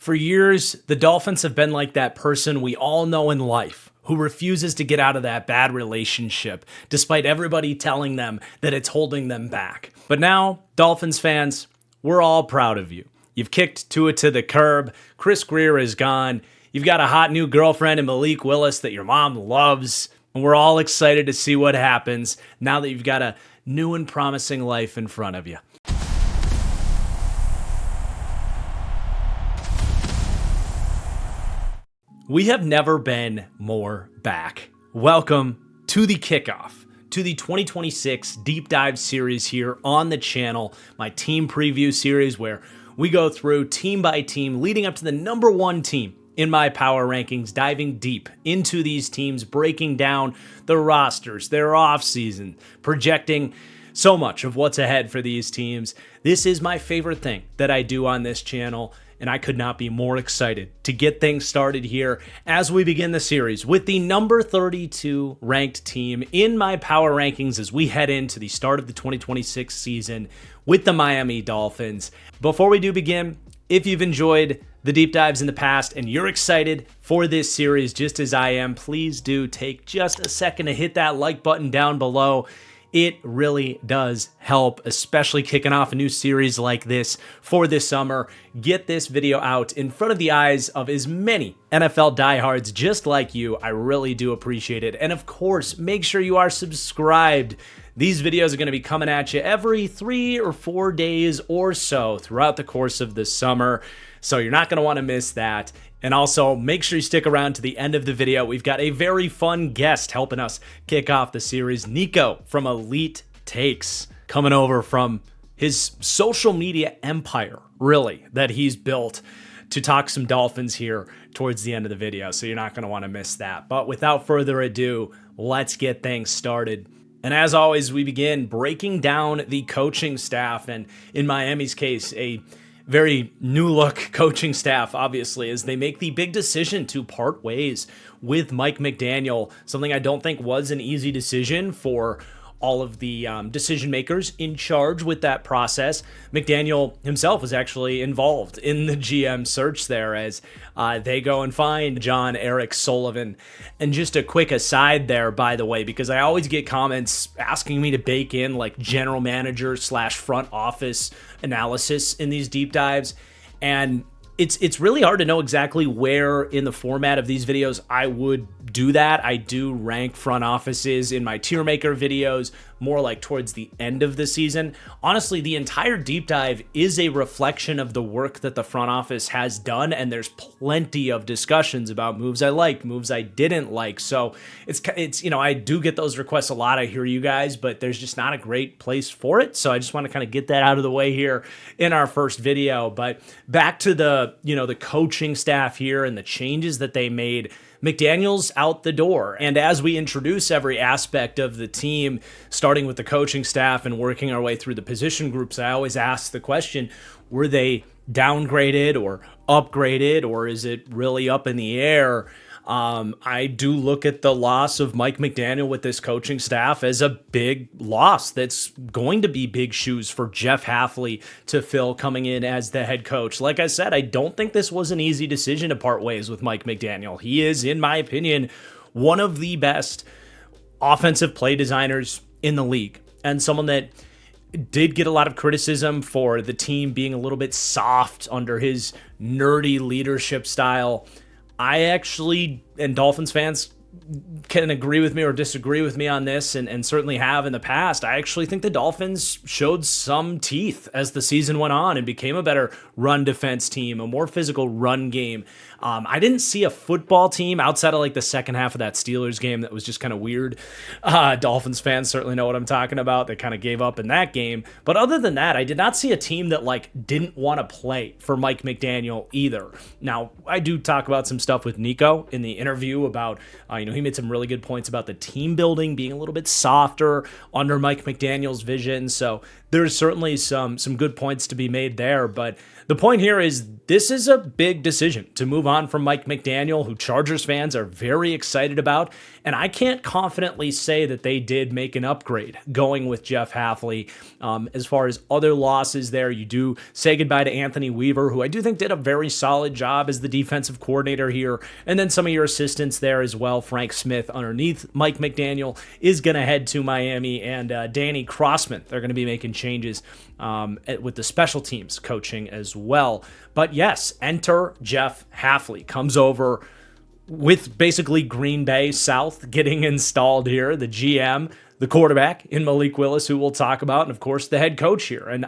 For years, the Dolphins have been like that person we all know in life who refuses to get out of that bad relationship, despite everybody telling them that it's holding them back. But now, Dolphins fans, we're all proud of you. You've kicked Tua to the curb, Chris Greer is gone, you've got a hot new girlfriend in Malik Willis that your mom loves, and we're all excited to see what happens now that you've got a new and promising life in front of you. We have never been more back. Welcome to the kickoff, to the 2026 Deep Dive series here on the channel, my team preview series where we go through team by team leading up to the number one team in my power rankings, diving deep into these teams, breaking down the rosters, their offseason, projecting so much of what's ahead for these teams. This is my favorite thing that I do on this channel, and I could not be more excited to get things started here as we begin the series with the number 32 ranked team in my power rankings as we head into the start of the 2026 season with the Miami Dolphins. Before we do begin, if you've enjoyed the deep dives in the past and you're excited for this series just as I am, please do take just a second to hit that like button down below. It really does help, especially kicking off a new series like this for this summer. Get this video out in front of the eyes of as many NFL diehards just like you. I really do appreciate it. And of course, make sure you are subscribed. These videos are going to be coming at you every 3 or 4 days or so throughout the course of the summer. So you're not going to want to miss that. And also, make sure you stick around to the end of the video. We've got a very fun guest helping us kick off the series. Nico from Elite Takes, coming over from his social media empire, really, that he's built to talk some Dolphins here towards the end of the video. So you're not going to want to miss that. But without further ado, let's get things started. And as always, we begin breaking down the coaching staff. And in Miami's case, a very new look coaching staff, obviously, as they make the big decision to part ways with Mike McDaniel, something I don't think was an easy decision for all of the decision makers in charge with that process. McDaniel himself was actually involved in the GM search there as they go and find John Eric Sullivan. And just a quick aside there, by the way, because I always get comments asking me to bake in like general manager / front office analysis in these deep dives. And it's really hard to know exactly where in the format of these videos I would do that. I do rank front offices in my tier maker videos more like towards the end of the season. Honestly, the entire deep dive is a reflection of the work that the front office has done, and there's plenty of discussions about moves I liked, moves I didn't like. So it's you know, I do get those requests a lot. I hear you guys, but there's just not a great place for it. So I just want to kind of get that out of the way here in our first video. But back to the coaching staff here and the changes that they made. McDaniel's out the door. And as we introduce every aspect of the team, starting with the coaching staff and working our way through the position groups, I always ask the question, were they downgraded or upgraded, or is it really up in the air? I do look at the loss of Mike McDaniel with this coaching staff as a big loss. That's going to be big shoes for Jeff Hafley to fill coming in as the head coach. Like I said, I don't think this was an easy decision to part ways with Mike McDaniel. He is, in my opinion, one of the best offensive play designers in the league, and someone that did get a lot of criticism for the team being a little bit soft under his nerdy leadership style. I actually, and Dolphins fans can agree with me or disagree with me on this, and certainly have in the past. I actually think the Dolphins showed some teeth as the season went on and became a better run defense team, a more physical run game. I didn't see a football team outside of like the second half of that Steelers game that was just kind of weird. Dolphins fans certainly know what I'm talking about. They kind of gave up in that game. But other than that, I did not see a team that like didn't want to play for Mike McDaniel either. Now, I do talk about some stuff with Nico in the interview about, he made some really good points about the team building being a little bit softer under Mike McDaniel's vision. So there's certainly some good points to be made there. But the point here is this is a big decision to move on from Mike McDaniel, who Chargers fans are very excited about. And I can't confidently say that they did make an upgrade going with Jeff Hafley. As far as other losses there, you do say goodbye to Anthony Weaver, who I do think did a very solid job as the defensive coordinator here. And then some of your assistants there as well. Frank Smith underneath Mike McDaniel is going to head to Miami, and Danny Crossman, they're going to be making changes with the special teams coaching as well. But yes, enter Jeff Hafley. Comes over with basically Green Bay South getting installed here, the GM, the quarterback in Malik Willis, who we'll talk about, and of course the head coach here. And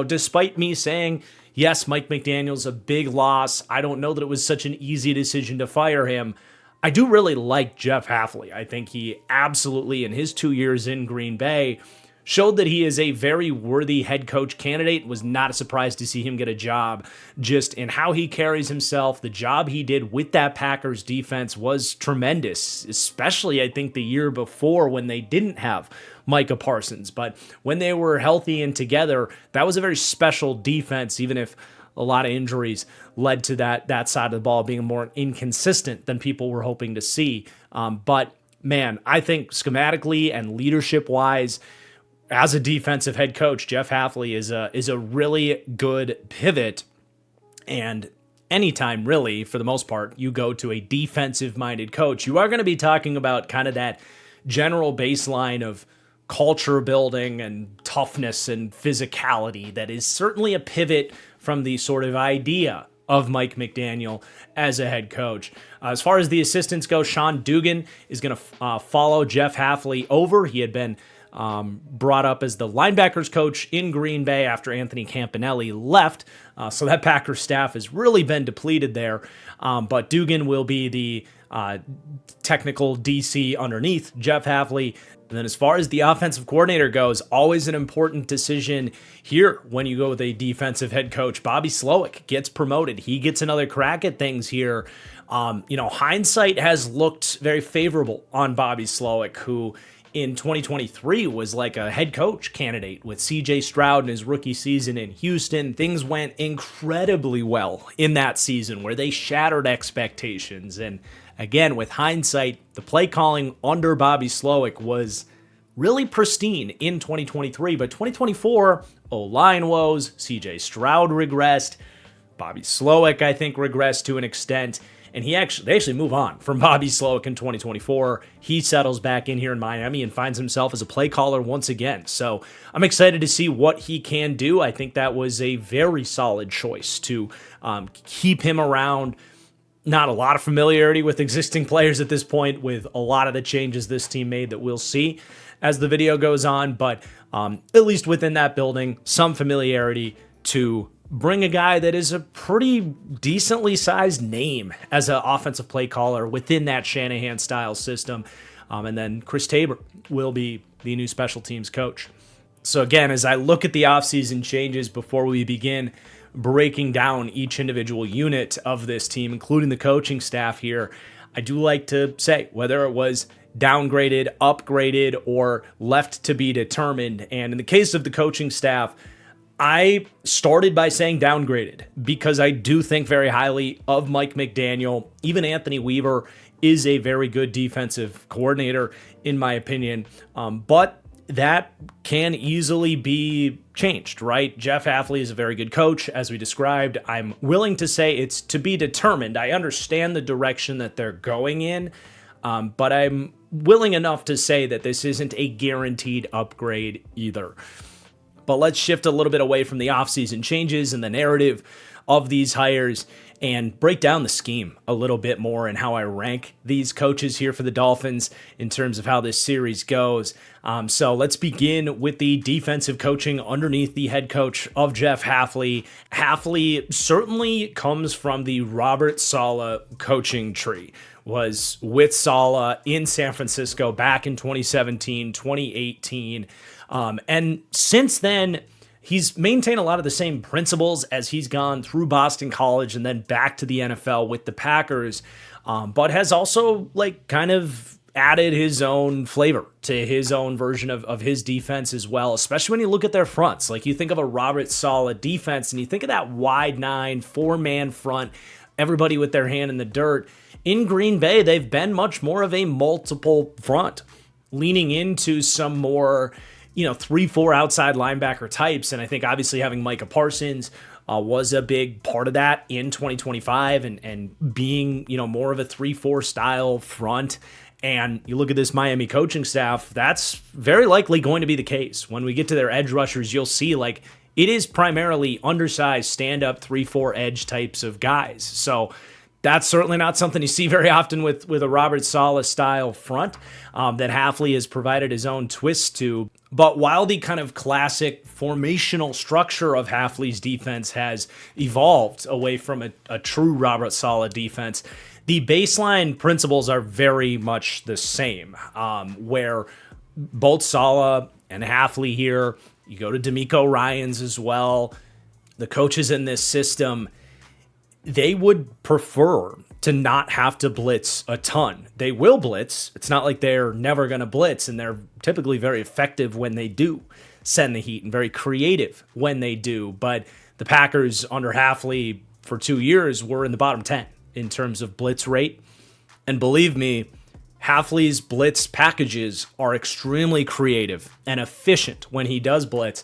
despite me saying, yes, Mike McDaniel's a big loss, I don't know that it was such an easy decision to fire him. I do really like Jeff Hafley. I think he absolutely, in his 2 years in Green Bay, showed that he is a very worthy head coach candidate. It was not a surprise to see him get a job. Just in how he carries himself, the job he did with that Packers defense was tremendous, especially I think the year before when they didn't have Micah Parsons. But when they were healthy and together, that was a very special defense, even if a lot of injuries led to that side of the ball being more inconsistent than people were hoping to see. But man, I think schematically and leadership-wise, as a defensive head coach, Jeff Hafley is a really good pivot. And anytime, really, for the most part, you go to a defensive-minded coach, you are going to be talking about kind of that general baseline of culture building and toughness and physicality that is certainly a pivot from the sort of idea of Mike McDaniel as a head coach. As far as the assistants go, Sean Dugan is going to follow Jeff Hafley over. He had been brought up as the linebackers coach in Green Bay after Anthony Campanelli left. So that Packers staff has really been depleted there. But Dugan will be the technical DC underneath Jeff Hafley. And then as far as the offensive coordinator goes, always an important decision here when you go with a defensive head coach. Bobby Slowick gets promoted. He gets another crack at things here. Hindsight has looked very favorable on Bobby Slowick, who in 2023 was like a head coach candidate with CJ Stroud in his rookie season in Houston. Things went incredibly well in that season where they shattered expectations. And again, with hindsight, the play calling under Bobby Slowick was really pristine in 2023, but 2024, O-line woes, CJ Stroud regressed, Bobby Slowick, I think, regressed to an extent. And they actually move on from Bobby Slowick in 2024. He settles back in here in Miami and finds himself as a play caller once again. So I'm excited to see what he can do. I think that was a very solid choice to keep him around. Not a lot of familiarity with existing players at this point with a lot of the changes this team made that we'll see as the video goes on. But at least within that building, some familiarity to bring a guy that is a pretty decently sized name as an offensive play caller within that Shanahan-style system. And then Chris Tabor will be the new special teams coach. So again, as I look at the offseason changes before we begin breaking down each individual unit of this team, including the coaching staff here, I do like to say whether it was downgraded, upgraded, or left to be determined. And in the case of the coaching staff, I started by saying downgraded because I do think very highly of Mike McDaniel. Even Anthony Weaver is a very good defensive coordinator, in my opinion. But that can easily be changed, right? Jeff Hafley is a very good coach, as we described. I'm willing to say it's to be determined. I understand the direction that they're going in, but I'm willing enough to say that this isn't a guaranteed upgrade either. But let's shift a little bit away from the offseason changes and the narrative of these hires and break down the scheme a little bit more and how I rank these coaches here for the Dolphins in terms of how this series goes. So let's begin with the defensive coaching underneath the head coach of Jeff Hafley. Hafley certainly comes from the Robert Saleh coaching tree. Was with Saleh in San Francisco back in 2017, 2018. And since then, he's maintained a lot of the same principles as he's gone through Boston College and then back to the NFL with the Packers, but has also kind of added his own flavor to his own version of his defense as well, especially when you look at their fronts. Like, you think of a Robert Saleh defense and you think of that wide 9, 4-man front, everybody with their hand in the dirt. In Green Bay, they've been much more of a multiple front, leaning into some more, 3-4 outside linebacker types. And I think obviously having Micah Parsons was a big part of that in 2025 and being, more of a 3-4 style front. And you look at this Miami coaching staff, that's very likely going to be the case. When we get to their edge rushers, you'll see like it is primarily undersized stand-up 3-4 edge types of guys. So that's certainly not something you see very often with a Robert Saleh style front that Hafley has provided his own twist to. But while the kind of classic formational structure of Hafley's defense has evolved away from a true Robert Saleh defense, the baseline principles are very much the same, where both Saleh and Hafley here, you go to D'Amico Ryans as well, the coaches in this system, they would prefer to not have to blitz a ton. They will blitz. It's not like they're never going to blitz, and they're typically very effective when they do send the heat and very creative when they do. But the Packers under Hafley for 2 years were in the bottom 10 in terms of blitz rate. And believe me, Hafley's blitz packages are extremely creative and efficient when he does blitz.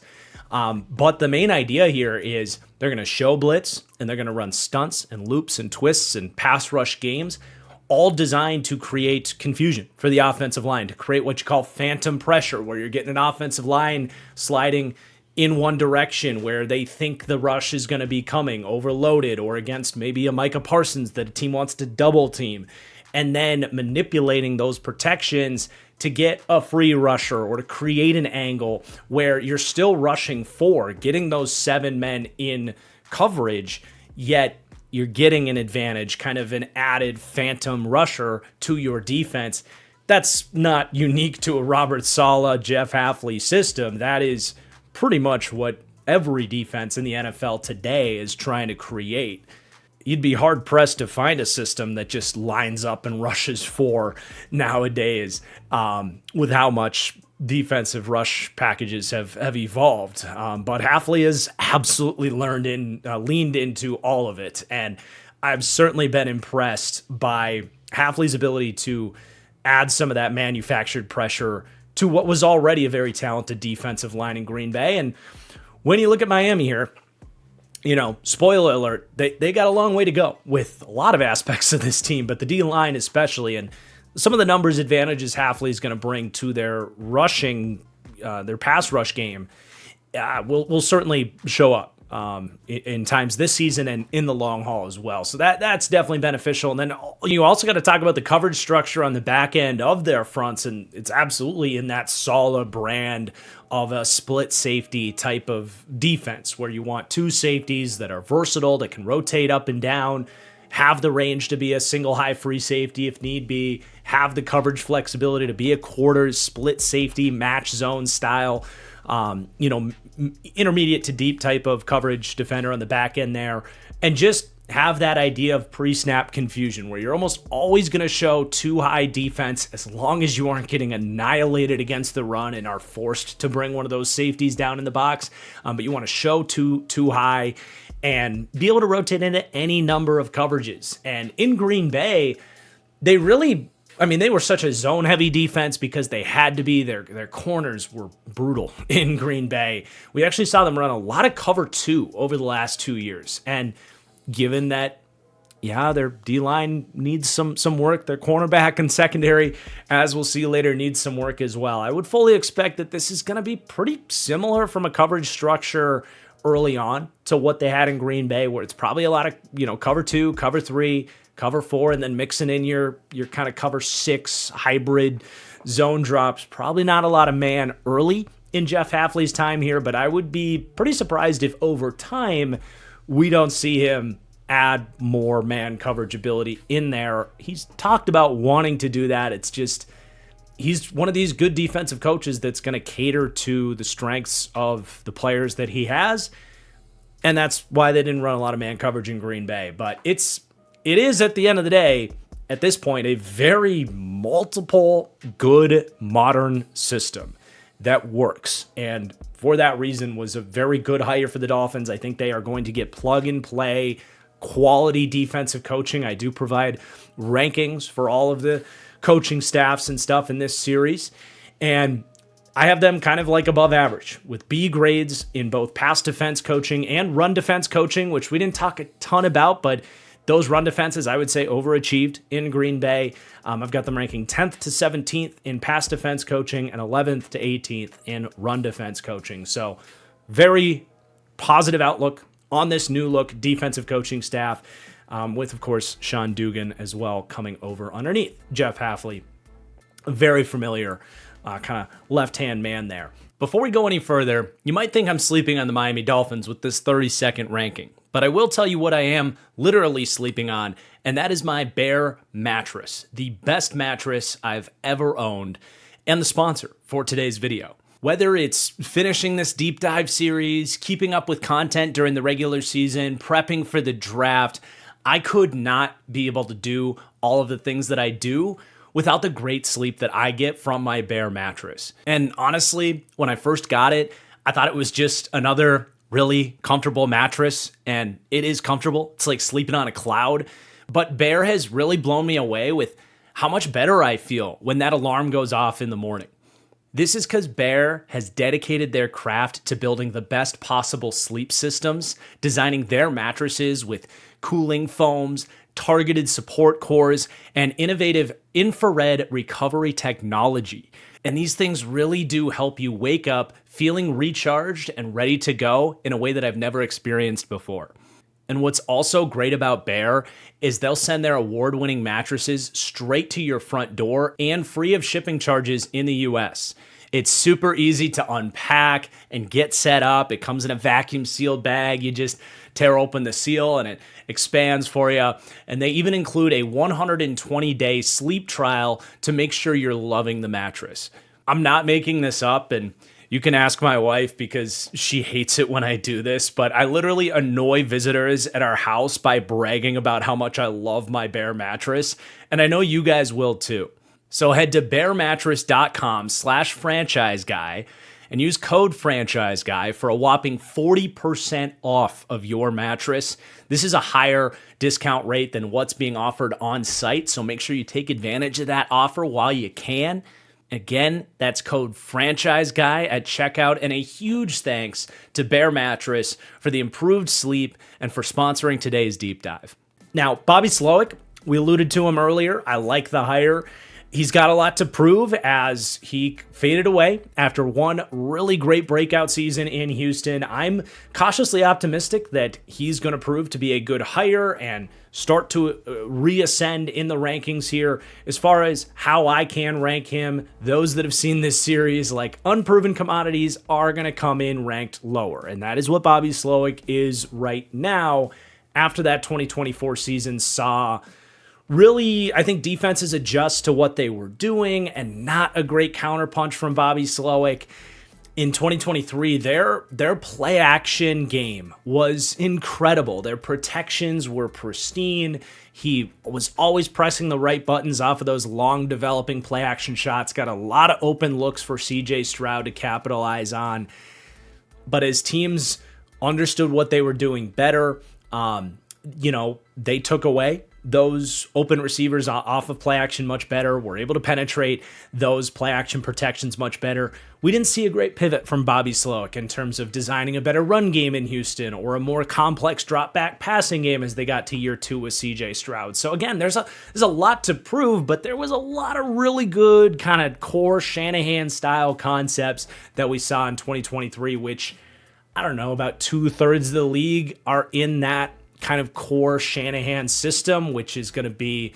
But the main idea here is they're going to show blitz and they're going to run stunts and loops and twists and pass rush games, all designed to create confusion for the offensive line, to create what you call phantom pressure, where you're getting an offensive line sliding in one direction where they think the rush is going to be coming overloaded, or against maybe a Micah Parsons that a team wants to double team, and then manipulating those protections to get a free rusher or to create an angle where you're still rushing 4, getting those 7 men in coverage, yet you're getting an advantage, kind of an added phantom rusher to your defense. That's not unique to a Robert Saleh, Jeff Hafley system. That is pretty much what every defense in the NFL today is trying to create. You'd be hard-pressed to find a system that just lines up and rushes 4 nowadays, with how much defensive rush packages have evolved. But Hafley has absolutely leaned into all of it, and I've certainly been impressed by Hafley's ability to add some of that manufactured pressure to what was already a very talented defensive line in Green Bay. And when you look at Miami here, spoiler alert, they got a long way to go with a lot of aspects of this team, but the D-line especially, and some of the numbers advantages Hafley is going to bring to their rushing, their pass rush game, will certainly show up in times this season and in the long haul as well. So that's definitely beneficial. And then you also got to talk about the coverage structure on the back end of their fronts, and it's absolutely in that Saleh brand of a split safety type of defense where you want 2 safeties that are versatile, that can rotate up and down, have the range to be a single high free safety if need be, have the coverage flexibility to be a quarters split safety match zone style, intermediate to deep type of coverage defender on the back end there, and just have that idea of pre-snap confusion where you're almost always going to show too high defense as long as you aren't getting annihilated against the run and are forced to bring one of those safeties down in the box. But you want to show too high and be able to rotate into any number of coverages. And in Green Bay, they were such a zone-heavy defense because they had to be. Their corners were brutal in Green Bay. We actually saw them run a lot of cover 2 over the last 2 years. And given that, their D-line needs some work, their cornerback and secondary, as we'll see later, needs some work as well. I would fully expect that this is going to be pretty similar from a coverage structure early on to what they had in Green Bay, where it's probably a lot of, cover 2, cover 3, cover 4, and then mixing in your kind of cover 6 hybrid zone drops. Probably not a lot of man early in Jeff Hafley's time here, but I would be pretty surprised if over time we don't see him add more man coverage ability in there. He's talked about wanting to do that. It's just, he's one of these good defensive coaches that's going to cater to the strengths of the players that he has. And that's why they didn't run a lot of man coverage in Green Bay. But it is at the end of the day, at this point, a very multiple, good, modern system that works. And for that reason was a very good hire for the Dolphins. I think they are going to get plug and play, quality defensive coaching. I do provide rankings for all of the coaching staffs and stuff in this series. And I have them kind of like above average with B grades in both pass defense coaching and run defense coaching, which we didn't talk a ton about, but those run defenses, I would say, overachieved in Green Bay. I've got them ranking 10th to 17th in pass defense coaching and 11th to 18th in run defense coaching. So very positive outlook on this new look defensive coaching staff with, of course, Sean Dugan as well coming over underneath Jeff Hafley. Very familiar kind of left-hand man there. Before we go any further, you might think I'm sleeping on the Miami Dolphins with this 32nd ranking, but I will tell you what I am literally sleeping on, and that is my Bear mattress, the best mattress I've ever owned, and the sponsor for today's video. Whether it's finishing this deep dive series, keeping up with content during the regular season, prepping for the draft, I could not be able to do all of the things that I do without the great sleep that I get from my Bear mattress. And honestly, when I first got it, I thought it was just another really comfortable mattress, and it is comfortable. It's like sleeping on a cloud. But Bear has really blown me away with how much better I feel when that alarm goes off in the morning. This is because Bear has dedicated their craft to building the best possible sleep systems, designing their mattresses with cooling foams, targeted support cores, and innovative infrared recovery technology. And these things really do help you wake up feeling recharged and ready to go in a way that I've never experienced before. And what's also great about Bear is they'll send their award-winning mattresses straight to your front door and free of shipping charges in the US. It's super easy to unpack and get set up. It comes in a vacuum sealed bag. You just tear open the seal and it expands for you. And they even include a 120-day sleep trial to make sure you're loving the mattress. I'm not making this up, and you can ask my wife because she hates it when I do this, but I literally annoy visitors at our house by bragging about how much I love my Bear mattress, and I know you guys will too. So head to bearmattress.com/franchise guy and use code franchise guy for a whopping 40% off of your mattress. This is a higher discount rate than what's being offered on site, so make sure you take advantage of that offer while you can. Again, that's code franchise guy at checkout, and a huge thanks to Bear Mattress for the improved sleep and for sponsoring today's deep dive. Now, Bobby Slowik, we alluded to him earlier. I like the hire. He's got a lot to prove as he faded away after one really great breakout season in Houston. I'm cautiously optimistic that he's going to prove to be a good hire and start to reascend in the rankings here. As far as how I can rank him, those that have seen this series, like unproven commodities, are going to come in ranked lower. And that is what Bobby Slowik is right now after that 2024 season saw really, I think, defenses adjust to what they were doing and not a great counterpunch from Bobby Slowik. In 2023, their play action game was incredible. Their protections were pristine. He was always pressing the right buttons off of those long developing play action shots. Got a lot of open looks for CJ Stroud to capitalize on. But as teams understood what they were doing better, they took away those open receivers off of play action much better. We're able to penetrate those play action protections much better. We didn't see a great pivot from Bobby Slowik in terms of designing a better run game in Houston or a more complex drop back passing game as they got to year 2 with CJ Stroud. So again, there's a lot to prove, but there was a lot of really good kind of core Shanahan style concepts that we saw in 2023, which I don't know, about 2/3 of the league are in that kind of core Shanahan system, which is going to be,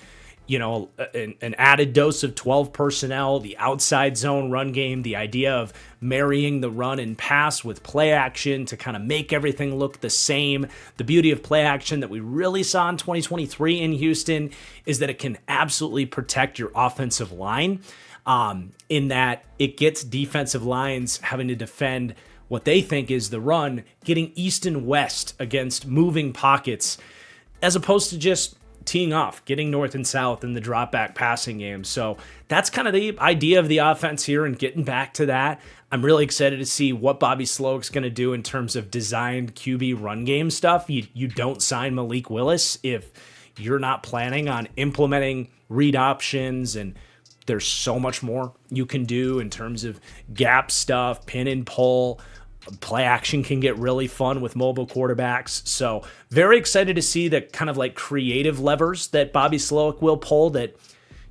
an added dose of 12 personnel, the outside zone run game, the idea of marrying the run and pass with play action to kind of make everything look the same. The beauty of play action that we really saw in 2023 in Houston is that it can absolutely protect your offensive line, in that it gets defensive lines having to defend what they think is the run, getting east and west against moving pockets, as opposed to just teeing off, getting north and south in the drop back passing game. So that's kind of the idea of the offense here and getting back to that. I'm really excited to see what Bobby Slowick's going to do in terms of designed QB run game stuff. You don't sign Malik Willis if you're not planning on implementing read options, and there's so much more you can do in terms of gap stuff, pin and pull. Play action can get really fun with mobile quarterbacks. So very excited to see the kind of like creative levers that Bobby Slowick will pull that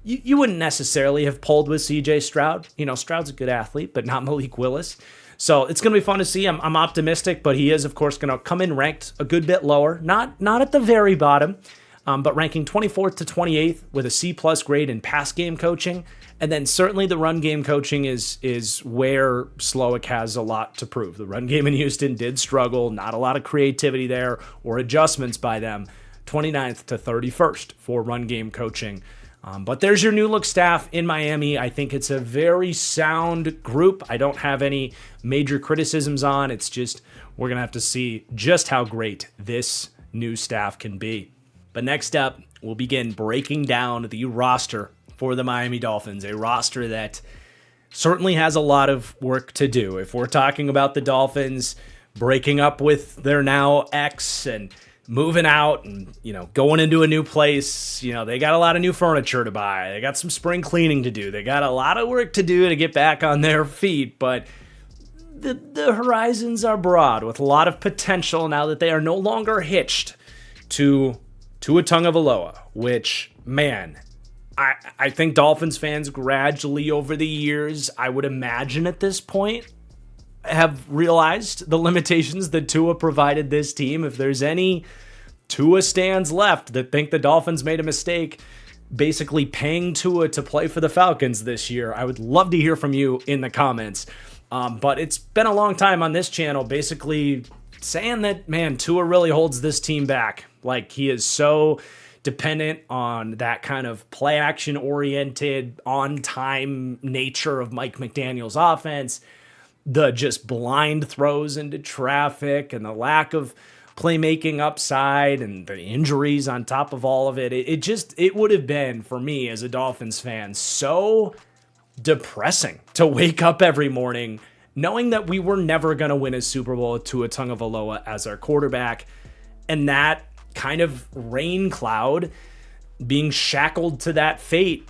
you wouldn't necessarily have pulled with CJ Stroud. Stroud's a good athlete, but not Malik Willis. So it's going to be fun to see. I'm optimistic, but he is, of course, going to come in ranked a good bit lower. Not at the very bottom, but ranking 24th to 28th with a C+ grade in pass game coaching. And then certainly the run game coaching is where Slowick has a lot to prove. The run game in Houston did struggle. Not a lot of creativity there or adjustments by them. 29th to 31st for run game coaching. But there's your new look staff in Miami. I think it's a very sound group. I don't have any major criticisms on. It's just we're going to have to see just how great this new staff can be. But next up, we'll begin breaking down the roster for the Miami Dolphins, a roster that certainly has a lot of work to do. If we're talking about the Dolphins breaking up with their now ex and moving out and, going into a new place, they got a lot of new furniture to buy. They got some spring cleaning to do. They got a lot of work to do to get back on their feet, but the horizons are broad with a lot of potential now that they are no longer hitched to Tua Tagovailoa, which, man, I think Dolphins fans gradually over the years, I would imagine at this point, have realized the limitations that Tua provided this team. If there's any Tua stands left that think the Dolphins made a mistake basically paying Tua to play for the Falcons this year, I would love to hear from you in the comments. But it's been a long time on this channel basically saying that, man, Tua really holds this team back. Like, he is so dependent on that kind of play action oriented, on time nature of Mike McDaniel's offense, the just blind throws into traffic and the lack of playmaking upside and the injuries on top of all of it. It would have been, for me as a Dolphins fan, so depressing to wake up every morning knowing that we were never going to win a Super Bowl with Tua Tagovailoa as our quarterback, and that kind of rain cloud being shackled to that fate,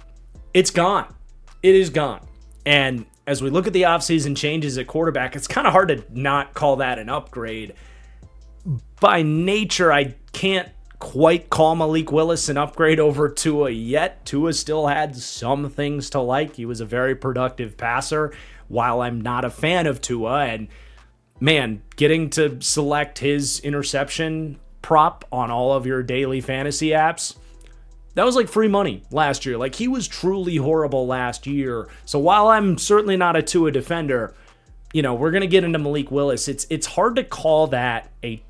it's gone. It is gone. And as we look at the offseason changes at quarterback, it's kind of hard to not call that an upgrade. By nature, I can't quite call Malik Willis an upgrade over Tua yet. Tua still had some things to like. He was a very productive passer, while I'm not a fan of Tua. And man, getting to select his interception prop on all of your daily fantasy apps, that was like free money last year. Like, he was truly horrible last year. So while I'm certainly not a Tua defender, we're going to get into Malik Willis. It's hard to call that a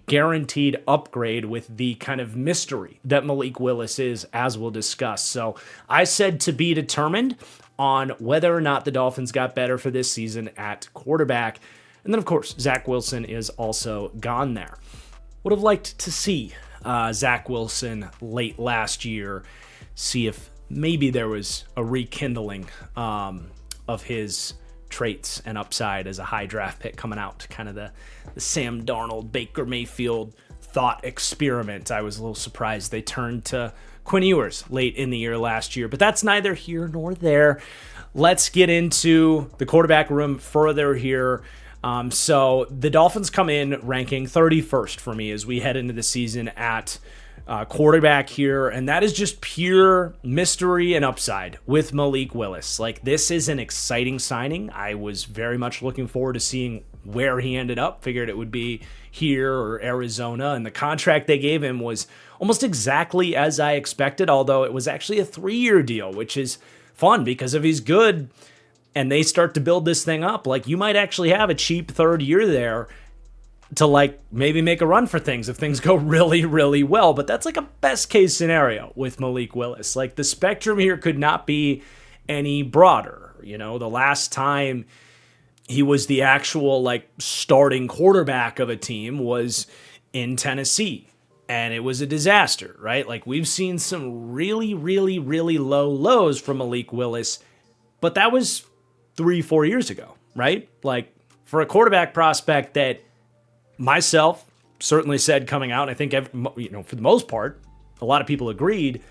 guaranteed upgrade with the kind of mystery that Malik Willis is, as we'll discuss. So I said to be determined on whether or not the Dolphins got better for this season at quarterback. And then, of course, Zach Wilson is also gone there. Would have liked to see Zach Wilson late last year, see if maybe there was a rekindling of his traits and upside as a high draft pick coming out, kind of the Sam Darnold, Baker Mayfield thought experiment. I was a little surprised they turned to Quinn Ewers late in the year last year, but that's neither here nor there. Let's get into the quarterback room further here. So the Dolphins come in ranking 31st for me as we head into the season at quarterback here, and that is just pure mystery and upside with Malik Willis. Like, this is an exciting signing. I was very much looking forward to seeing where he ended up. Figured it would be here or Arizona, and the contract they gave him was almost exactly as I expected, although it was actually a 3-year deal, which is fun because if he's good and they start to build this thing up, like, you might actually have a cheap third year there to, like, maybe make a run for things if things go really, really well. But that's like a best case scenario with Malik Willis. Like, the spectrum here could not be any broader. The last time he was the actual, like, starting quarterback of a team was in Tennessee. and it was a disaster, right? Like, we've seen some really, really, really low lows from Malik Willis, but that was 3-4 years ago, right? Like, for a quarterback prospect that myself certainly said coming out, and I think, for the most part, a lot of people agreed,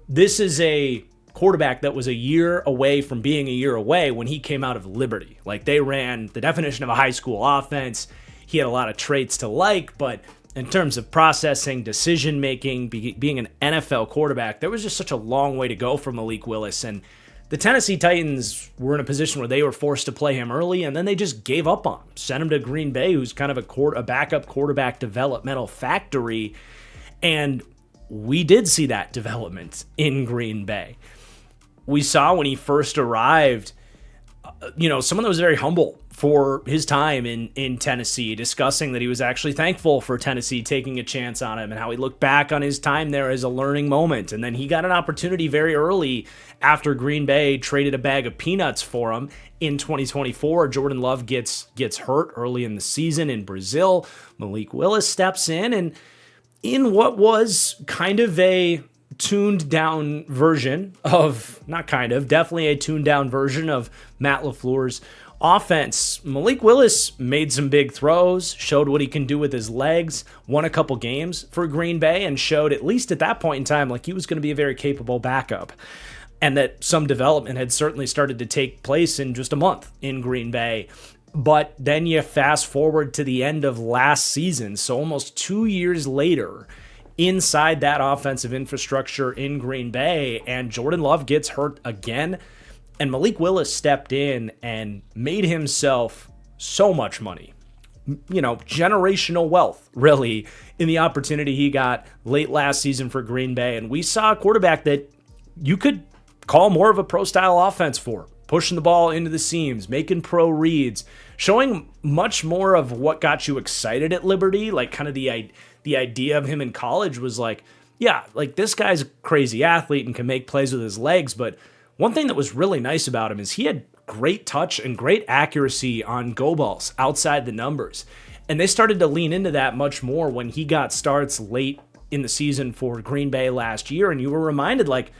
this is a quarterback that was a year away from being a year away when he came out of Liberty. Like, they ran the definition of a high school offense. He had a lot of traits to like, but in terms of processing, decision-making, being an NFL quarterback, there was just such a long way to go for Malik Willis. And the Tennessee Titans were in a position where they were forced to play him early, and then they just gave up on him, sent him to Green Bay, who's kind of a backup quarterback developmental factory. And we did see that development in Green Bay. We saw when he first arrived, someone that was very humble for his time in Tennessee, discussing that he was actually thankful for Tennessee taking a chance on him and how he looked back on his time there as a learning moment. And then he got an opportunity very early after Green Bay traded a bag of peanuts for him in 2024. Jordan Love gets hurt early in the season in Brazil. Malik Willis steps in, and in what was kind of a tuned down version of, definitely a tuned down version of Matt LaFleur's offense, Malik Willis made some big throws, showed what he can do with his legs, won a couple games for Green Bay, and showed, at least at that point in time, like he was going to be a very capable backup. And that some development had certainly started to take place in just a month in Green Bay. But then you fast forward to the end of last season, so almost 2 years later, inside that offensive infrastructure in Green Bay, and Jordan Love gets hurt again, and Malik Willis stepped in and made himself so much money, generational wealth, really, in the opportunity he got late last season for Green Bay. And we saw a quarterback that you could call more of a pro-style offense for, pushing the ball into the seams, making pro reads, showing much more of what got you excited at Liberty, like kind of the idea of him in college was like, yeah, like this guy's a crazy athlete and can make plays with his legs. But one thing that was really nice about him is he had great touch and great accuracy on go balls outside the numbers. And they started to lean into that much more when he got starts late in the season for Green Bay last year. And you were reminded, like,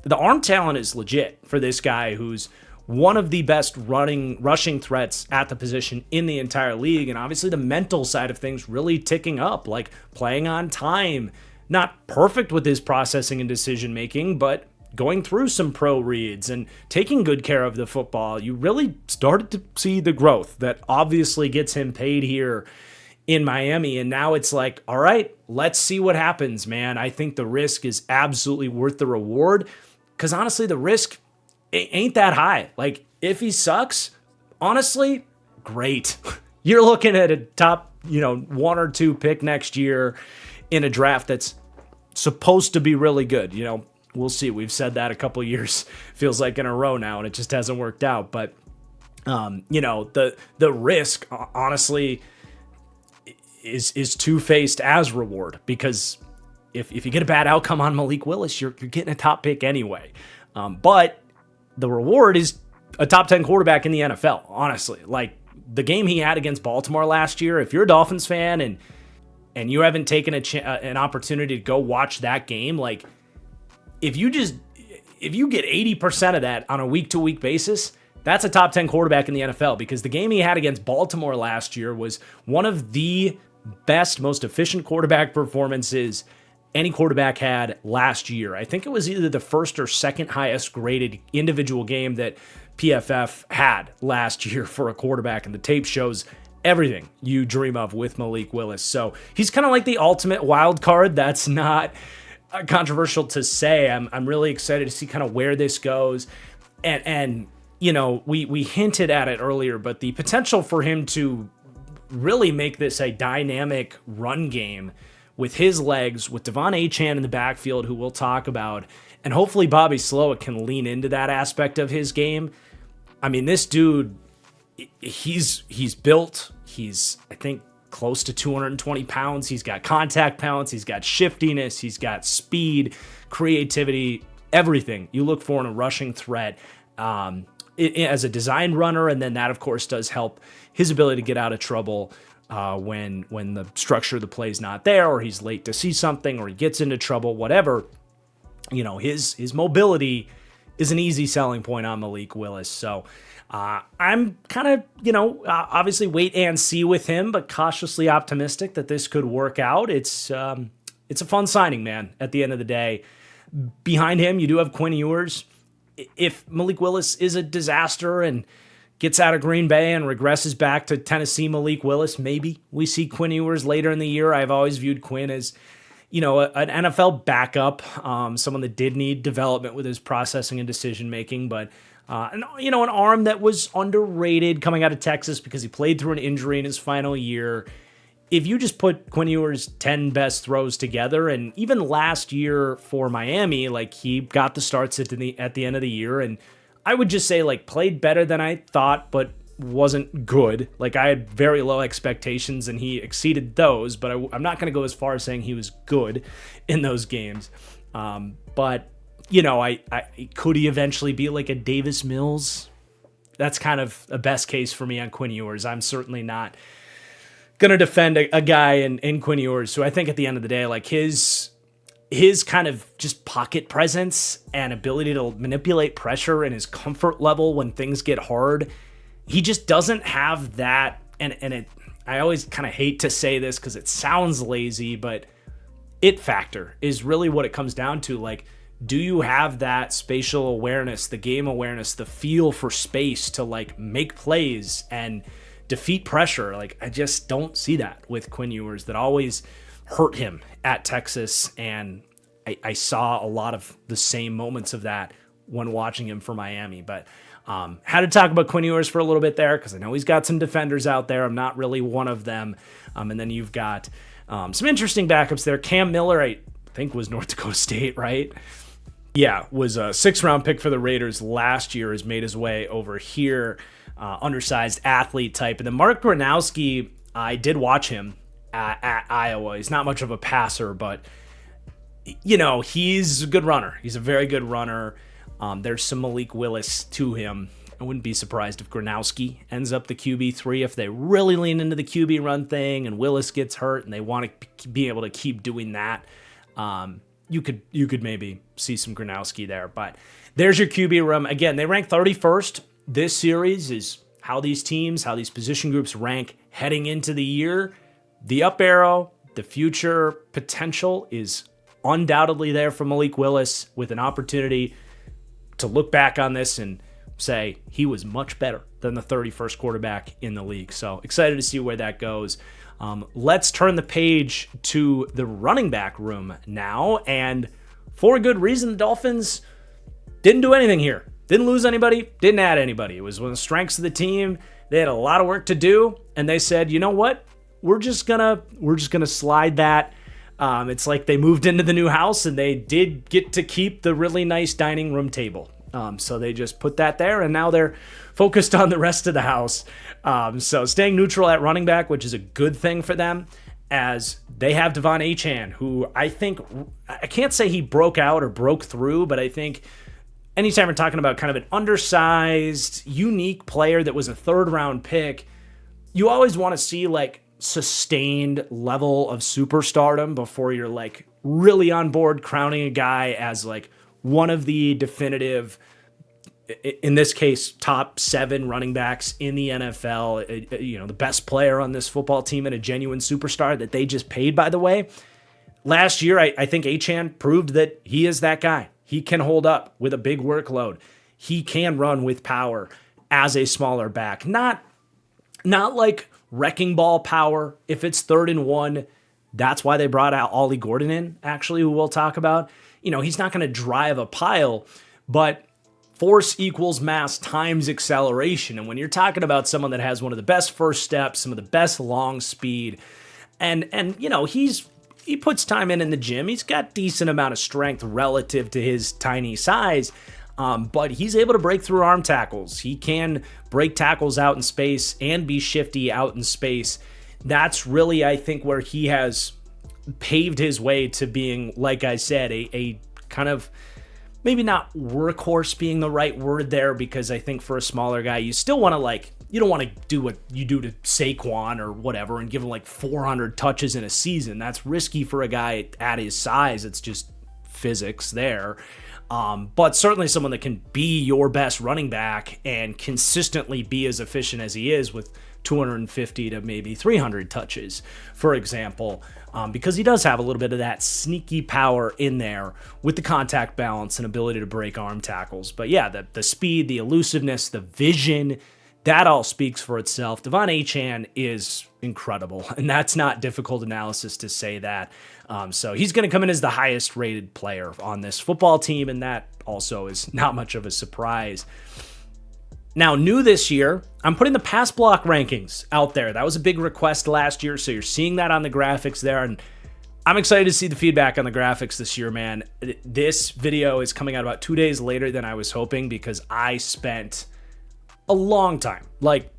the arm talent is legit for this guy who's one of the best rushing threats at the position in the entire league. And obviously the mental side of things really ticking up, like playing on time, not perfect with his processing and decision making, but going through some pro reads and taking good care of the football. You really started to see the growth that obviously gets him paid here in Miami. And now it's like, all right, let's see what happens, man. I think the risk is absolutely worth the reward, because honestly, the risk ain't that high. Like, if he sucks, honestly, great. You're looking at a top, 1 or 2 pick next year in a draft that's supposed to be really good. We'll see. We've said that a couple years, feels like, in a row now, and it just hasn't worked out. But, the risk, honestly, is two-faced as reward, because if you get a bad outcome on Malik Willis, you're getting a top pick anyway. But the reward is a top 10 quarterback in the NFL, honestly. Like, the game he had against Baltimore last year, if you're a Dolphins fan and you haven't taken an opportunity to go watch that game, like, if you get 80% of that on a week-to-week basis, that's a top 10 quarterback in the NFL, because the game he had against Baltimore last year was one of the best, most efficient quarterback performances any quarterback had last year. I think it was either the first or second highest graded individual game that PFF had last year for a quarterback, and the tape shows everything you dream of with Malik Willis. So he's kind of like the ultimate wild card. That's not controversial to say. I'm really excited to see kind of where this goes. And we hinted at it earlier, but the potential for him to really make this a dynamic run game with his legs, with Devon Achane in the backfield, who we'll talk about, and hopefully Bobby Slowick can lean into that aspect of his game. I mean, this dude, he's built. He's, I think, close to 220 pounds. He's got contact balance. He's got shiftiness. He's got speed, creativity, everything you look for in a rushing threat as a designed runner. And then that, of course, does help his ability to get out of trouble when the structure of the play is not there, or he's late to see something, or he gets into trouble, whatever. His mobility is an easy selling point on Malik Willis. So I'm kind of, obviously wait and see with him, but cautiously optimistic that this could work out. It's a fun signing, man, at the end of the day. Behind him, you do have Quinn Ewers. If Malik Willis is a disaster and gets out of Green Bay and regresses back to Tennessee Malik Willis, maybe we see Quinn Ewers later in the year. I've always viewed Quinn as, an NFL backup, someone that did need development with his processing and decision-making, but an arm that was underrated coming out of Texas because he played through an injury in his final year. If you just put Quinn Ewers' 10 best throws together, and even last year for Miami, he got the starts at the end of the year, and I would just say, played better than I thought, but wasn't good. I had very low expectations, and he exceeded those, but I'm not going to go as far as saying he was good in those games. But, could he eventually be like a Davis Mills? That's kind of a best case for me on Quinn Ewers. I'm certainly not going to defend a guy in Quinn Ewers. So I think at the end of the day, his kind of just pocket presence and ability to manipulate pressure and his comfort level when things get hard, he just doesn't have that. And I always kind of hate to say this because it sounds lazy, but it factor is really what it comes down to. Do you have that spatial awareness, the game awareness, the feel for space to make plays and defeat pressure? I just don't see that with Quinn Ewers. That always hurt him at Texas, and I saw a lot of the same moments of that when watching him for Miami. But had to talk about Quinn Ewers for a little bit there because I know he's got some defenders out there. I'm not really one of them. And then you've got some interesting backups there. Cam Miller, I think, was North Dakota State, right? Yeah, was a 6th-round pick for the Raiders last year, has made his way over here. Undersized athlete type. And then Mark Gronowski, I did watch him at Iowa. He's not much of a passer, but, he's a good runner. He's a very good runner. There's some Malik Willis to him. I wouldn't be surprised if Gronowski ends up the QB3 if they really lean into the QB run thing and Willis gets hurt and they want to be able to keep doing that. You could maybe see some Gronowski there. But there's your QB room. Again, they rank 31st. This series is how these position groups rank heading into the year. The up arrow, the future potential is undoubtedly there for Malik Willis with an opportunity to look back on this and say he was much better than the 31st quarterback in the league. So excited to see where that goes. Let's turn the page to the running back room now. And for a good reason, the Dolphins didn't do anything here. Didn't lose anybody, didn't add anybody. It was one of the strengths of the team. They had a lot of work to do, and they said, you know what? We're just gonna slide that. It's like they moved into the new house, and they did get to keep the really nice dining room table. So they just put that there, and now they're focused on the rest of the house. So staying neutral at running back, which is a good thing for them, as they have Devon Achane, who I can't say he broke out or broke through, but I think anytime we're talking about kind of an undersized, unique player that was a 3rd-round pick, you always want to see sustained level of superstardom before you're really on board crowning a guy as one of the definitive, in this case, top 7 running backs in the NFL, the best player on this football team and a genuine superstar that they just paid, by the way. Last year, I think Achane proved that he is that guy. He can hold up with a big workload. He can run with power as a smaller back. Not like wrecking ball power. If it's 3rd and 1, that's why they brought out Ollie Gordon in, actually, who we'll talk about. He's not going to drive a pile, but force equals mass times acceleration. And when you're talking about someone that has one of the best first steps, some of the best long speed, and he puts time in the gym. He's got decent amount of strength relative to his tiny size, but he's able to break through arm tackles. He can break tackles out in space and be shifty out in space. That's really, I think, where he has paved his way to being, like I said, a kind of, maybe not workhorse being the right word there, because I think for a smaller guy, you still want to you don't want to do what you do to Saquon or whatever and give him like 400 touches in a season. That's risky for a guy at his size. It's just physics there. But certainly someone that can be your best running back and consistently be as efficient as he is with 250 to maybe 300 touches, for example, because he does have a little bit of that sneaky power in there with the contact balance and ability to break arm tackles. But yeah, the speed, the elusiveness, the vision, that all speaks for itself. Devon Achane is incredible, and that's not difficult analysis to say that. So he's going to come in as the highest rated player on this football team, and that also is not much of a surprise. Now, new this year, I'm putting the pass block rankings out there. That was a big request last year, so you're seeing that on the graphics there, and I'm excited to see the feedback on the graphics this year, man. This video is coming out about 2 days later than I was hoping because I spent a long time, like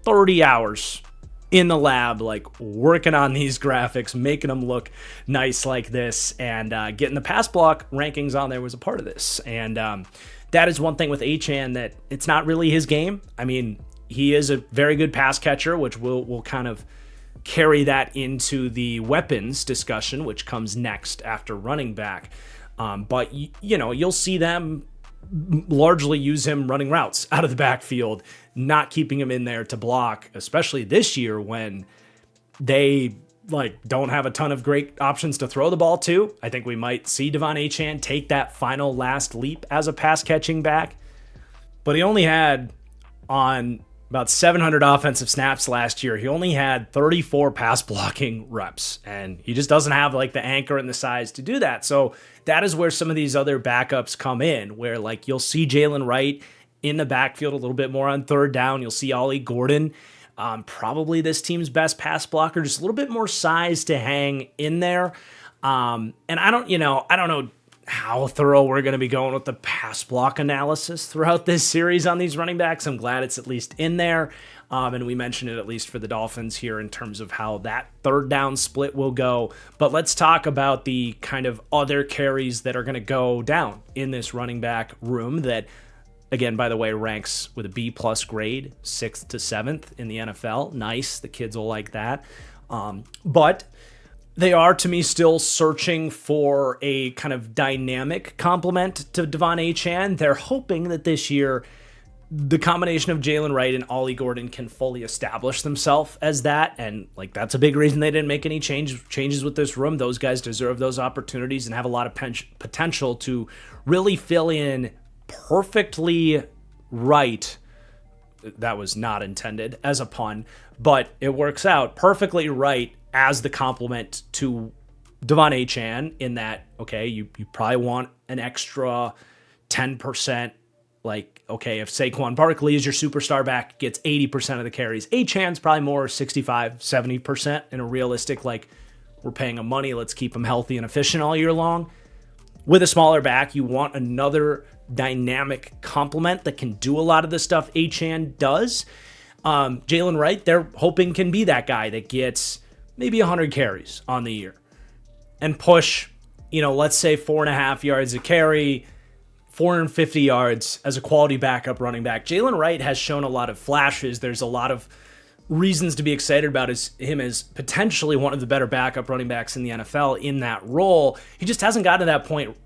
30 hours in the lab, like working on these graphics, making them look nice like this, and getting the pass block rankings on there was a part of this. And that is one thing with Achane that it's not really his game. I mean, he is a very good pass catcher, which we'll kind of carry that into the weapons discussion, which comes next after running back. But you'll see them largely use him running routes out of the backfield, not keeping him in there to block, especially this year when they don't have a ton of great options to throw the ball to. I think we might see Devon Achane take that final last leap as a pass catching back, but he only had on about 700 offensive snaps last year. He only had 34 pass blocking reps, and he just doesn't have the anchor and the size to do that. So that is where some of these other backups come in, where you'll see Jalen Wright in the backfield a little bit more on third down. You'll see Ollie Gordon, probably this team's best pass blocker, just a little bit more size to hang in there. And I don't know how thorough we're going to be going with the pass block analysis throughout this series on these running backs. I'm glad it's at least in there. And we mentioned it at least for the Dolphins here in terms of how that third down split will go. But let's talk about the kind of other carries that are going to go down in this running back room that, again, by the way, ranks with a B+ grade, 6th to 7th in the NFL. Nice. The kids will like that. But they are, to me, still searching for a kind of dynamic complement to Devon Achane. They're hoping that this year the combination of Jalen Wright and Ollie Gordon can fully establish themselves as that. And that's a big reason they didn't make any changes with this room. Those guys deserve those opportunities and have a lot of potential to really fill in perfectly right. That was not intended as a pun, but it works out perfectly right as the complement to Devon Achane in that, okay, you probably want an extra 10%. If Saquon Barkley is your superstar back, gets 80% of the carries, Achane's probably more 65, 70% in a realistic, we're paying him money, let's keep him healthy and efficient all year long. With a smaller back, you want another dynamic complement that can do a lot of the stuff Achane does. Jalen Wright, they're hoping can be that guy that gets maybe 100 carries on the year and push, let's say 4.5 yards a carry, 450 yards as a quality backup running back. Jalen Wright has shown a lot of flashes. There's a lot of reasons to be excited about him as potentially one of the better backup running backs in the NFL in that role. He just hasn't gotten to that point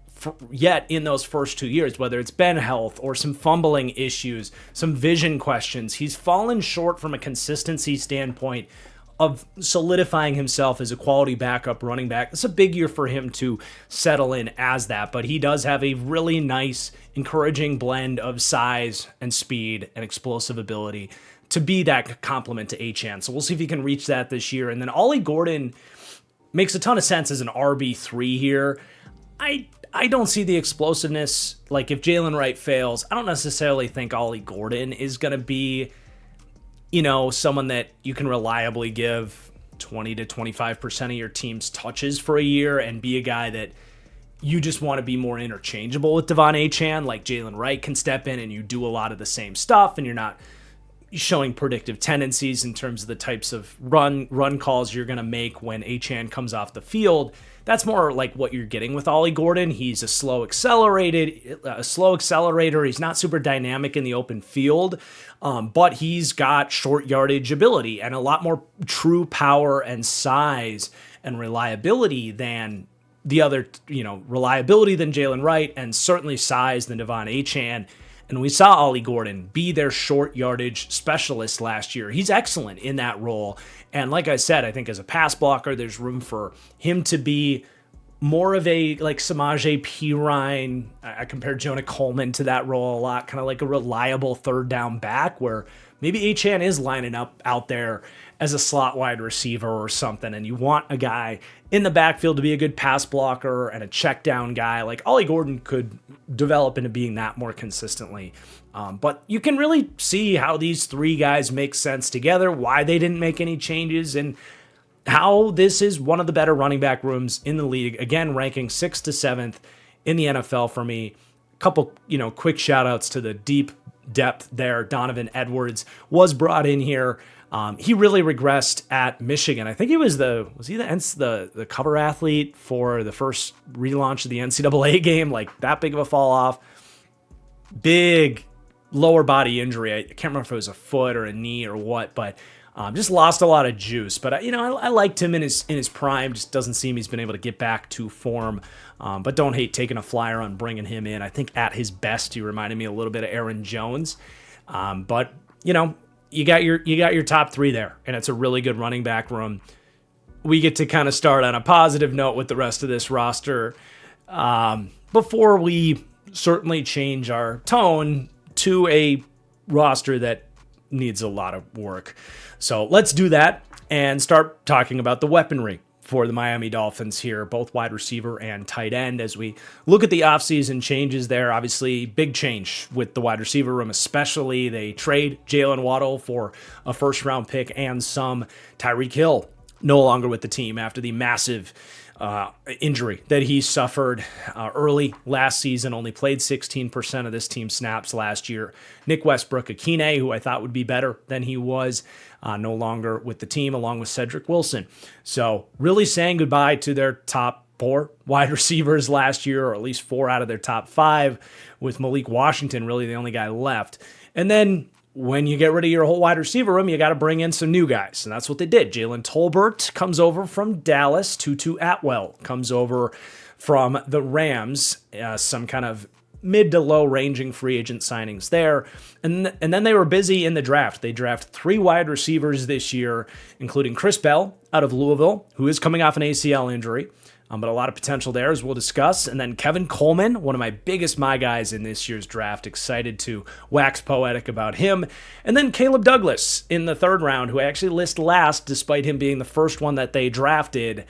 yet in those first 2 years, whether it's been health or some fumbling issues, some vision questions. He's fallen short from a consistency standpoint of solidifying himself as a quality backup running back. It's a big year for him to settle in as that, but he does have a really nice, encouraging blend of size and speed and explosive ability to be that complement to Achane. So we'll see if he can reach that this year. And then Ollie Gordon makes a ton of sense as an RB3 here. I don't see the explosiveness. If Jalen Wright fails, I don't necessarily think Ollie Gordon is going to be someone that you can reliably give 20 to 25% of your team's touches for a year and be a guy that you just want to be more interchangeable with Devon Achane. Jalen Wright can step in and you do a lot of the same stuff and you're not showing predictive tendencies in terms of the types of run calls you're going to make when Achane comes off the field. That's more like what you're getting with Ollie Gordon. He's a slow accelerator. He's not super dynamic in the open field, but he's got short yardage ability and a lot more true power and size and reliability than the other, reliability than Jalen Wright, and certainly size than Devon Achane. And we saw Ollie Gordon be their short yardage specialist last year. He's excellent in that role. And like I said, I think as a pass blocker, there's room for him to be more of a like Samaje Perine. I compared Jonah Coleman to that role a lot, kind of like a reliable third down back where maybe Achane is lining up out there as a slot wide receiver or something, and you want a guy in the backfield to be a good pass blocker and a check down guy. Like Ollie Gordon could develop into being that more consistently. But you can really see how these three guys make sense together, why they didn't make any changes, and how this is one of the better running back rooms in the league. Again, ranking 6th to 7th in the NFL for me. A couple, quick shout outs to the deep depth there. Donovan Edwards was brought in here. He really regressed at Michigan. I think he was the cover athlete for the first relaunch of the NCAA game, like that big of a fall off. Big lower body injury. I can't remember if it was a foot or a knee or what, but just lost a lot of juice. But I liked him in his prime. Just doesn't seem he's been able to get back to form. But don't hate taking a flyer on bringing him in. I think at his best, he reminded me a little bit of Aaron Jones. But you got your top three there, and it's a really good running back room. We get to kind of start on a positive note with the rest of this roster before we certainly change our tone to a roster that needs a lot of work. So let's do that and start talking about the weaponry for the Miami Dolphins here, both wide receiver and tight end. As we look at the offseason changes there, obviously big change with the wide receiver room, especially they trade Jalen Waddle for a first-round pick and some. Tyreek Hill no longer with the team after the massive injury that he suffered early last season. Only played 16% of this team's snaps last year. Nick Westbrook-Akine, who I thought would be better than he was, no longer with the team, along with Cedric Wilson. So really saying goodbye to their top 4 wide receivers last year, or at least 4 out of their top 5, with Malik Washington really the only guy left. And then when you get rid of your whole wide receiver room, you got to bring in some new guys, and that's what they did. Jalen Tolbert comes over from Dallas. Tutu Atwell comes over from the Rams. Some kind of mid to low ranging free agent signings there. And then they were busy in the draft. They drafted 3 wide receivers this year, including Chris Bell out of Louisville, who is coming off an ACL injury. But a lot of potential there, as we'll discuss. And then Kevin Coleman, one of my biggest guys in this year's draft. Excited to wax poetic about him. And then Caleb Douglas in the 3rd round, who I actually list last, despite him being the first one that they drafted.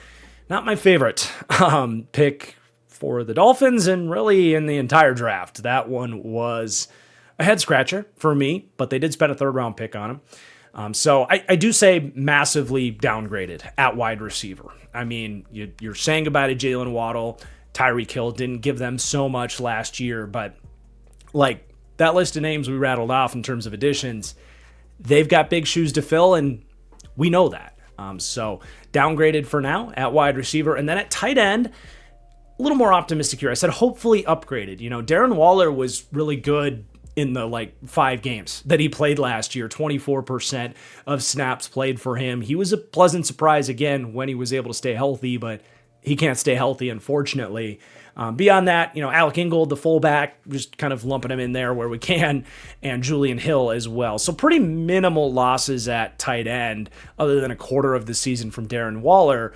Not my favorite pick for the Dolphins, and really in the entire draft. That one was a head-scratcher for me, but they did spend a 3rd-round pick on him. So I do say massively downgraded at wide receiver. I mean, you're saying goodbye to Jalen Waddle. Tyreek Hill didn't give them so much last year, but like that list of names we rattled off in terms of additions, they've got big shoes to fill, and we know that. So downgraded for now at wide receiver. And then at tight end, a little more optimistic here. I said hopefully upgraded. Darren Waller was really good in the 5 games that he played last year. 24% of snaps played for him. He was a pleasant surprise again when he was able to stay healthy, but he can't stay healthy, unfortunately. Beyond that, Alec Ingold, the fullback, just kind of lumping him in there where we can, and Julian Hill as well. So pretty minimal losses at tight end, other than a quarter of the season from Darren Waller.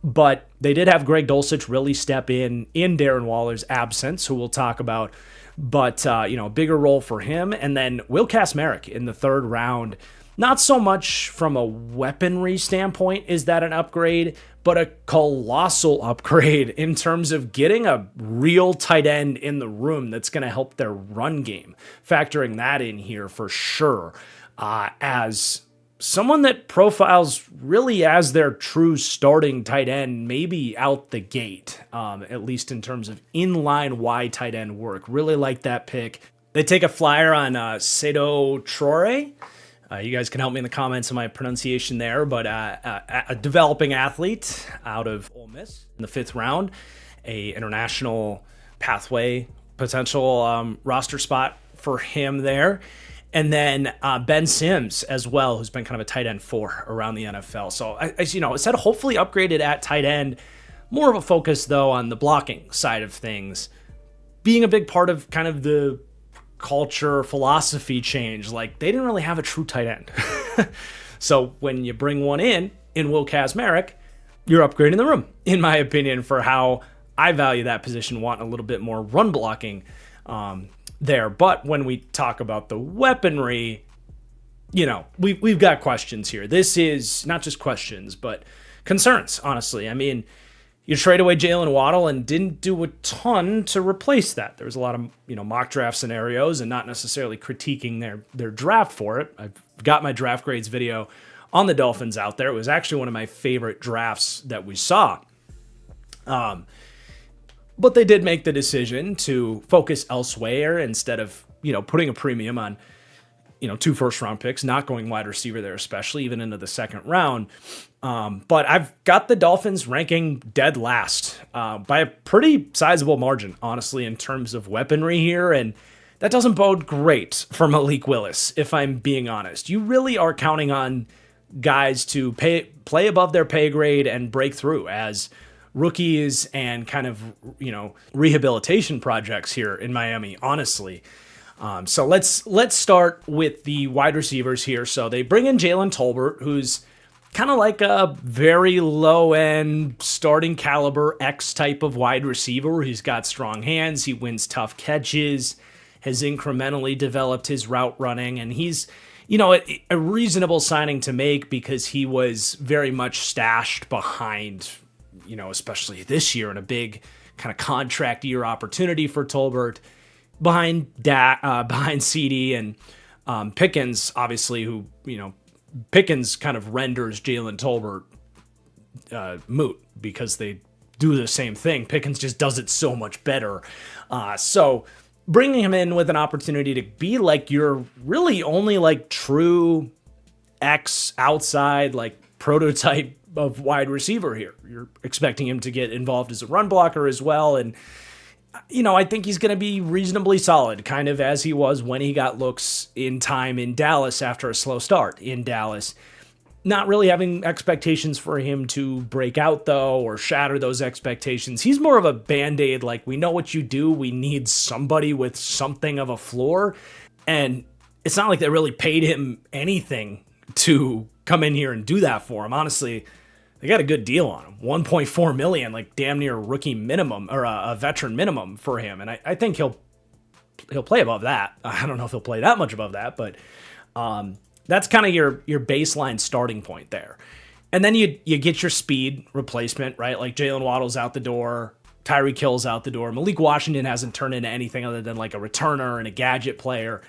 But they did have Greg Dulcich really step in Darren Waller's absence, who we'll talk about. But, a bigger role for him. And then Will Kacmarek in the 3rd round. Not so much from a weaponry standpoint is that an upgrade, but a colossal upgrade in terms of getting a real tight end in the room that's going to help their run game. Factoring that in here for sure, as someone that profiles really as their true starting tight end, maybe out the gate, at least in terms of inline wide tight end work. Really like that pick. They take a flyer on Sedo Traore. You guys can help me in the comments on my pronunciation there, but a developing athlete out of Ole Miss in the 5th round, a international pathway potential roster spot for him there. And then Ben Sims as well, who's been kind of a tight end 4 around the NFL. So, I said hopefully upgraded at tight end. More of a focus, though, on the blocking side of things, being a big part of kind of the culture philosophy change. Like, they didn't really have a true tight end. So when you bring one in Will Kazmarek, you're upgrading the room, in my opinion, for how I value that position, want a little bit more run blocking there. But when we talk about the weaponry, we've got questions here. This is not just questions, but concerns, honestly. I mean, you trade away Jalen Waddle and didn't do a ton to replace that. There was a lot of, mock draft scenarios and not necessarily critiquing their draft for it. I've got my draft grades video on the Dolphins out there. It was actually one of my favorite drafts that we saw. But they did make the decision to focus elsewhere instead of, putting a premium on, 2 first-round picks, not going wide receiver there, especially even into the 2nd round. But I've got the Dolphins ranking dead last by a pretty sizable margin, honestly, in terms of weaponry here. And that doesn't bode great for Malik Willis, if I'm being honest. You really are counting on guys to play above their pay grade and break through as rookies and kind of, rehabilitation projects here in Miami, honestly. So let's start with the wide receivers here. So they bring in Jalen Tolbert, who's kind of like a very low-end starting caliber X type of wide receiver. He's got strong hands. He wins tough catches, has incrementally developed his route running, and he's, a reasonable signing to make because he was very much stashed behind, especially this year in a big kind of contract year opportunity for Tolbert behind CD and Pickens, obviously, who, Pickens kind of renders Jalen Tolbert moot because they do the same thing. Pickens just does it so much better. So bringing him in with an opportunity to be like your really only like true X outside like prototype of wide receiver here. You're expecting him to get involved as a run blocker as well. And, I think he's going to be reasonably solid, kind of as he was when he got looks in time in Dallas after a slow start in Dallas. Not really having expectations for him to break out, though, or shatter those expectations. He's more of a Band-Aid, like, we know what you do. We need somebody with something of a floor. And it's not like they really paid him anything to come in here and do that for him. Honestly, they got a good deal on him. $1.4 million, like damn near rookie minimum or a veteran minimum for him. And I think he'll play above that. I don't know if he'll play that much above that, but that's kind of your baseline starting point there. And then you get your speed replacement, right? Like Jalen Waddle's out the door, Tyreek Hill's out the door. Malik Washington hasn't turned into anything other than like a returner and a gadget player.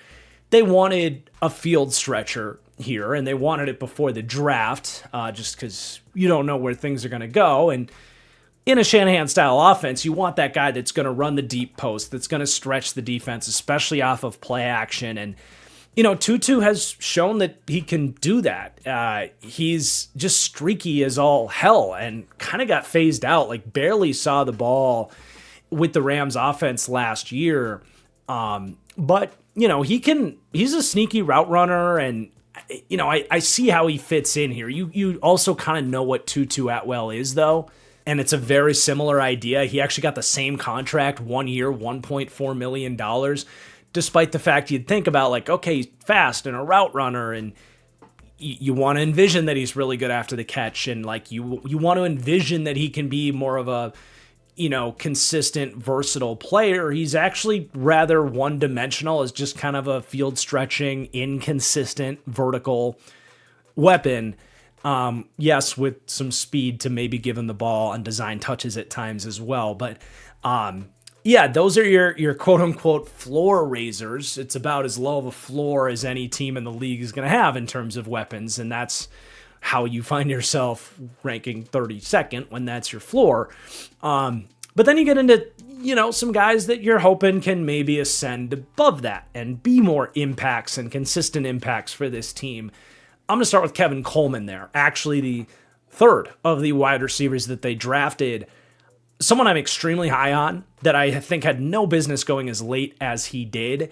They wanted a field stretcher here, and they wanted it before the draft, just because you don't know where things are going to go. And in a Shanahan-style offense, you want that guy that's going to run the deep post, that's going to stretch the defense, especially off of play action. And, Tutu has shown that he can do that. He's just streaky as all hell and kind of got phased out, like barely saw the ball with the Rams offense last year. But, he's a sneaky route runner, and I see how he fits in here. You also kind of know what Tutu Atwell is, though, and it's a very similar idea. He actually got the same contract, 1 year, $1.4 million, despite the fact you'd think about, like, okay, he's fast and a route runner, and you want to envision that he's really good after the catch, and, like, you want to envision that he can be more of a, consistent, versatile player. He's actually rather one-dimensional as just kind of a field-stretching, inconsistent, vertical weapon. Yes, with some speed to maybe give him the ball and design touches at times as well. But, those are your quote-unquote floor raisers. It's about as low of a floor as any team in the league is going to have in terms of weapons, and that's how you find yourself ranking 32nd when that's your floor. But then you get into, some guys that you're hoping can maybe ascend above that and be more impacts and consistent impacts for this team. I'm going to start with Kevin Coleman there. Actually, the third of the wide receivers that they drafted, someone I'm extremely high on, that I think had no business going as late as he did,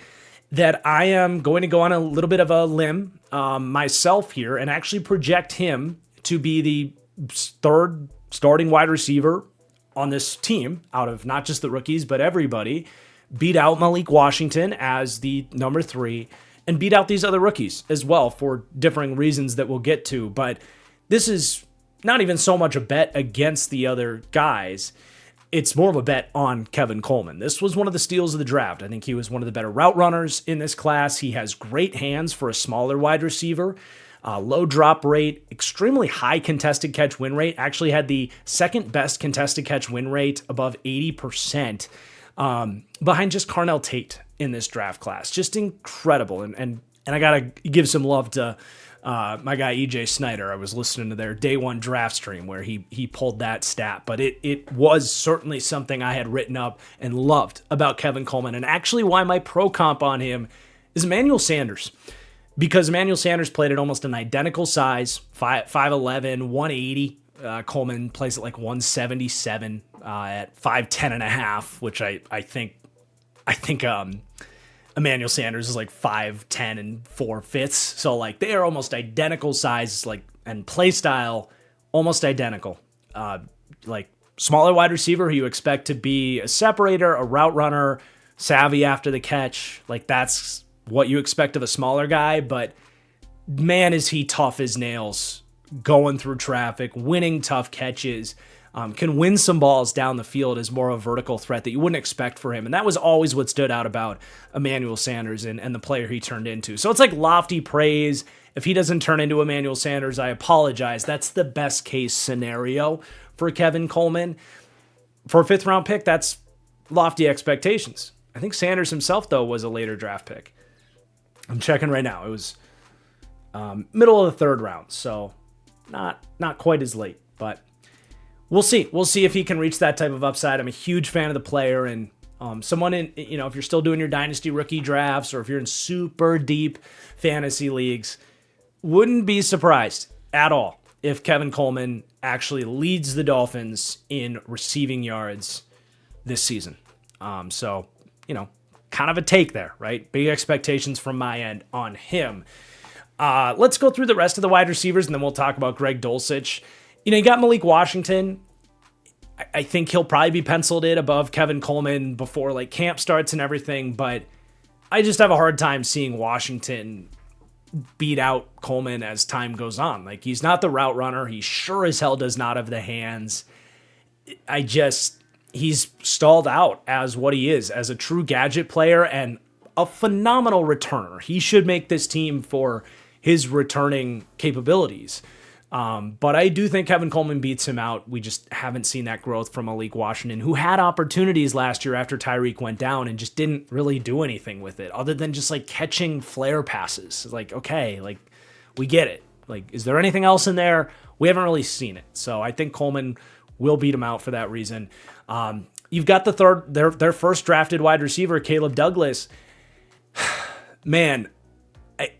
that I am going to go on a little bit of a limb myself here and actually project him to be the third starting wide receiver on this team, out of not just the rookies, but everybody, beat out Malik Washington as the number 3, and beat out these other rookies as well for differing reasons that we'll get to. But this is not even so much a bet against the other guys. It's more of a bet on Kevin Coleman. This was one of the steals of the draft. I think he was one of the better route runners in this class. He has great hands for a smaller wide receiver. Low drop rate, extremely high contested catch win rate. Actually had the second best contested catch win rate, above 80%, behind just Carnell Tate in this draft class. Just incredible. And I got to give some love to my guy EJ Snyder. I was listening to their day one draft stream where he pulled that stat, but it was certainly something I had written up and loved about Kevin Coleman, and actually why my pro comp on him is Emmanuel Sanders. Because Emmanuel Sanders played at almost an identical size, 5'11", 180. Coleman plays at like 177 at 5'10 and a half, which I think Emmanuel Sanders is like 5'10 and 4/5. So like they are almost identical sizes, like, and play style almost identical. Like smaller wide receiver who you expect to be a separator, a route runner, savvy after the catch. Like that's what you expect of a smaller guy, but man, is he tough as nails, going through traffic, winning tough catches, can win some balls down the field as more of a vertical threat that you wouldn't expect for him. And that was always what stood out about Emmanuel Sanders and the player he turned into. So it's like lofty praise. If he doesn't turn into Emmanuel Sanders, I apologize. That's the best case scenario for Kevin Coleman. For a 5th round pick, that's lofty expectations. I think Sanders himself, though, was a later draft pick. I'm checking right now. It was middle of the 3rd round, so not quite as late, but we'll see. We'll see if he can reach that type of upside. I'm a huge fan of the player, and someone in, if you're still doing your dynasty rookie drafts or if you're in super deep fantasy leagues, wouldn't be surprised at all if Kevin Coleman actually leads the Dolphins in receiving yards this season. So, kind of a take there, right? Big expectations from my end on him. Let's go through the rest of the wide receivers, and then we'll talk about Greg Dulcich. You got Malik Washington. I think he'll probably be penciled in above Kevin Coleman before like camp starts and everything, but I just have a hard time seeing Washington beat out Coleman as time goes on. Like, he's not the route runner. He sure as hell does not have the hands. He's stalled out as what he is, as a true gadget player and a phenomenal returner. He should make this team for his returning capabilities. But I do think Kevin Coleman beats him out. We just haven't seen that growth from Malik Washington, who had opportunities last year after Tyreek went down and just didn't really do anything with it other than just like catching flare passes. Like, okay, like we get it. Like, is there anything else in there? We haven't really seen it. So I think Coleman will beat him out for that reason. You've got their first drafted wide receiver, Caleb Douglas. Man,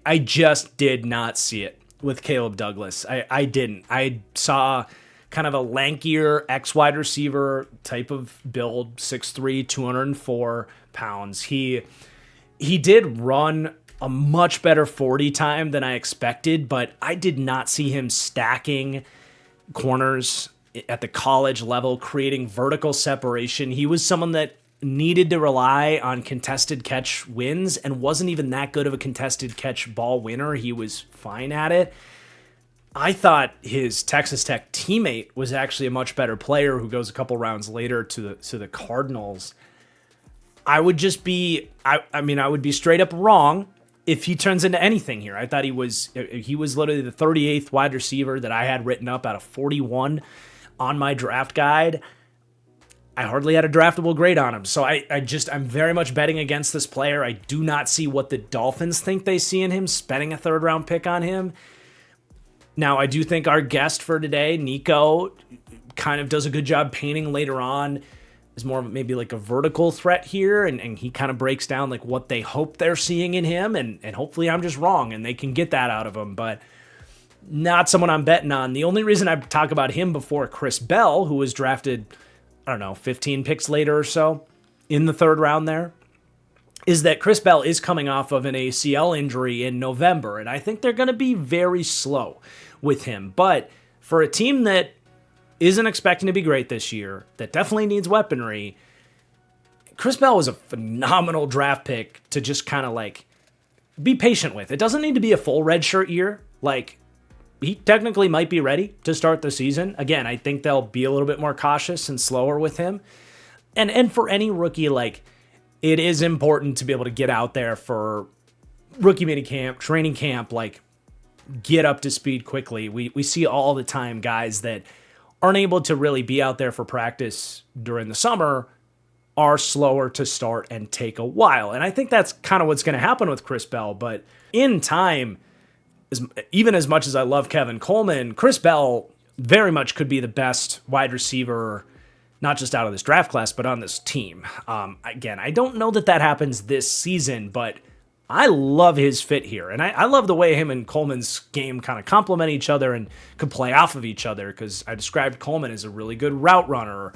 I just did not see it with Caleb Douglas. I didn't. I saw kind of a lankier ex-wide receiver type of build, 6'3", 204 pounds. He did run a much better 40 time than I expected, but I did not see him stacking corners at the college level, creating vertical separation. He was someone that needed to rely on contested catch wins and wasn't even that good of a contested catch ball winner. He was fine at it. I thought his Texas Tech teammate was actually a much better player who goes a couple rounds later to the Cardinals. I would just be, I would be straight up wrong if he turns into anything here. I thought he was literally the 38th wide receiver that I had written up out of 41 on my draft guide. I hardly had a draftable grade on him. So I'm very much betting against this player. I do not see what the Dolphins think they see in him, spending a 3rd round pick on him. Now, I do think our guest for today, Nico, kind of does a good job painting later on is more of maybe like a vertical threat here, and he kind of breaks down like what they hope they're seeing in him, and hopefully I'm just wrong and they can get that out of him, but not someone I'm betting on. The only reason I talk about him before Chris Bell, who was drafted, 15 picks later or so in the third round there, is that Chris Bell is coming off of an ACL injury in November, and I think they're going to be very slow with him. But for a team that isn't expecting to be great this year, that definitely needs weaponry, Chris Bell was a phenomenal draft pick to just kind of like be patient with. It doesn't need to be a full redshirt year. Like, he technically might be ready to start the season. Again, I think they'll be a little bit more cautious and slower with him. And for any rookie, like, it is important to be able to get out there for rookie minicamp, training camp, like, get up to speed quickly. We see all the time guys that aren't able to really be out there for practice during the summer are slower to start and take a while. And I think that's kind of what's going to happen with Chris Bell. But in time, even as much as I love Kevin Coleman, Chris Bell very much could be the best wide receiver, not just out of this draft class, but on this team. Again, I don't know that happens this season, but I love his fit here. And I love the way him and Coleman's game kind of complement each other and could play off of each other, because I described Coleman as a really good route runner,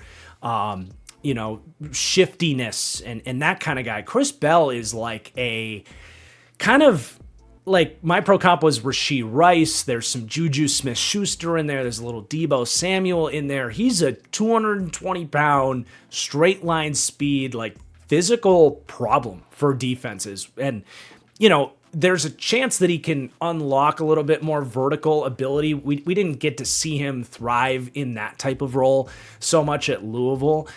shiftiness and that kind of guy. Chris Bell is like a kind of like my pro comp was Rashee Rice. There's some Juju Smith-Schuster in there. There's a little Deebo Samuel in there. He's a 220-pound, straight line speed, like physical problem for defenses. And, there's a chance that he can unlock a little bit more vertical ability. We didn't get to see him thrive in that type of role so much at Louisville.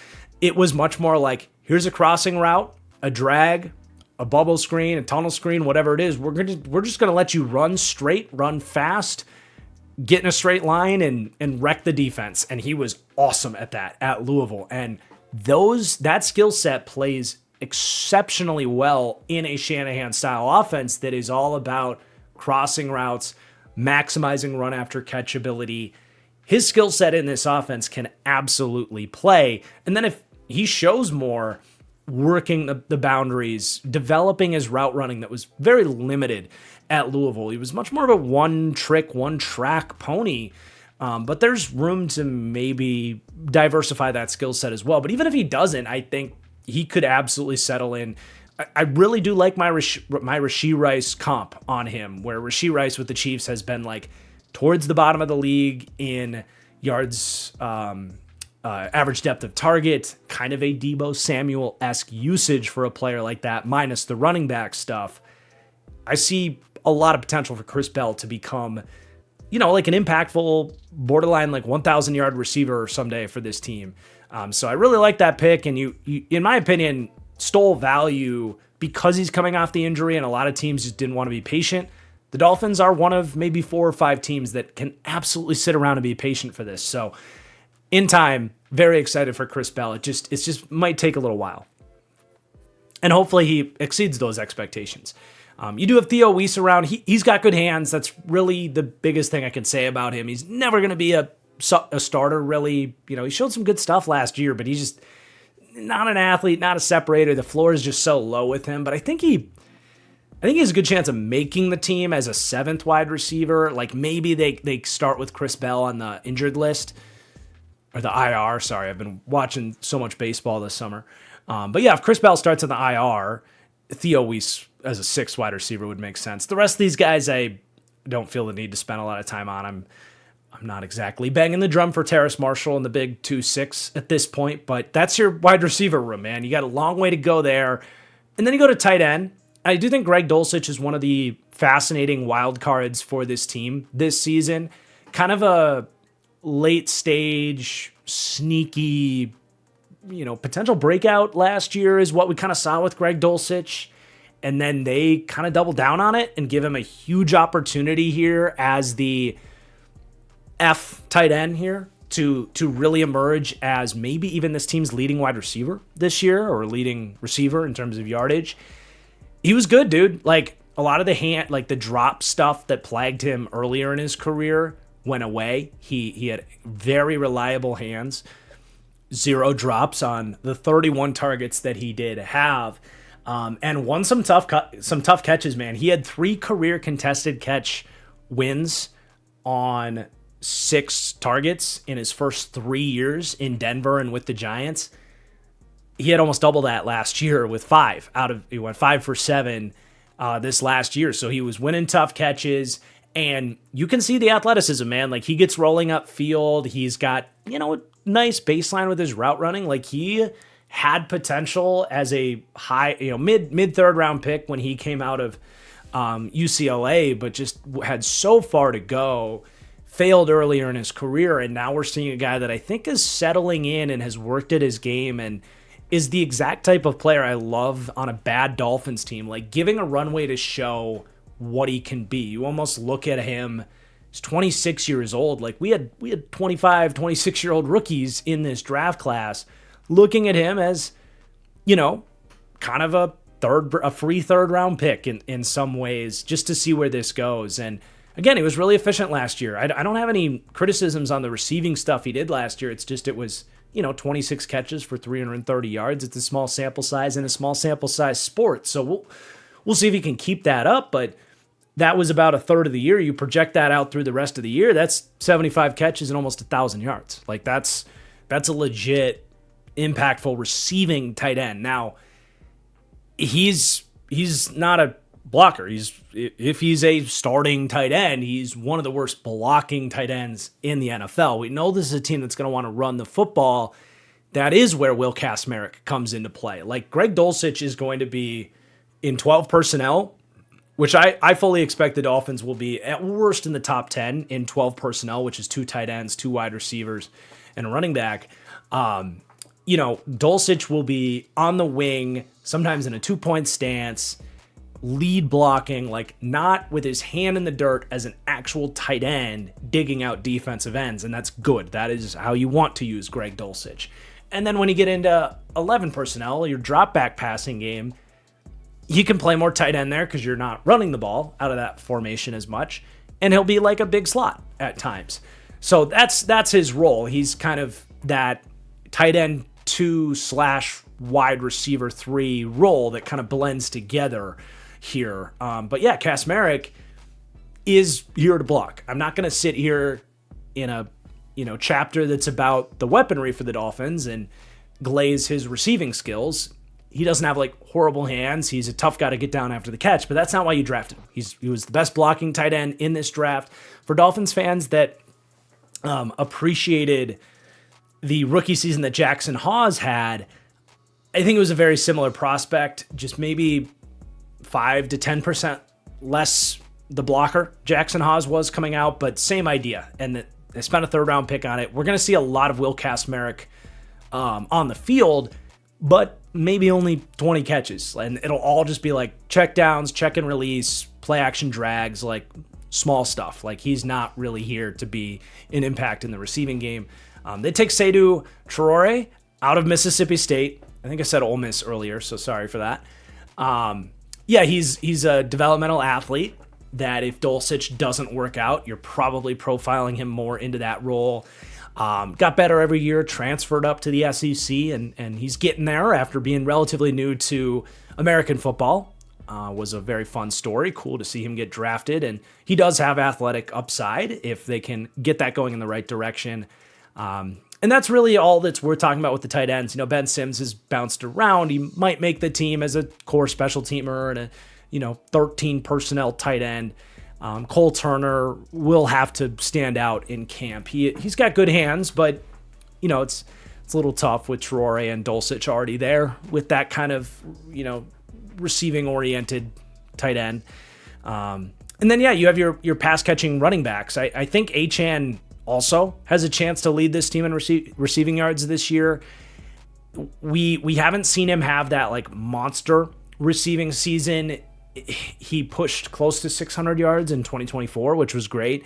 It was much more like, here's a crossing route, a drag, a bubble screen, a tunnel screen, whatever it is. We're just going to let you run straight, run fast, get in a straight line and wreck the defense. And he was awesome at that at Louisville. And that skill set plays exceptionally well in a Shanahan style offense that is all about crossing routes, maximizing run after catch ability. His skill set in this offense can absolutely play. And then if he shows more working the boundaries, developing his route running that was very limited at Louisville. He was much more of a one-track pony, but there's room to maybe diversify that skill set as well. But even if he doesn't, I think he could absolutely settle in. I really do like my Rashee Rice comp on him, where Rashee Rice with the Chiefs has been like towards the bottom of the league in yards, average depth of target, kind of a Deebo Samuel-esque usage for a player like that, minus the running back stuff. I see a lot of potential for Chris Bell to become, like an impactful, borderline like 1,000-yard receiver someday for this team. So I really like that pick, and you, in my opinion, stole value because he's coming off the injury, and a lot of teams just didn't want to be patient. The Dolphins are one of maybe 4 or 5 teams that can absolutely sit around and be patient for this. So in time, very excited for Chris Bell. It just might take a little while. And hopefully he exceeds those expectations. You do have Theo Weiss around. He's got good hands. That's really the biggest thing I can say about him. He's never going to be a starter, really. He showed some good stuff last year, but he's just not an athlete, not a separator. The floor is just so low with him. But I think he has a good chance of making the team as a 7th wide receiver. Like maybe they start with Chris Bell on the injured list. Or the IR, sorry. I've been watching so much baseball this summer. But yeah, if Chris Bell starts on the IR, Theo Weiss as a 6th wide receiver would make sense. The rest of these guys, I don't feel the need to spend a lot of time on. I'm not exactly banging the drum for Terrace Marshall and the big 2-6 at this point, but that's your wide receiver room, man. You got a long way to go there. And then you go to tight end. I do think Greg Dulcich is one of the fascinating wild cards for this team this season. Kind of a late stage, sneaky, potential breakout last year is what we kind of saw with Greg Dulcich. And then they kind of double down on it and give him a huge opportunity here as the F tight end here to really emerge as maybe even this team's leading wide receiver this year, or leading receiver in terms of yardage. He was good, dude. Like a lot of the drop stuff that plagued him earlier in his career went away. He had very reliable hands. 0 drops on the 31 targets that he did have, and won some tough catches, man. He had 3 career contested catch wins on 6 targets in his first 3 years in Denver and with the Giants. He had almost double that last year with 5 he went 5 for 7 this last year. So he was winning tough catches, and you can see the athleticism, man. Like, he gets rolling up field. He's got, a nice baseline with his route running. Like, he had potential as a high, mid third round pick when he came out of UCLA, but just had so far to go, failed earlier in his career. And now we're seeing a guy that I think is settling in and has worked at his game and is the exact type of player I love on a bad Dolphins team, like giving a runway to show what he can be. You almost look at him, he's 26 years old. Like, we had 25, 26-year-old rookies in this draft class, looking at him as, kind of a free third round pick in some ways, just to see where this goes. And again, he was really efficient last year. I don't have any criticisms on the receiving stuff he did last year. It's just, it was, 26 catches for 330 yards. It's a small sample size and a small sample size sport. So we'll see if he can keep that up. But that was about a third of the year. You project that out through the rest of the year, that's 75 catches and almost 1,000 yards. Like, that's a legit impactful receiving tight end. Now, he's not a blocker. If he's a starting tight end, he's one of the worst blocking tight ends in the NFL. We know this is a team that's going to want to run the football. That is where Will Kacmarek comes into play. Like, Greg Dulcich is going to be in 12 personnel, which I fully expect the Dolphins will be at worst in the top 10 in 12 personnel, which is 2 tight ends, 2 wide receivers, and a running back. Dulcich will be on the wing, sometimes in a 2-point stance, lead blocking, like not with his hand in the dirt as an actual tight end digging out defensive ends. And that's good. That is how you want to use Greg Dulcich. And then when you get into 11 personnel, your drop back passing game, he can play more tight end there because you're not running the ball out of that formation as much. And he'll be like a big slot at times. So that's his role. He's kind of that tight end 2/wide receiver 3 role that kind of blends together here. But yeah, Kacmarek is here to block. I'm not going to sit here in a chapter that's about the weaponry for the Dolphins and glaze his receiving skills. He doesn't have like horrible hands. He's a tough guy to get down after the catch, but that's not why you drafted him. He was the best blocking tight end in this draft. For Dolphins fans that appreciated the rookie season that Jackson Hawes had, I think it was a very similar prospect, just maybe 5 to 10% less the blocker Jackson Hawes was coming out, but same idea. And they spent a 3rd round pick on it. We're going to see a lot of Will Kacmarek on the field, but maybe only 20 catches. And it'll all just be like check downs, check and release, play action drags, like small stuff. Like, he's not really here to be an impact in the receiving game. They take Seydou Traore out of Mississippi State. I think I said Ole Miss earlier, so sorry for that. He's a developmental athlete that if Dulcich doesn't work out, you're probably profiling him more into that role. Got better every year, transferred up to the SEC, and he's getting there after being relatively new to American football. Was a very fun story. Cool to see him get drafted, and he does have athletic upside if they can get that going in the right direction. And that's really all that's worth talking about with the tight ends. Ben Sims has bounced around. He might make the team as a core special teamer and a 13 personnel tight end. Cole Turner will have to stand out in camp. He's got good hands, but it's a little tough with Traore and Dulcich already there with that kind of receiving oriented tight end. And then you have your pass catching running backs. I think Achane also has a chance to lead this team in receiving yards this year. We haven't seen him have that like monster receiving season. He pushed close to 600 yards in 2024, which was great.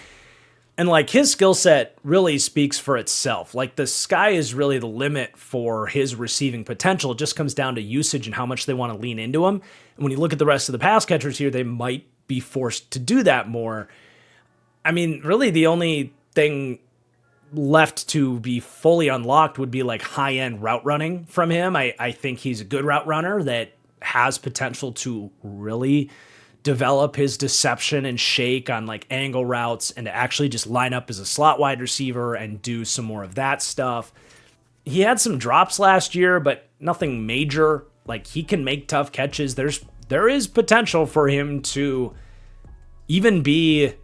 And like, his skill set really speaks for itself. Like, the sky is really the limit for his receiving potential. It just comes down to usage and how much they want to lean into him. And when you look at the rest of the pass catchers here, they might be forced to do that more. I mean, really the only thing left to be fully unlocked would be like high-end route running from him. I think he's a good route runner that has potential to really develop his deception and shake on like angle routes and to actually just line up as a slot wide receiver and do some more of that stuff. He had some drops last year, but nothing major. Like, he can make tough catches. There is potential for him to even be,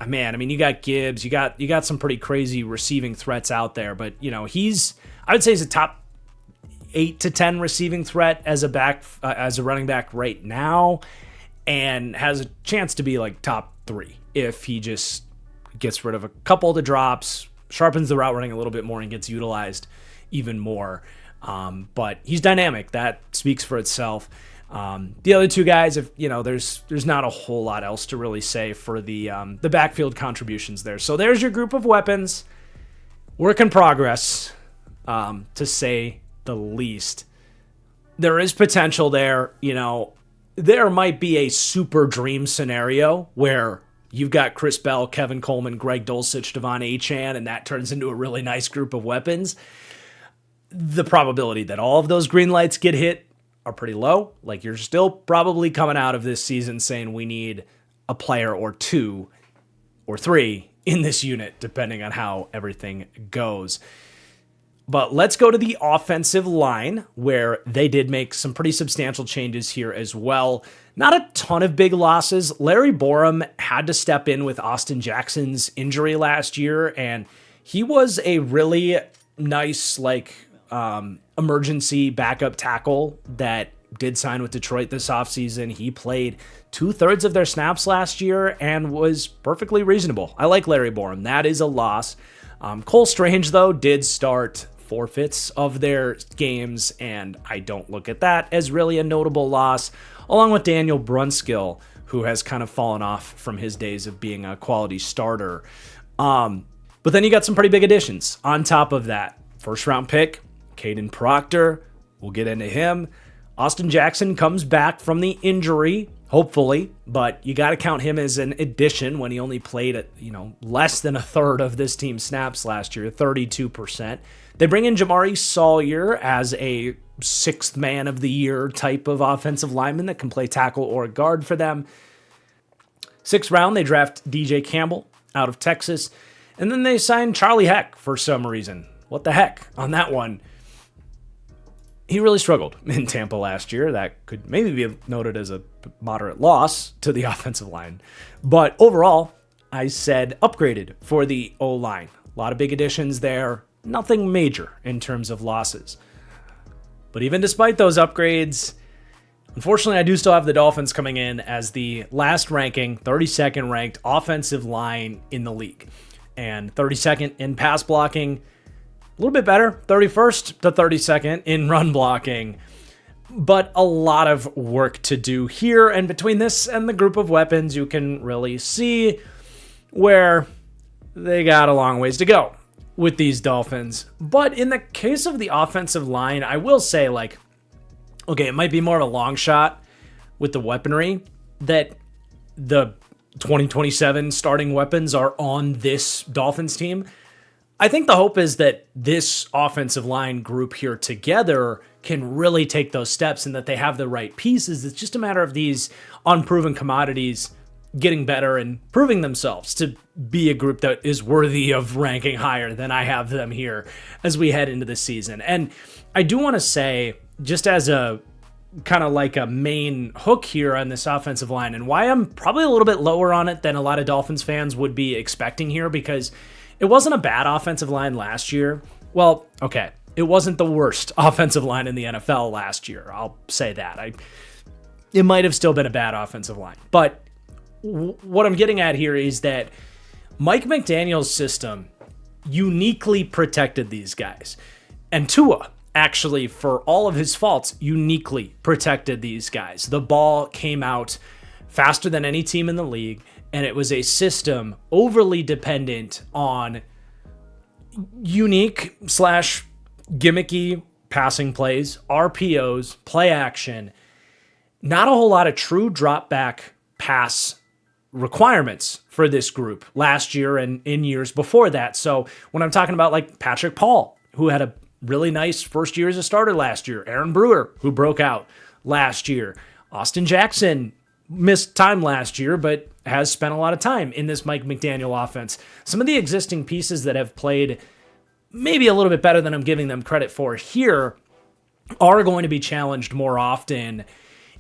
man, I mean, you got Gibbs, you got some pretty crazy receiving threats out there, but I would say he's a top 8 to 10 receiving threat as a running back right now, and has a chance to be like top 3 if he just gets rid of a couple of the drops, sharpens the route running a little bit more, and gets utilized even more. But he's dynamic. That speaks for itself. The other two guys, if there's not a whole lot else to really say for the backfield contributions there. So there's your group of weapons. Work in progress, to say the least. There is potential there. There might be a super dream scenario where you've got Chris Bell, Kevin Coleman, Greg Dulcich, Devon Achane, and that turns into a really nice group of weapons. The probability that all of those green lights get hit are pretty low. Like, you're still probably coming out of this season saying we need a player or 2 or 3 in this unit, depending on how everything goes. But let's go to the offensive line, where they did make some pretty substantial changes here as well. Not a ton of big losses. Larry Borum had to step in with Austin Jackson's injury last year, and he was a really nice, emergency backup tackle that did sign with Detroit this offseason. He played 2/3 of their snaps last year and was perfectly reasonable. I like Larry Borum. That is a loss. Cole Strange, though, did start 4/5 of their games, and I don't look at that as really a notable loss, along with Daniel Brunskill, who has kind of fallen off from his days of being a quality starter. But then you got some pretty big additions on top of that. First-round pick, Caden Proctor, we'll get into him. Austin Jackson comes back from the injury, hopefully, but you got to count him as an addition when he only played at, less than 1/3 of this team's snaps last year, 32%. They bring in Jamari Sawyer as a 6th man of the year type of offensive lineman that can play tackle or guard for them. 6th round, they draft DJ Campbell out of Texas, and then they sign Charlie Heck for some reason. What the heck on that one? He really struggled in Tampa last year. That could maybe be noted as a moderate loss to the offensive line. But overall, I said upgraded for the O-line. A lot of big additions there. Nothing major in terms of losses. But even despite those upgrades, unfortunately, I do still have the Dolphins coming in as the last ranking, 32nd ranked offensive line in the league. And 32nd in pass blocking. A little bit better, 31st to 32nd in run blocking, but a lot of work to do here. And between this and the group of weapons, you can really see where they got a long ways to go with these Dolphins. But in the case of the offensive line, I will say, okay, it might be more of a long shot with the weaponry that the 2027 starting weapons are on this Dolphins team. I think the hope is that this offensive line group here together can really take those steps and that they have the right pieces. It's just a matter of these unproven commodities getting better and proving themselves to be a group that is worthy of ranking higher than I have them here as we head into the season. And I do want to say, just as a kind of like a main hook here on this offensive line, and why I'm probably a little bit lower on it than a lot of Dolphins fans would be expecting here, because it wasn't a bad offensive line last year. Well, okay, it wasn't the worst offensive line in the NFL last year. I'll say that. It might have still been a bad offensive line. But what I'm getting at here is that Mike McDaniel's system uniquely protected these guys. And Tua, actually, for all of his faults, uniquely protected these guys. The ball came out faster than any team in the league, and it was a system overly dependent on unique / gimmicky passing plays, RPOs, play action, not a whole lot of true drop back pass requirements for this group last year and in years before that. So when I'm talking about like Patrick Paul, who had a really nice first year as a starter last year, Aaron Brewer, who broke out last year, Austin Jackson missed time last year, but has spent a lot of time in this Mike McDaniel offense. Some of the existing pieces that have played maybe a little bit better than I'm giving them credit for here are going to be challenged more often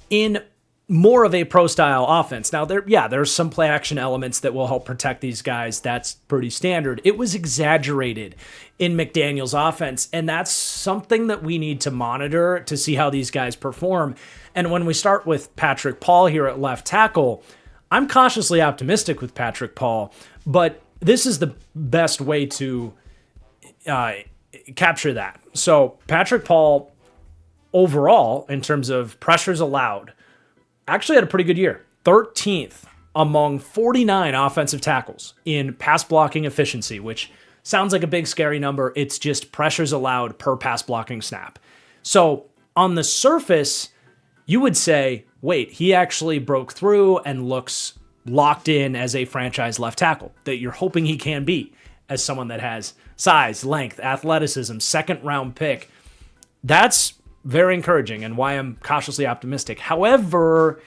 in more of a pro style offense. Now there's some play action elements that will help protect these guys. That's pretty standard. It was exaggerated in McDaniel's offense, and that's something that we need to monitor to see how these guys perform. And when we start with Patrick Paul here at left tackle, I'm cautiously optimistic with Patrick Paul, but this is the best way to capture that. So Patrick Paul overall, in terms of pressures allowed, actually had a pretty good year. 13th among 49 offensive tackles in pass blocking efficiency, which sounds like a big scary number. It's just pressures allowed per pass blocking snap. So on the surface, you would say, wait, he actually broke through and looks locked in as a franchise left tackle that you're hoping he can be as someone that has size, length, athleticism, second round pick. That's very encouraging and why I'm cautiously optimistic. However,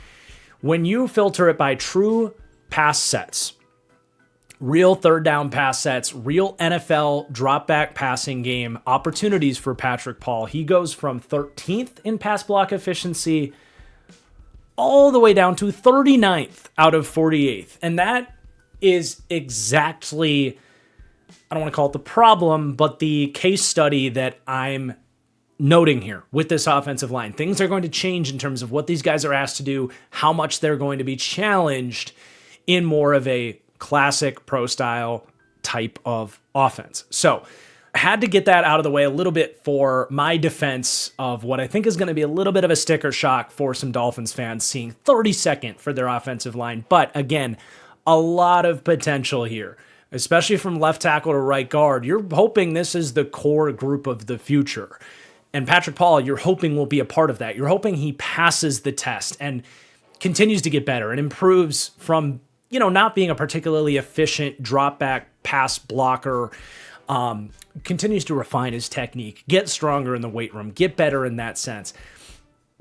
when you filter it by true pass sets, real third down pass sets, real NFL drop back passing game opportunities for Patrick Paul, he goes from 13th in pass block efficiency all the way down to 39th out of 48th. And that is exactly, I don't want to call it the problem, but the case study that I'm noting here with this offensive line. Things are going to change in terms of what these guys are asked to do, how much they're going to be challenged in more of a classic pro style type of offense. So I had to get that out of the way a little bit for my defense of what I think is going to be a little bit of a sticker shock for some Dolphins fans seeing 32nd for their offensive line. But again, a lot of potential here, especially from left tackle to right guard. You're hoping this is the core group of the future. And Patrick Paul, you're hoping will be a part of that. You're hoping he passes the test and continues to get better and improves from, not being a particularly efficient drop back pass blocker, continues to refine his technique, get stronger in the weight room, get better in that sense.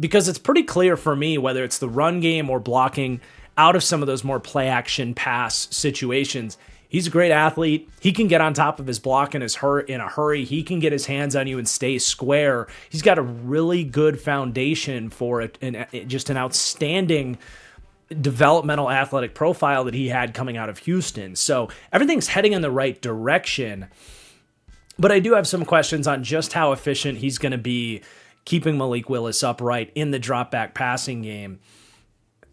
Because it's pretty clear for me, whether it's the run game or blocking out of some of those more play action pass situations, he's a great athlete. He can get on top of his block in a hurry. He can get his hands on you and stay square. He's got a really good foundation for it, and just an outstanding developmental athletic profile that he had coming out of Houston. So everything's heading in the right direction. But I do have some questions on just how efficient he's going to be keeping Malik Willis upright in the drop back passing game.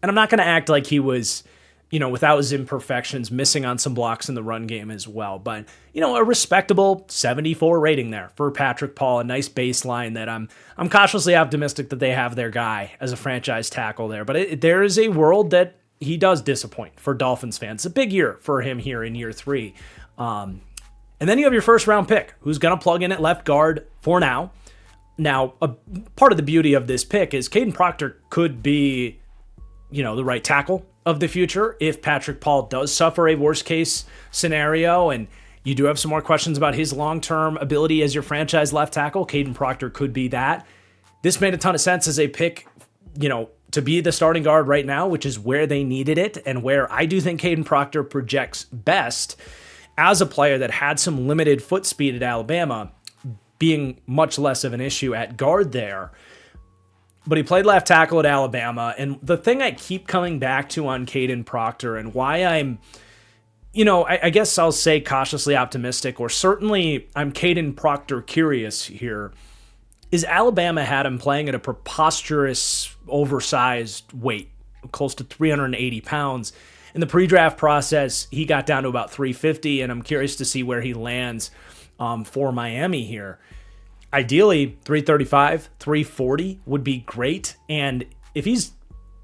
And I'm not going to act like he was, without his imperfections, missing on some blocks in the run game as well. But, a respectable 74 rating there for Patrick Paul, a nice baseline that I'm cautiously optimistic that they have their guy as a franchise tackle there. But there is a world that he does disappoint for Dolphins fans. It's a big year for him here in year 3. And then you have your first round pick, who's going to plug in at left guard for now. Now, a part of the beauty of this pick is Caden Proctor could be, the right tackle of the future if Patrick Paul does suffer a worst case scenario, and you do have some more questions about his long-term ability as your franchise left tackle. Caden Proctor could be that. This made a ton of sense as a pick, to be the starting guard right now, which is where they needed it and where I do think Caden Proctor projects best as a player that had some limited foot speed at Alabama, being much less of an issue at guard there. But he played left tackle at Alabama. And the thing I keep coming back to on Caden Proctor and why I'm, I guess I'll say cautiously optimistic, or certainly I'm Caden Proctor curious here, is Alabama had him playing at a preposterous, oversized weight, close to 380 pounds. In the pre-draft process, he got down to about 350, and I'm curious to see where he lands for Miami here. Ideally, 335, 340 would be great. And if he's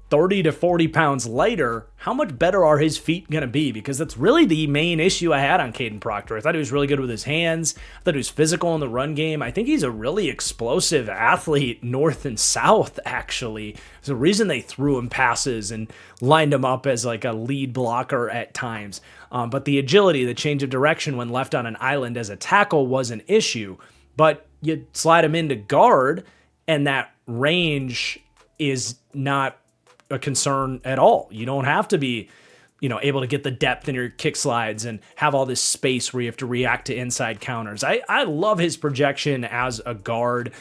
30 to 40 pounds lighter, how much better are his feet going to be? Because that's really the main issue I had on Caden Proctor. I thought he was really good with his hands. I thought he was physical in the run game. I think he's a really explosive athlete north and south, actually. There's a reason they threw him passes and lined him up as like a lead blocker at times. But the agility, the change of direction when left on an island as a tackle was an issue. But you slide him into guard, and that range is not a concern at all. You don't have to be, able to get the depth in your kick slides and have all this space where you have to react to inside counters. I love his projection as a guard.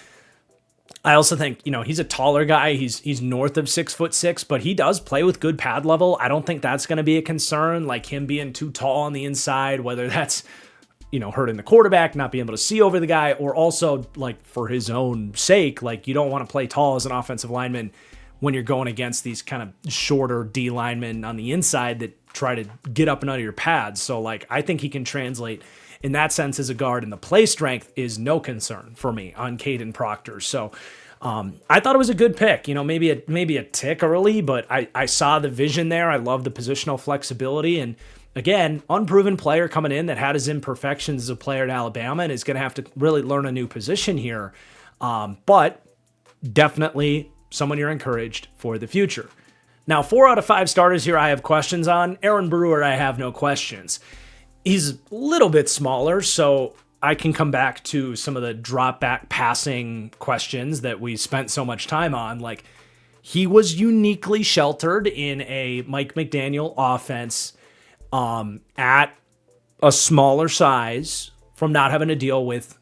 I also think, he's a taller guy. He's north of 6'6", but he does play with good pad level. I don't think that's going to be a concern, like him being too tall on the inside, whether that's, hurting the quarterback, not being able to see over the guy, or also like for his own sake, like you don't want to play tall as an offensive lineman when you're going against these kind of shorter D linemen on the inside that try to get up and under your pads. So like, I think he can translate in that sense as a guard, and the play strength is no concern for me on Caden Proctor. So I thought it was a good pick, maybe a tick early, but I saw the vision there. I love the positional flexibility, and again, unproven player coming in that had his imperfections as a player at Alabama and is going to have to really learn a new position here. But definitely someone you're encouraged for the future. Now, 4 out of 5 starters here I have questions on. Aaron Brewer, I have no questions. He's a little bit smaller, so I can come back to some of the drop back passing questions that we spent so much time on. Like, he was uniquely sheltered in a Mike McDaniel offense at a smaller size from not having to deal with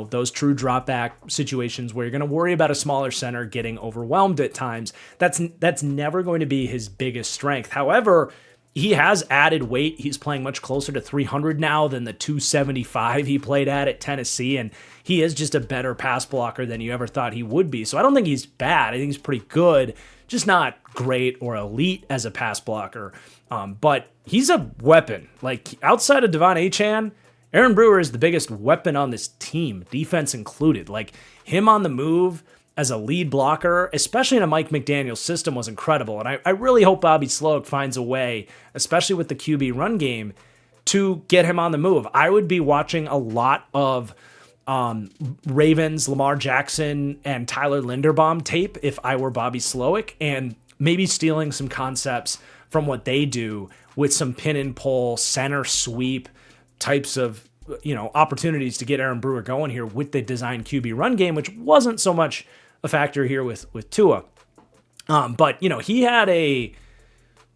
those true drop back situations where you're going to worry about a smaller center getting overwhelmed at times. That's never going to be his biggest strength. However, he has added weight. He's playing much closer to 300 now than the 275 he played at Tennessee, and he is just a better pass blocker than you ever thought he would be. So I don't think he's bad. I think he's pretty good, just not great or elite as a pass blocker. But he's a weapon. Like, outside of Devon Achane, Aaron Brewer is the biggest weapon on this team, defense included. Like, him on the move as a lead blocker, especially in a Mike McDaniel system, was incredible. And I really hope Bobby Sloak finds a way, especially with the QB run game, to get him on the move. I would be watching a lot of Ravens, Lamar Jackson, and Tyler Linderbaum tape if I were Bobby Sloak, and maybe stealing some concepts from what they do with some pin and pull, center sweep types of opportunities to get Aaron Brewer going here with the design QB run game, which wasn't so much a factor here with Tua. But he had a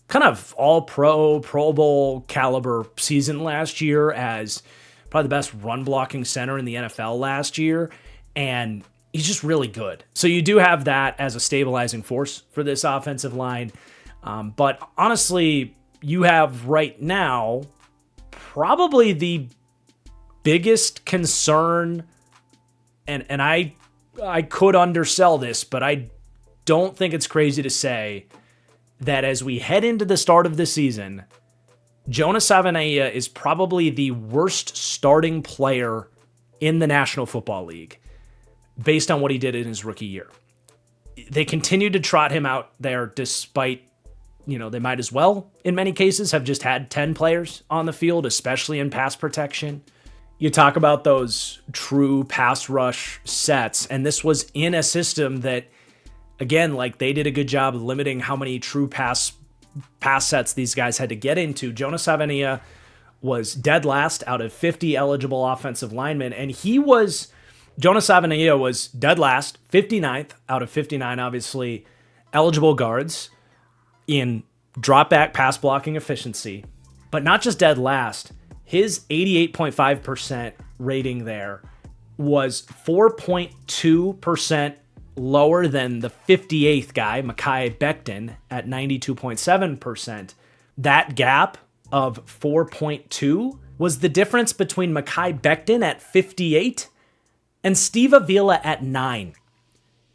kind of all-pro, Pro Bowl caliber season last year as probably the best run blocking center in the NFL last year, and he's just really good. So you do have that as a stabilizing force for this offensive line. But honestly, you have right now probably the biggest concern, and I could undersell this, but I don't think it's crazy to say that as we head into the start of the season, Jonah Savaiinaea is probably the worst starting player in the National Football League based on what he did in his rookie year. They continue to trot him out there despite, they might as well, in many cases, have just had 10 players on the field, especially in pass protection. You talk about those true pass rush sets, and this was in a system that, again, like, they did a good job of limiting how many true pass sets these guys had to get into. Jonah Savaiinaea was dead last out of 50 eligible offensive linemen, and Jonah Savaiinaea was dead last, 59th out of 59, obviously, eligible guards in drop back pass blocking efficiency, but not just dead last. His 88.5% rating there was 4.2% lower than the 58th guy, Mekhi Becton, at 92.7%. That gap of 4.2 was the difference between Mekhi Becton at 58 and Steve Avila at 9.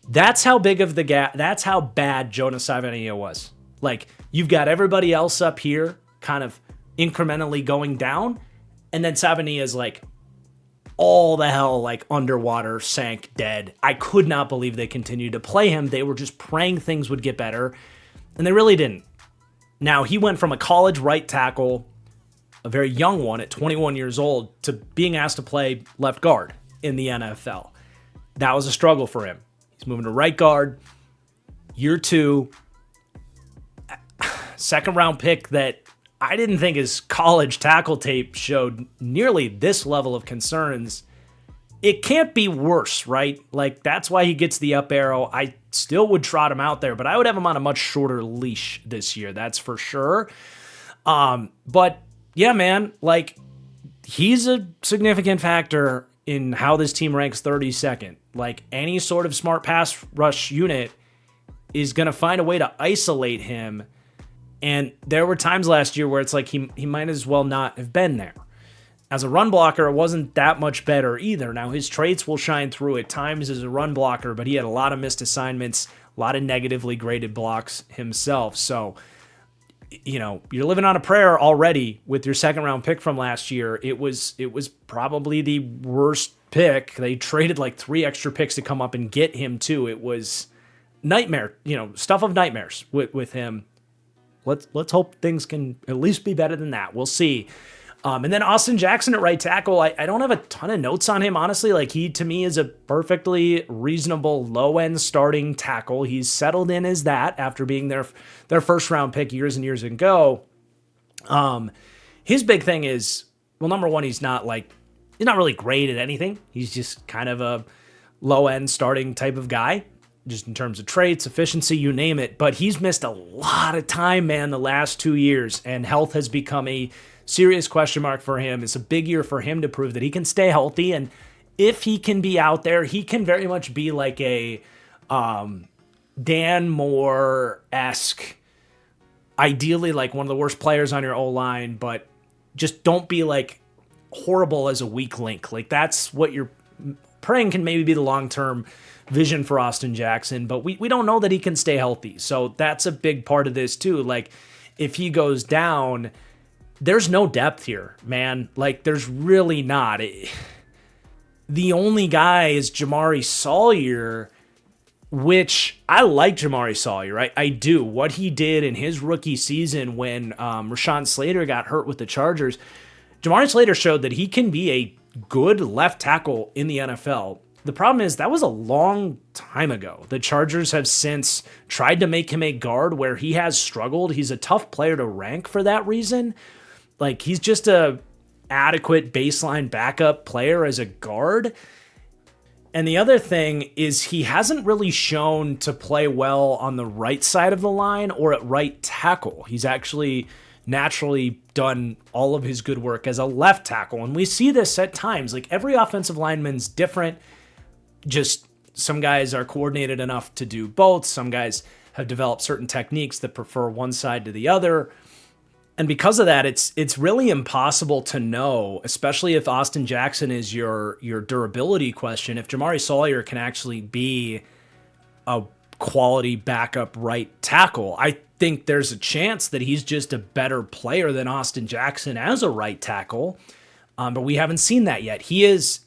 That's how big of the gap, that's how bad Jonah Savaiinaea was. Like, you've got everybody else up here kind of incrementally going down, and then Savaiinaea is like all the hell like underwater, sank, dead. I could not believe they continued to play him. They were just praying things would get better. And they really didn't. Now, he went from a college right tackle, a very young one at 21 years old, to being asked to play left guard in the NFL. That was a struggle for him. He's moving to right guard. Year 2, second round pick that I didn't think his college tackle tape showed nearly this level of concerns. It can't be worse, right? Like, that's why he gets the up arrow. I still would trot him out there, but I would have him on a much shorter leash this year. That's for sure. But yeah, man, like, he's a significant factor in how this team ranks 32nd. Like, any sort of smart pass rush unit is going to find a way to isolate him. And there were times last year where it's like he might as well not have been there. As a run blocker, it wasn't that much better either. Now, his traits will shine through at times as a run blocker, but he had a lot of missed assignments, a lot of negatively graded blocks himself. So, you know, you're living on a prayer already with your second round pick from last year. It was probably the worst pick. They traded like 3 extra picks to come up and get him too. It was nightmare, stuff of nightmares with him. Let's hope things can at least be better than that. We'll see. And then Austin Jackson at right tackle. I don't have a ton of notes on him, honestly. Like, he, to me, is a perfectly reasonable low-end starting tackle. He's settled in as that after being their first-round pick years and years ago. His big thing is, well, number one, he's not really great at anything. He's just kind of a low-end starting type of guy, just in terms of traits, efficiency, you name it. But he's missed a lot of time, man, the last 2 years, and health has become a serious question mark for him. It's a big year for him to prove that he can stay healthy, and if he can be out there, he can very much be like a Dan Moore-esque, ideally like one of the worst players on your O-line, but just don't be like horrible as a weak link. Like, that's what you're praying can maybe be the long-term vision for Austin Jackson, but we don't know that he can stay healthy. So that's a big part of this too. Like, if he goes down, there's no depth here, man. Like, there's really not. The only guy is Jamari Sawyer, which I like Jamari Sawyer, right? I do. What he did in his rookie season when Rashawn Slater got hurt with the Chargers, Jamari Slater showed that he can be a good left tackle in the NFL. The problem is that was a long time ago. The Chargers have since tried to make him a guard where he has struggled. He's a tough player to rank for that reason. Like, he's just a adequate baseline backup player as a guard. And the other thing is he hasn't really shown to play well on the right side of the line or at right tackle. He's actually naturally done all of his good work as a left tackle. And we see this at times. Like, every offensive lineman's different. Just some guys are coordinated enough to do both. Some guys have developed certain techniques that prefer one side to the other. And because of that, it's really impossible to know, especially if Austin Jackson is your durability question, if Jamari Sawyer can actually be a quality backup right tackle. I think there's a chance that he's just a better player than Austin Jackson as a right tackle, but we haven't seen that yet. He is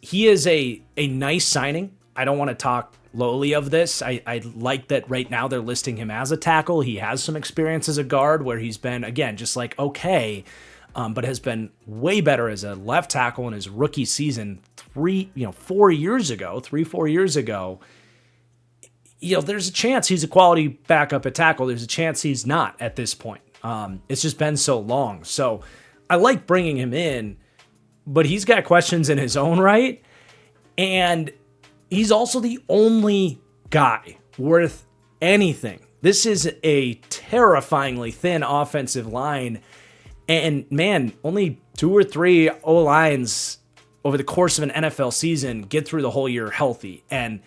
a nice signing. I don't want to talk lowly of this. I like that right now they're listing him as a tackle. He has some experience as a guard where he's been, again, just like okay, but has been way better as a left tackle in his rookie season 4 years ago. There's a chance he's a quality backup at tackle. There's a chance he's not at this point. It's just been so long. So I like bringing him in, but he's got questions in his own right. And he's also the only guy worth anything. This is a terrifyingly thin offensive line. And man, only 2 or 3 O-lines over the course of an NFL season get through the whole year healthy. And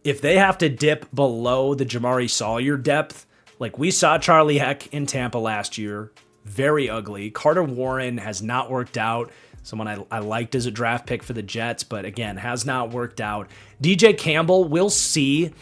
if they have to dip below the Jamari Sawyer depth, like we saw Charlie Heck in Tampa last year, very ugly. Carter Warren has not worked out. Someone I liked as a draft pick for the Jets, but again, has not worked out. DJ Campbell, we'll see.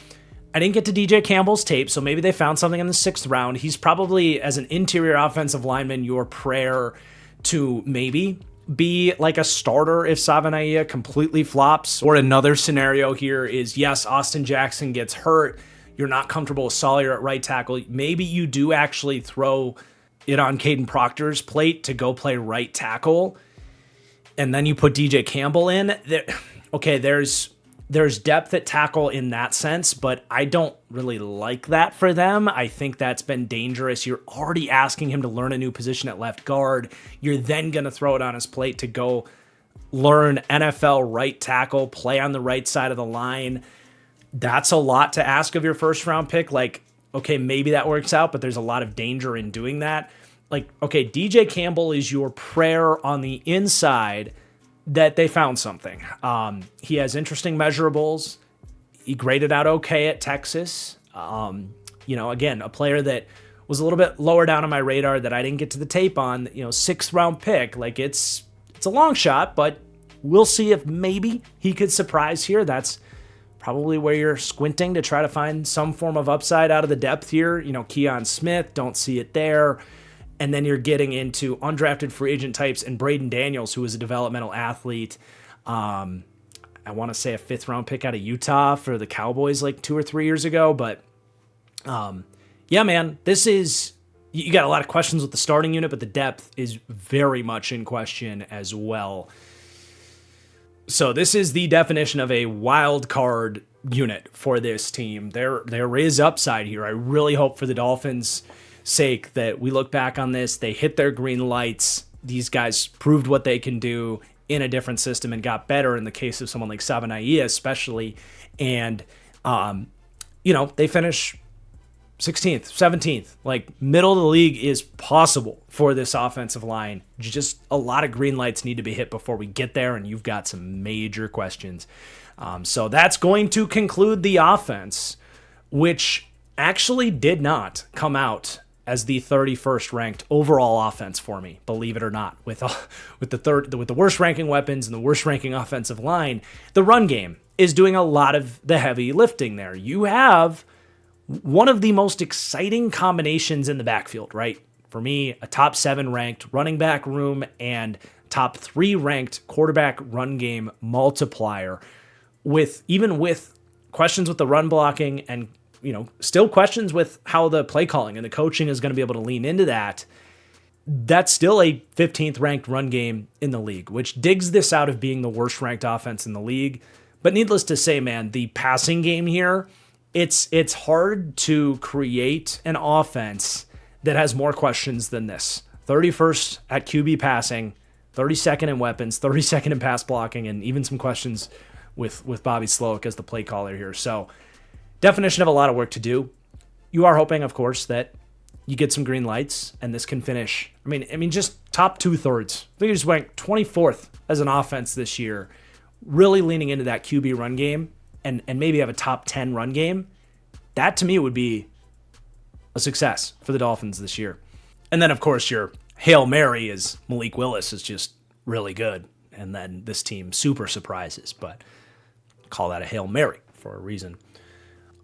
I didn't get to DJ Campbell's tape, so maybe they found something in the 6th round. He's probably, as an interior offensive lineman, your prayer to maybe be like a starter if Savanaia completely flops. Or another scenario here is, yes, Austin Jackson gets hurt. you're not comfortable with Sawyer at right tackle, maybe you do actually throw it on Caden Proctor's plate to go play right tackle, and then you put DJ Campbell in. Okay, there's depth at tackle in that sense, but I don't really like that for them. I think that's been dangerous. You're already asking him to learn a new position at left guard. You're then going to throw it on his plate to go learn NFL right tackle, play on the right side of the line. That's a lot to ask of your first round pick. Like, okay, maybe that works out, but there's a lot of danger in doing that. Like, okay, DJ Campbell is your prayer on the inside that they found something. He has interesting measurables. He graded out okay at Texas. Again, a player that was a little bit lower down on my radar that I didn't get to the tape on, 6th round pick. Like it's a long shot, but we'll see if maybe he could surprise here. That's probably where you're squinting to try to find some form of upside out of the depth here. Keon Smith, don't see it there. And then you're getting into undrafted free agent types and Braden Daniels, who is a developmental athlete. I want to say a 5th round pick out of Utah for the Cowboys like 2 or 3 years ago. But yeah, man, you got a lot of questions with the starting unit, but the depth is very much in question as well. So this is the definition of a wild card unit for this team. There is upside here. I really hope for the Dolphins' sake that we look back on this, they hit their green lights. These guys proved what they can do in a different system and got better in the case of someone like Savanaia especially. And, they finish 16th, 17th. Like, middle of the league is possible for this offensive line. Just a lot of green lights need to be hit before we get there, and you've got some major questions. So that's going to conclude the offense, which actually did not come out as the 31st ranked overall offense for me, believe it or not. With the worst ranking weapons and the worst ranking offensive line, the run game is doing a lot of the heavy lifting there. You have one of the most exciting combinations in the backfield, right? For me, a top 7 ranked running back room and top 3 ranked quarterback run game multiplier, with questions with the run blocking and still questions with how the play calling and the coaching is going to be able to lean into that. That's still a 15th ranked run game in the league, which digs this out of being the worst ranked offense in the league. But needless to say, man, the passing game here, it's hard to create an offense that has more questions than this. 31st at QB passing, 32nd in weapons, 32nd in pass blocking, and even some questions with Bobby Slowick as the play caller here. So definition of a lot of work to do. You are hoping, of course, that you get some green lights and this can finish. I mean, just top 2/3. I think you just went 24th as an offense this year, really leaning into that QB run game and maybe have a top 10 run game. That to me would be a success for the Dolphins this year. And then, of course, your Hail Mary is Malik Willis is just really good. And then this team super surprises, but call that a Hail Mary for a reason.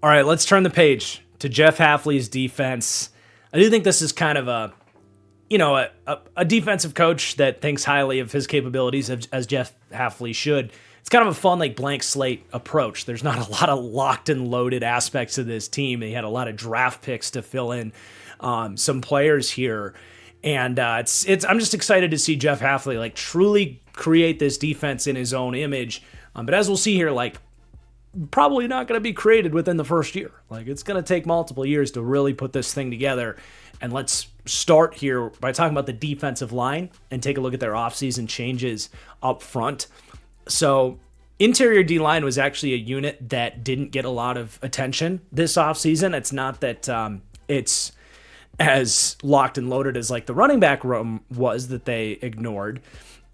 All right, let's turn the page to Jeff Hafley's defense. I do think this is kind of a defensive coach that thinks highly of his capabilities, as Jeff Hafley should. It's kind of a fun, blank slate approach. There's not a lot of locked and loaded aspects of this team. He had a lot of draft picks to fill in some players here. And I'm just excited to see Jeff Hafley truly create this defense in his own image. But as we'll see here, probably not going to be created within the first year. It's going to take multiple years to really put this thing together. And let's start here by talking about the defensive line and take a look at their offseason changes up front. So interior D-line was actually a unit that didn't get a lot of attention this offseason. It's not that it's as locked and loaded as the running back room was that they ignored.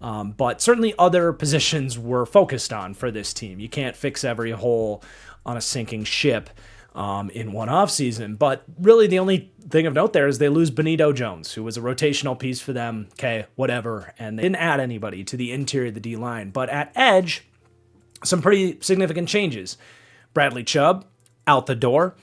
But certainly other positions were focused on for this team. You can't fix every hole on a sinking ship in one offseason. But really the only thing of note there is they lose Benito Jones, who was a rotational piece for them. Okay, whatever. And they didn't add anybody to the interior of the D-line. But at edge, some pretty significant changes. Bradley Chubb out the door.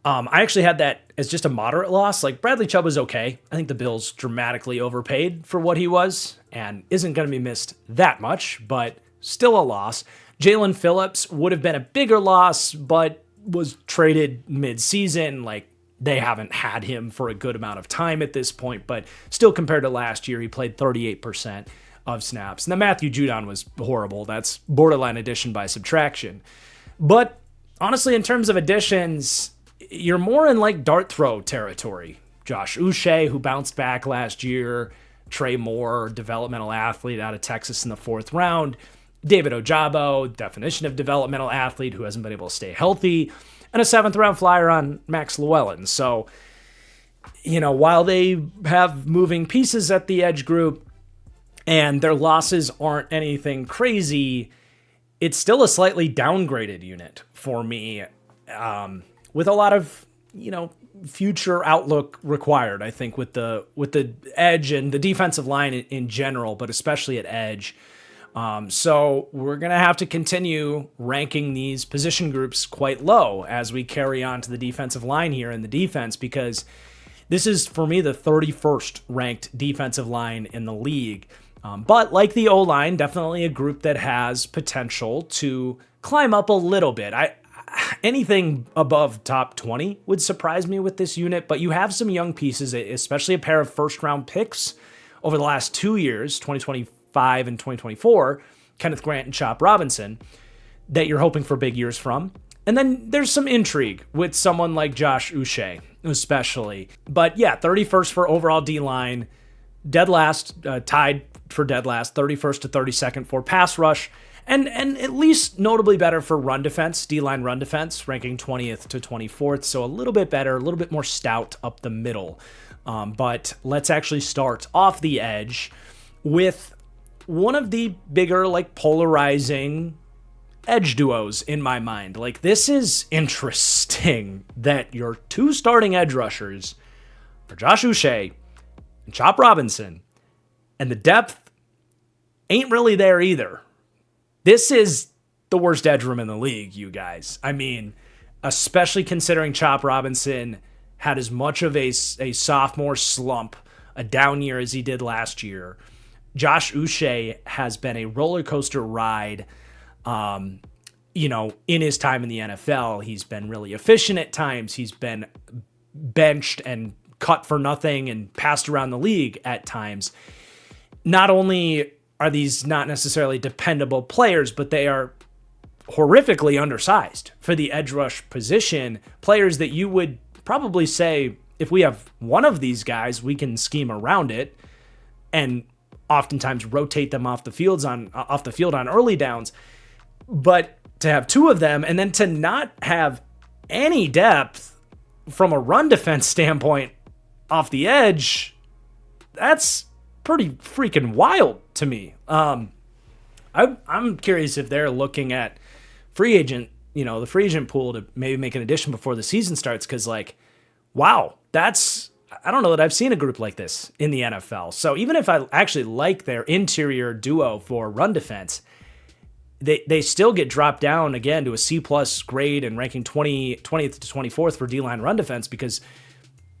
I actually had that as just a moderate loss. Bradley Chubb was okay. I think the Bills dramatically overpaid for what he was and isn't going to be missed that much, but still a loss. Jalen Phillips would have been a bigger loss, but was traded mid-season. Like, they haven't had him for a good amount of time at this point, but still compared to last year, he played 38% of snaps. And the Matthew Judon was horrible. That's borderline addition by subtraction. But honestly, in terms of additions, you're more in like dart throw territory. Josh Uche, who bounced back last year, Trey Moore, developmental athlete out of Texas in the 4th round, David Ojabo, definition of developmental athlete who hasn't been able to stay healthy, and a 7th round flyer on Max Llewellyn. So, while they have moving pieces at the edge group and their losses aren't anything crazy, it's still a slightly downgraded unit for me, with a lot of, future outlook required, I think, with the edge and the defensive line in general, but especially at edge. So we're going to have to continue ranking these position groups quite low as we carry on to the defensive line here in the defense, because this is, for me, the 31st ranked defensive line in the league. But like the O-line, definitely a group that has potential to climb up a little bit. Anything above top 20 would surprise me with this unit, but you have some young pieces, especially a pair of first-round picks over the last 2 years, 2025 and 2024, Kenneth Grant and Chop Robinson, that you're hoping for big years from. And then there's some intrigue with someone like Josh Uche, especially. But yeah, 31st for overall D-line, dead last, tied for dead last, 31st to 32nd for pass rush, and at least notably better for run defense, D-line run defense, ranking 20th to 24th, so a little bit better, a little bit more stout up the middle. But let's actually start off the edge with one of the bigger, like, polarizing edge duos in my mind. Like, this is interesting that your 2 starting edge rushers are Josh Uche and Chop Robinson, and the depth ain't really there either. This is the worst edge room in the league, you guys. I mean, especially considering Chop Robinson had as much of a sophomore slump, a down year, as he did last year. Josh Uche has been a roller coaster ride, in his time in the NFL. He's been really efficient at times. He's been benched and cut for nothing and passed around the league at times. Not only are these not necessarily dependable players, but they are horrifically undersized for the edge rush position. Players that you would probably say, if we have one of these guys, we can scheme around it and oftentimes rotate them off the field on early downs. But to have 2 of them and then to not have any depth from a run defense standpoint off the edge, that's pretty freaking wild to me. I'm curious if they're looking at free agent, the free agent pool to maybe make an addition before the season starts. Cause wow, I don't know that I've seen a group like this in the NFL. So even if I actually like their interior duo for run defense, they still get dropped down again to a C+ grade and ranking 20th to 24th for D-line run defense, because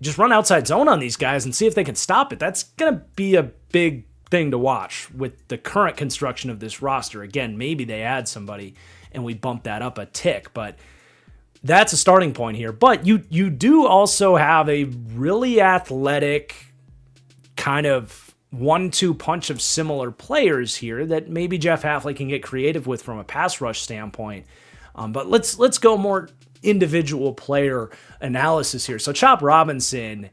just run outside zone on these guys and see if they can stop it. That's going to be a big thing to watch with the current construction of this roster. Again, maybe they add somebody and we bump that up a tick, but that's a starting point here. But you do also have a really athletic kind of 1-2 punch of similar players here that maybe Jeff Hafley can get creative with from a pass rush standpoint. But let's go more individual player analysis here. So Chop Robinson,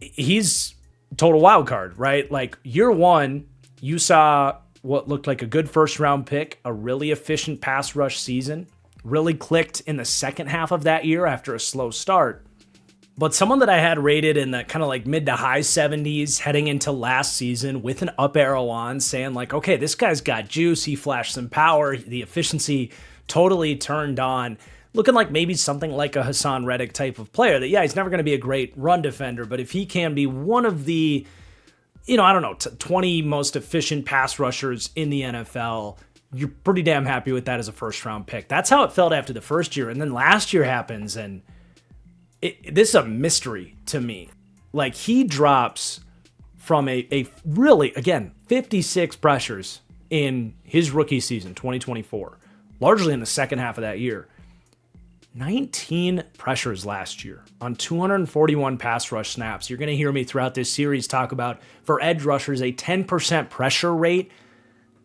he's total wild card, right? Like, year 1, you saw what looked like a good first round pick, a really efficient pass rush season, really clicked in the second half of that year after a slow start. But someone that I had rated in the kind of like mid to high 70s heading into last season with an up arrow on, saying like, okay, this guy's got juice. He flashed some power. The efficiency totally turned on. Looking like maybe something like a Hassan Reddick type of player that, yeah, he's never going to be a great run defender, but if he can be one of the, 20 most efficient pass rushers in the NFL, you're pretty damn happy with that as a first round pick. That's how it felt after the first year. And then last year happens, and this is a mystery to me. Like, he drops from a really, again, 56 pressures in his rookie season, 2024, largely in the second half of that year, 19 pressures last year on 241 pass rush snaps. You're going to hear me throughout this series talk about, for edge rushers, a 10% pressure rate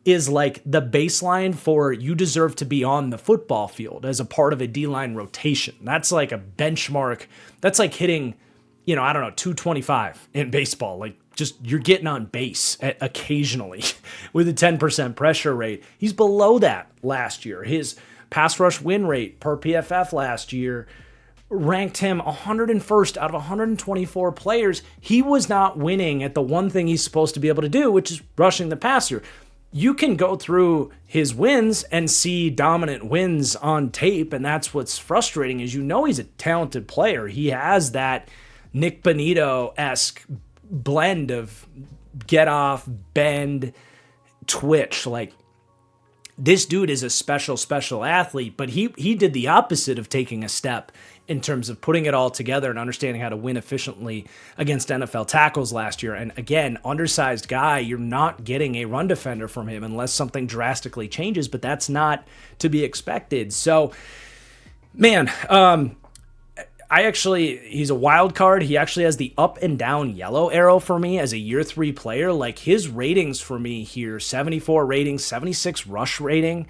is like the baseline for you deserve to be on the football field as a part of a D-line rotation. That's like a benchmark. That's like hitting, 225 in baseball. Like, just you're getting on base occasionally with a 10% pressure rate. He's below that last year. His pass rush win rate per PFF last year ranked him 101st out of 124 players. He was not winning at the one thing he's supposed to be able to do, which is rushing the passer. You can go through his wins and see dominant wins on tape, and that's what's frustrating is he's a talented player. He has that Nick Bonito-esque blend of get off, bend, twitch. Like, this dude is a special athlete, but he did the opposite of taking a step in terms of putting it all together and understanding how to win efficiently against NFL tackles last year. And again, undersized guy, you're not getting a run defender from him unless something drastically changes, but that's not to be expected. So, man, he's a wild card. He actually has the up and down yellow arrow for me as a year 3 player. Like, his ratings for me here, 74 rating, 76 rush rating.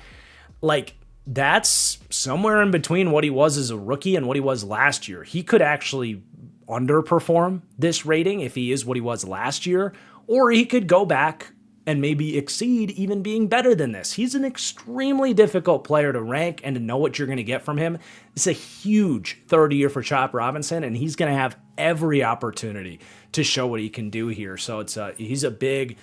Like, that's somewhere in between what he was as a rookie and what he was last year. He could actually underperform this rating if he is what he was last year, or he could go back and maybe exceed even being better than this. He's an extremely difficult player to rank and to know what you're going to get from him. It's a huge third year for Chop Robinson, and he's going to have every opportunity to show what he can do here. So he's a big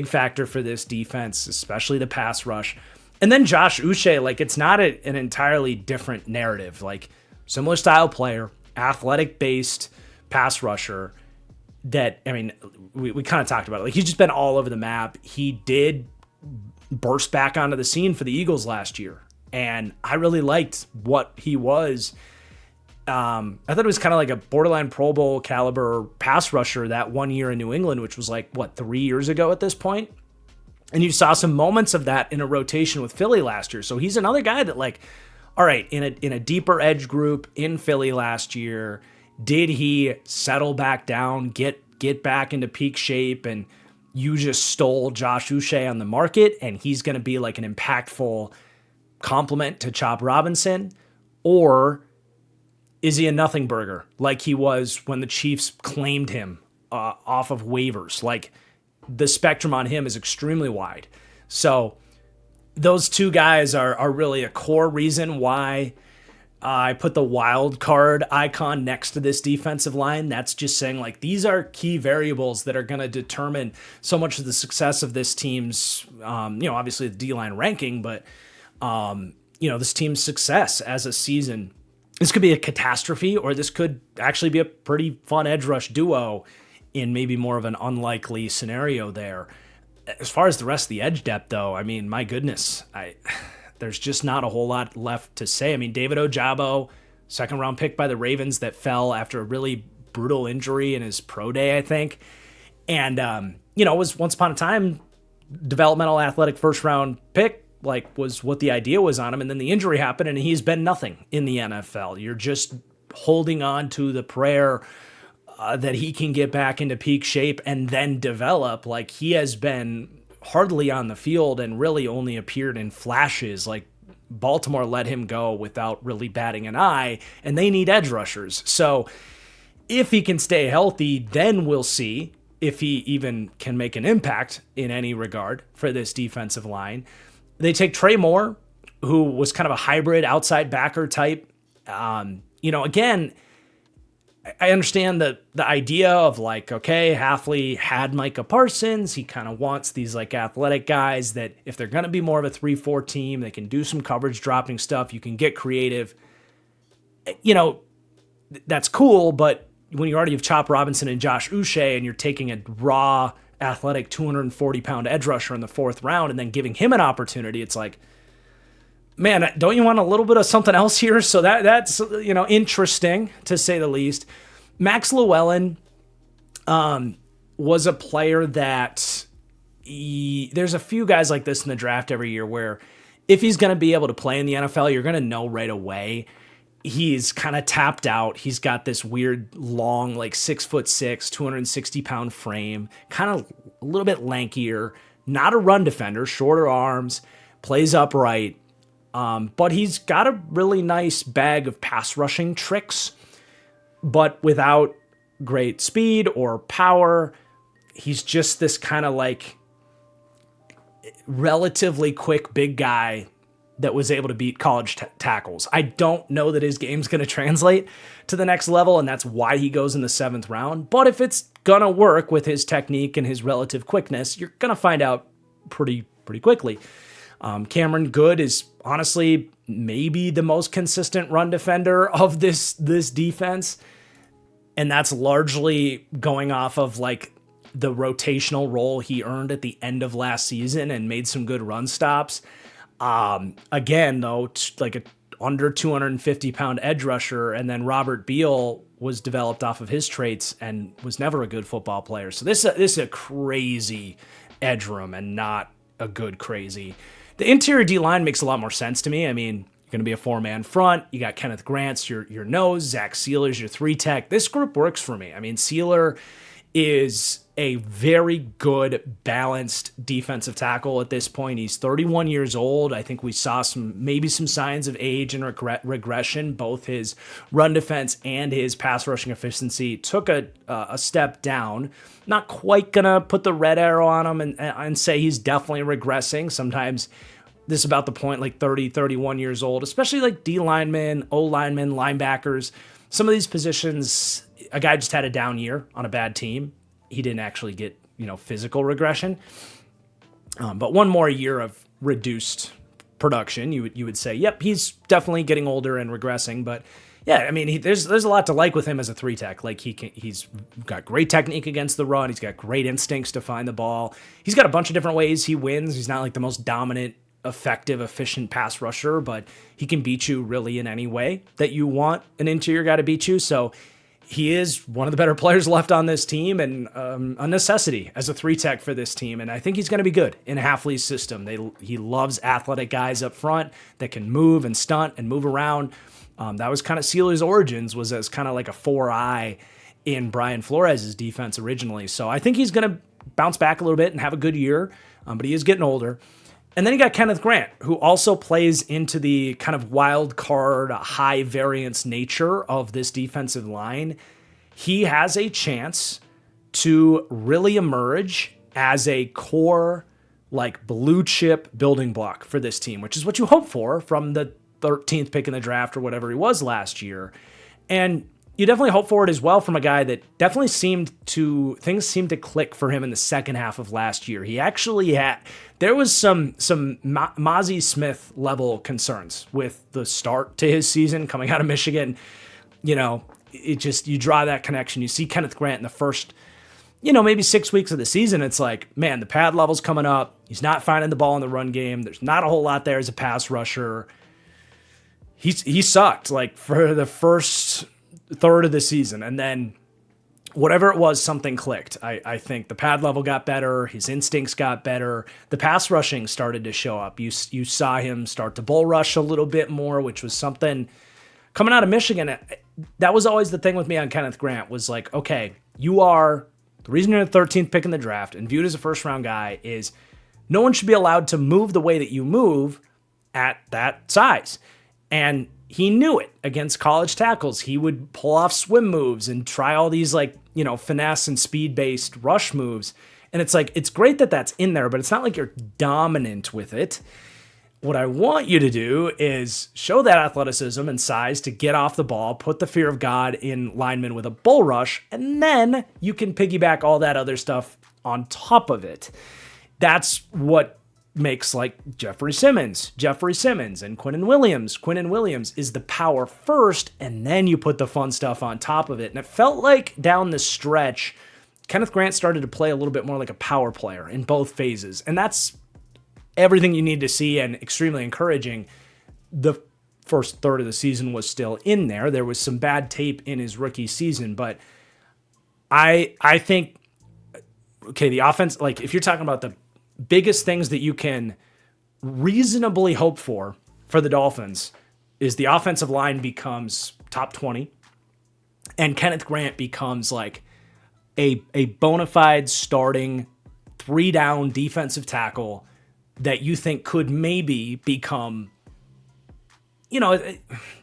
factor for this defense, especially the pass rush. And then Josh Uche, like, it's not an entirely different narrative. Like, similar style player, athletic-based pass rusher, that, I mean, we kind of talked about it. Like, he's just been all over the map. He did burst back onto the scene for the Eagles last year, and I really liked what he was. I thought it was kind of like a borderline Pro Bowl caliber pass rusher that one year in New England, which was like, 3 years ago at this point? And you saw some moments of that in a rotation with Philly last year. So he's another guy that, like, all right, in a deeper edge group in Philly last year, did he settle back down, get back into peak shape, and you just stole Josh Uche on the market, and he's going to be like an impactful complement to Chop Robinson? Or is he a nothing burger like he was when the Chiefs claimed him off of waivers? Like, the spectrum on him is extremely wide. So those two guys are really a core reason why I put the wild card icon next to this defensive line. That's just saying, like, these are key variables that are going to determine so much of the success of this team's, obviously the D-line ranking, but, this team's success as a season. This could be a catastrophe, or this could actually be a pretty fun edge rush duo in maybe more of an unlikely scenario there. As far as the rest of the edge depth, though, I mean, my goodness, there's just not a whole lot left to say. I mean, David Ojabo, second-round pick by the Ravens that fell after a really brutal injury in his pro day, I think. And, was once upon a time developmental athletic first-round pick, like, was what the idea was on him. And then the injury happened, and he's been nothing in the NFL. You're just holding on to the prayer that he can get back into peak shape and then develop. Like, he has been hardly on the field and really only appeared in flashes. Like, Baltimore let him go without really batting an eye, and they need edge rushers. So if he can stay healthy, then we'll see if he even can make an impact in any regard for this defensive line. They take Trey Moore, who was kind of a hybrid outside backer type. Again, I understand the idea of, like, okay, Hafley had Micah Parsons. He kind of wants these, like, athletic guys that if they're going to be more of a 3-4 team, they can do some coverage dropping stuff. You can get creative. That's cool, but when you already have Chop Robinson and Josh Uche and you're taking a raw, athletic 240-pound edge rusher in the 4th round and then giving him an opportunity, it's like, man, don't you want a little bit of something else here? So that's interesting, to say the least. Max Llewellyn was a player that there's a few guys like this in the draft every year where if he's going to be able to play in the NFL, you're going to know right away. he's kind of tapped out. He's got this weird long, like 6'6", 260-pound frame, kind of a little bit lankier, not a run defender, shorter arms, plays upright. But he's got a really nice bag of pass rushing tricks, but without great speed or power. He's just this kind of like relatively quick big guy that was able to beat college tackles. I don't know that his game's going to translate to the next level, and that's why he goes in the 7th round. But if it's going to work with his technique and his relative quickness, you're going to find out pretty quickly. Cameron Goode is honestly maybe the most consistent run defender of this defense, and that's largely going off of like the rotational role he earned at the end of last season and made some good run stops. Again, though, like a under 250-pound edge rusher, and then Robert Beal was developed off of his traits and was never a good football player. So this is a crazy edge room and not a good crazy. The interior D-line makes a lot more sense to me. I mean, you're going to be a 4-man front. You got Kenneth Grant's your nose, Zach Sealer's your 3-tech. This group works for me. I mean, Sealer is a very good, balanced defensive tackle at this point. He's 31 years old. I think we saw maybe some signs of age and regression. Both his run defense and his pass rushing efficiency took a step down. Not quite going to put the red arrow on him and say he's definitely regressing. Sometimes this is about the point, like 30, 31 years old, especially like D linemen, O linemen, linebackers. Some of these positions, a guy just had a down year on a bad team. He didn't actually get, physical regression. But one more year of reduced production, you would say, yep, he's definitely getting older and regressing. But yeah, I mean, there's a lot to like with him as a 3-tech. Like he's got great technique against the run. He's got great instincts to find the ball. He's got a bunch of different ways he wins. He's not like the most dominant, effective, efficient pass rusher, but he can beat you really in any way that you want an interior guy to beat you. So he is one of the better players left on this team and a necessity as a 3-tech for this team. And I think he's going to be good in Hafley's system. He loves athletic guys up front that can move and stunt and move around. That was kind of Sealer's origins, was as kind of like a 4-eye in Brian Flores' defense originally. So I think he's going to bounce back a little bit and have a good year, but he is getting older. And then you got Kenneth Grant, who also plays into the kind of wild card, high variance nature of this defensive line. He has a chance to really emerge as a core, like blue chip building block for this team, which is what you hope for from the 13th pick in the draft or whatever he was last year. And you definitely hope for it as well from a guy that definitely things seemed to click for him in the second half of last year. He actually there was some Mozzie Smith level concerns with the start to his season coming out of Michigan. You draw that connection. You see Kenneth Grant in the first, maybe 6 weeks of the season. It's like, man, the pad level's coming up. He's not finding the ball in the run game. There's not a whole lot there as a pass rusher. He sucked like for the first third of the season, and then whatever it was, something clicked. I think the pad level got better, his instincts got better, the pass rushing started to show up. You saw him start to bull rush a little bit more, which was something coming out of Michigan. That was always the thing with me on Kenneth Grant, was like, okay, the reason you're the 13th pick in the draft and viewed as a first round guy is no one should be allowed to move the way that you move at that size. And he knew it against college tackles. He would pull off swim moves and try all these finesse and speed-based rush moves. And it's like, it's great that that's in there, but it's not like you're dominant with it. What I want you to do is show that athleticism and size to get off the ball, put the fear of God in linemen with a bull rush, and then you can piggyback all that other stuff on top of it. That's what makes like Jeffrey Simmons and Quinnen Williams. Quinnen Williams is the power first, and then you put the fun stuff on top of it. And it felt like down the stretch, Kenneth Grant started to play a little bit more like a power player in both phases. And that's everything you need to see and extremely encouraging. The first third of the season was still in there. There was some bad tape in his rookie season, but I think, okay, the offense, like if you're talking about the biggest things that you can reasonably hope for the Dolphins, is the offensive line becomes top 20 and Kenneth Grant becomes like a bona fide starting 3-down defensive tackle that you think could maybe become,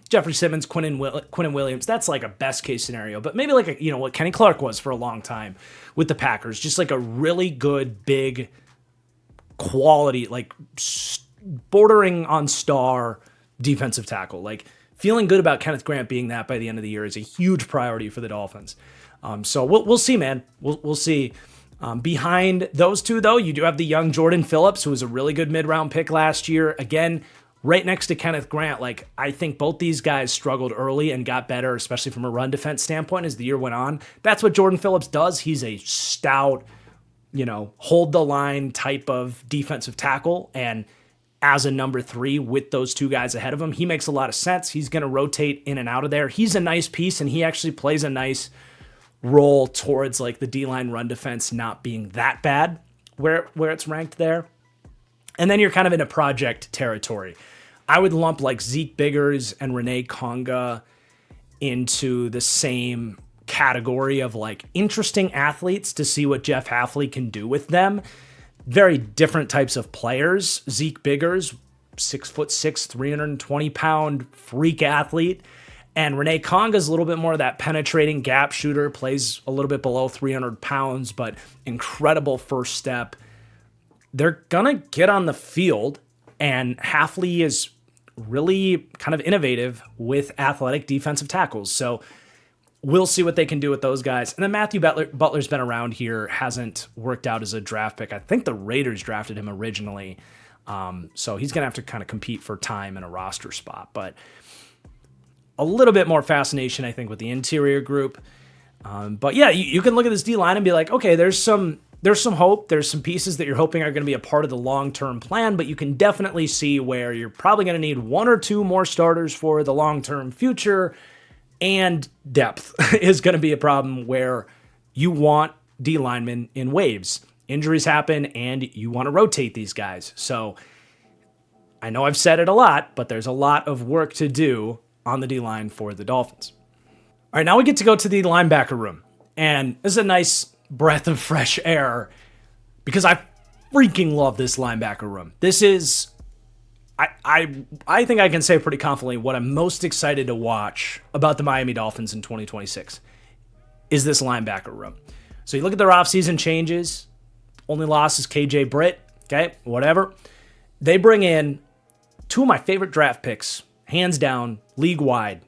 Jeffrey Simmons, Quinnen Williams. That's like a best case scenario, but maybe like what Kenny Clark was for a long time with the Packers, just like a really good, big, quality, like bordering on star defensive tackle. Like feeling good about Kenneth Grant being that by the end of the year is a huge priority for the Dolphins. So we'll see, man. We'll see. Behind those two, though, you do have the young Jordan Phillips, who was a really good mid-round pick last year. Again, right next to Kenneth Grant. Like, I think both these guys struggled early and got better, especially from a run defense standpoint as the year went on. That's what Jordan Phillips does. He's a stout, hold the line type of defensive tackle. And as a number 3 with those two guys ahead of him, he makes a lot of sense. He's going to rotate in and out of there. He's a nice piece, and he actually plays a nice role towards like the D-line run defense not being that bad where it's ranked there. And then you're kind of in a project territory. I would lump like Zeke Biggers and Renee Konga into the same category of like interesting athletes to see what Jeff Hafley can do with them. Very different types of players. Zeke Biggers, 6'6", 320-pound freak athlete. And Renee Konga's a little bit more of that penetrating gap shooter, plays a little bit below 300 pounds, but incredible first step. They're going to get on the field, and Hafley is really kind of innovative with athletic defensive tackles. So we'll see what they can do with those guys. And then Matthew Butler's been around here, hasn't worked out as a draft pick. I think the Raiders drafted him originally. So he's going to have to kind of compete for time in a roster spot. But a little bit more fascination, I think, with the interior group. But yeah, you can look at this D-line and be like, okay, there's some hope. There's some pieces that you're hoping are going to be a part of the long-term plan, but you can definitely see where you're probably going to need 1 or 2 more starters for the long-term future, and depth is going to be a problem where you want D-linemen in waves. Injuries happen, and you want to rotate these guys. So I know I've said it a lot, but there's a lot of work to do on the D-line for the Dolphins. All right, now we get to go to the linebacker room. And this is a nice breath of fresh air because I freaking love this linebacker room. This is, I think I can say pretty confidently what I'm most excited to watch about the Miami Dolphins in 2026 is this linebacker room. So you look at their offseason changes. Only loss is KJ Britt. Okay, whatever. They bring in 2 of my favorite draft picks, hands down, league-wide,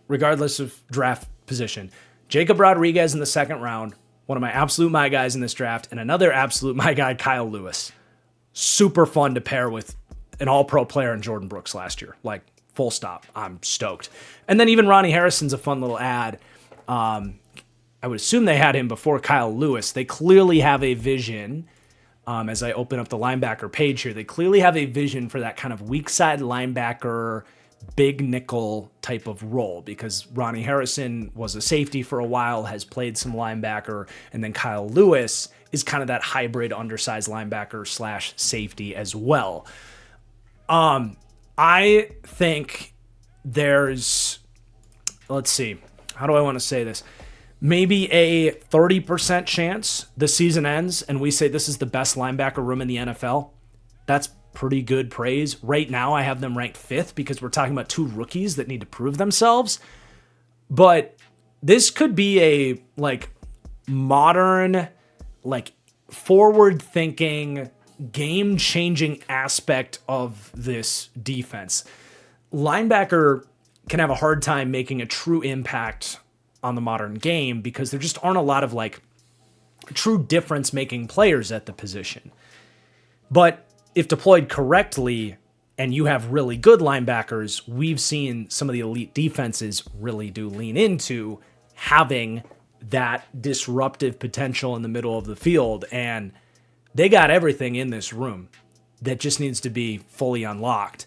regardless of draft position. Jacob Rodriguez in the 2nd round, one of my absolute my guys in this draft, and another absolute my guy, Kyle Lewis. Super fun to pair with an all-pro player in Jordan Brooks last year. Like, full stop. I'm stoked. And then even Ronnie Harrison's a fun little ad. I would assume they had him before Kyle Lewis. They clearly have a vision. As I open up the linebacker page here, they clearly have a vision for that kind of weak side linebacker, big nickel type of role, because Ronnie Harrison was a safety for a while, has played some linebacker, and then Kyle Lewis is kind of that hybrid undersized linebacker / safety as well. I think there's, let's see, how do I want to say this? Maybe a 30% chance the season ends and we say this is the best linebacker room in the NFL. That's pretty good praise. Right now I have them ranked 5th because we're talking about 2 rookies that need to prove themselves. But this could be a like modern, like forward-thinking, game-changing aspect of this defense. Linebacker can have a hard time making a true impact on the modern game because there just aren't a lot of like true difference making players at the position. But if deployed correctly and you have really good linebackers, we've seen some of the elite defenses really do lean into having that disruptive potential in the middle of the field. And they got everything in this room that just needs to be fully unlocked.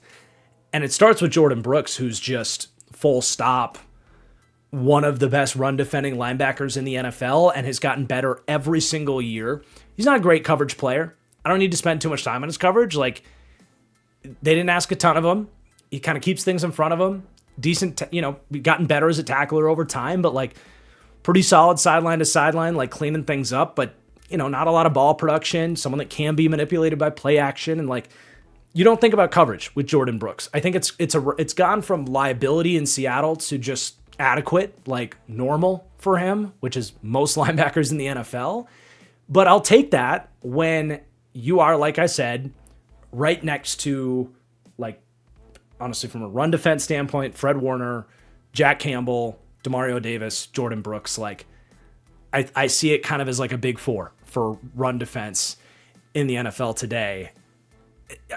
And it starts with Jordan Brooks, who's just full stop one of the best run defending linebackers in the NFL and has gotten better every single year. He's not a great coverage player. I don't need to spend too much time on his coverage. Like, they didn't ask a ton of him, He kind of keeps things in front of him. Decent, gotten better as a tackler over time, but like pretty solid sideline to sideline, like cleaning things up, but not a lot of ball production, someone that can be manipulated by play action. And like, you don't think about coverage with Jordan Brooks. I think it's gone from liability in Seattle to just adequate, like normal for him, which is most linebackers in the NFL. But I'll take that when you are, like I said, right next to, like, honestly, from a run defense standpoint, Fred Warner, Jack Campbell, Demario Davis, Jordan Brooks. Like, I see it kind of as like a big four for run defense in the NFL today.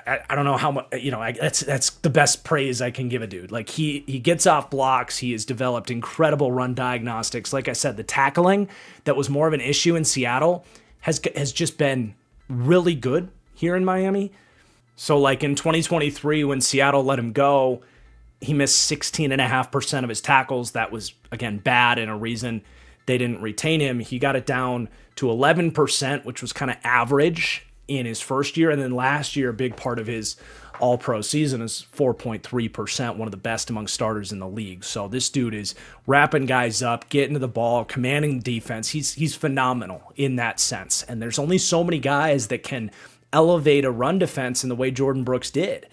I don't know how much, that's the best praise I can give a dude. Like, he gets off blocks. He has developed incredible run diagnostics. Like I said, the tackling that was more of an issue in Seattle has just been really good here in Miami. So like in 2023, when Seattle let him go, he missed 16.5% of his tackles. That was, again, bad and a reason they didn't retain him. He got it down to 11%, which was kind of average in his first year. And then last year, a big part of his all-pro season is 4.3%, one of the best among starters in the league. So this dude is wrapping guys up, getting to the ball, commanding defense. He's phenomenal in that sense. And there's only so many guys that can elevate a run defense in the way Jordan Brooks did.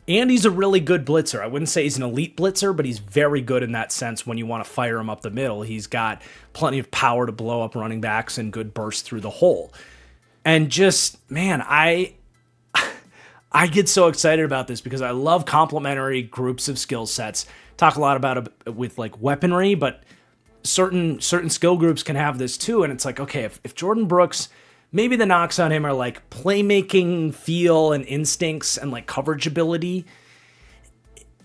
And he's a really good blitzer. I wouldn't say he's an elite blitzer, but he's very good in that sense when you want to fire him up the middle. He's got plenty of power to blow up running backs and good bursts through the hole. And just, man, I get so excited about this because I love complementary groups of skill sets. Talk a lot about it with like weaponry, but certain skill groups can have this too. And it's like, okay, if Jordan Brooks, maybe the knocks on him are like playmaking, feel, and instincts and like coverage ability.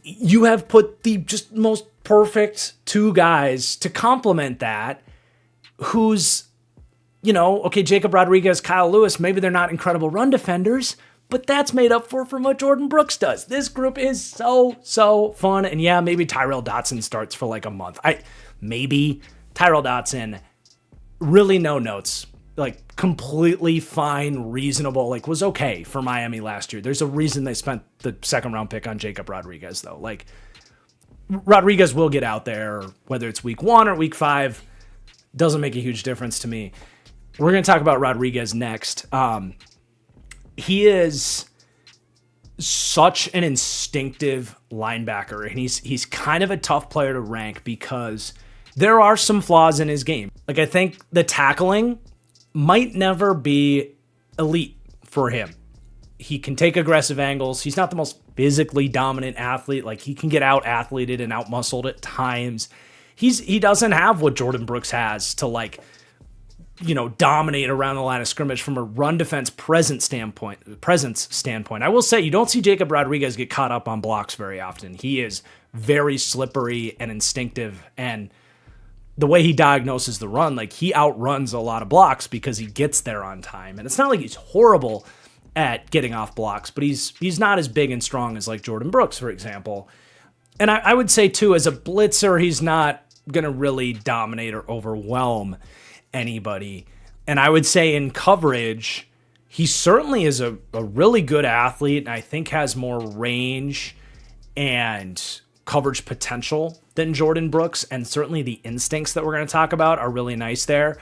You have put the just most perfect two guys to complement that, who's, okay, Jacob Rodriguez, Kyle Lewis, maybe they're not incredible run defenders, but that's made up for from what Jordan Brooks does. This group is so fun. And yeah, maybe Tyrell Dotson starts for like a month. Maybe Tyrell Dotson, really no notes. Like completely fine, reasonable, like was okay for Miami last year. There's a reason they spent the second round pick on Jacob Rodriguez though. Like Rodriguez will get out there, whether it's week 1 or week 5, doesn't make a huge difference to me. We're going to talk about Rodriguez next. He is such an instinctive linebacker, and he's kind of a tough player to rank because there are some flaws in his game. Like I think the tackling might never be elite for him. He can take aggressive angles. He's not the most physically dominant athlete. Like he can get out athleted and out muscled at times. He doesn't have what Jordan Brooks has to like, dominate around the line of scrimmage from a run defense presence standpoint. I will say you don't see Jacob Rodriguez get caught up on blocks very often. He is very slippery and instinctive, and the way he diagnoses the run, like he outruns a lot of blocks because he gets there on time. And it's not like he's horrible at getting off blocks, but he's not as big and strong as like Jordan Brooks, for example. And I would say too, as a blitzer, he's not going to really dominate or overwhelm anybody. And I would say in coverage, he certainly is a really good athlete, and I think has more range and coverage potential than Jordan Brooks, and certainly the instincts that we're going to talk about are really nice there.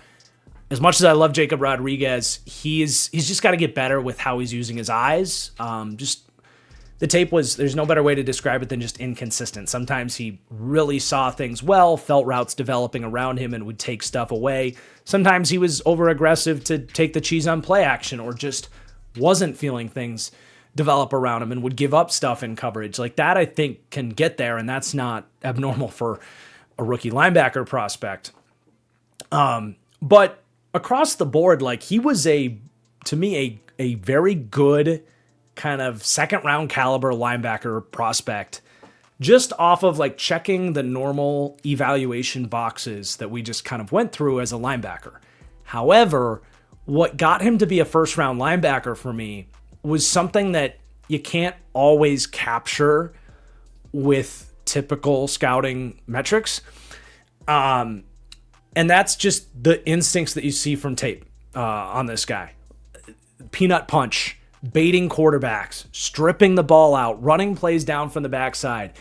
As much as I love Jacob Rodriguez, he's just got to get better with how he's using his eyes. The tape there's no better way to describe it than just inconsistent. Sometimes he really saw things well, felt routes developing around him and would take stuff away. Sometimes he was over aggressive to take the cheese on play action, or just wasn't feeling things develop around him and would give up stuff in coverage. Like that, I think, can get there, and that's not abnormal for a rookie linebacker prospect. But across the board, like he was to me a very good kind of second round caliber linebacker prospect, just off of like checking the normal evaluation boxes that we just kind of went through as a linebacker. However, what got him to be a first round linebacker for me was something that you can't always capture with typical scouting metrics. And that's just the instincts that you see from tape on this guy. Peanut punch baiting quarterbacks, stripping the ball out, running plays down from the backside,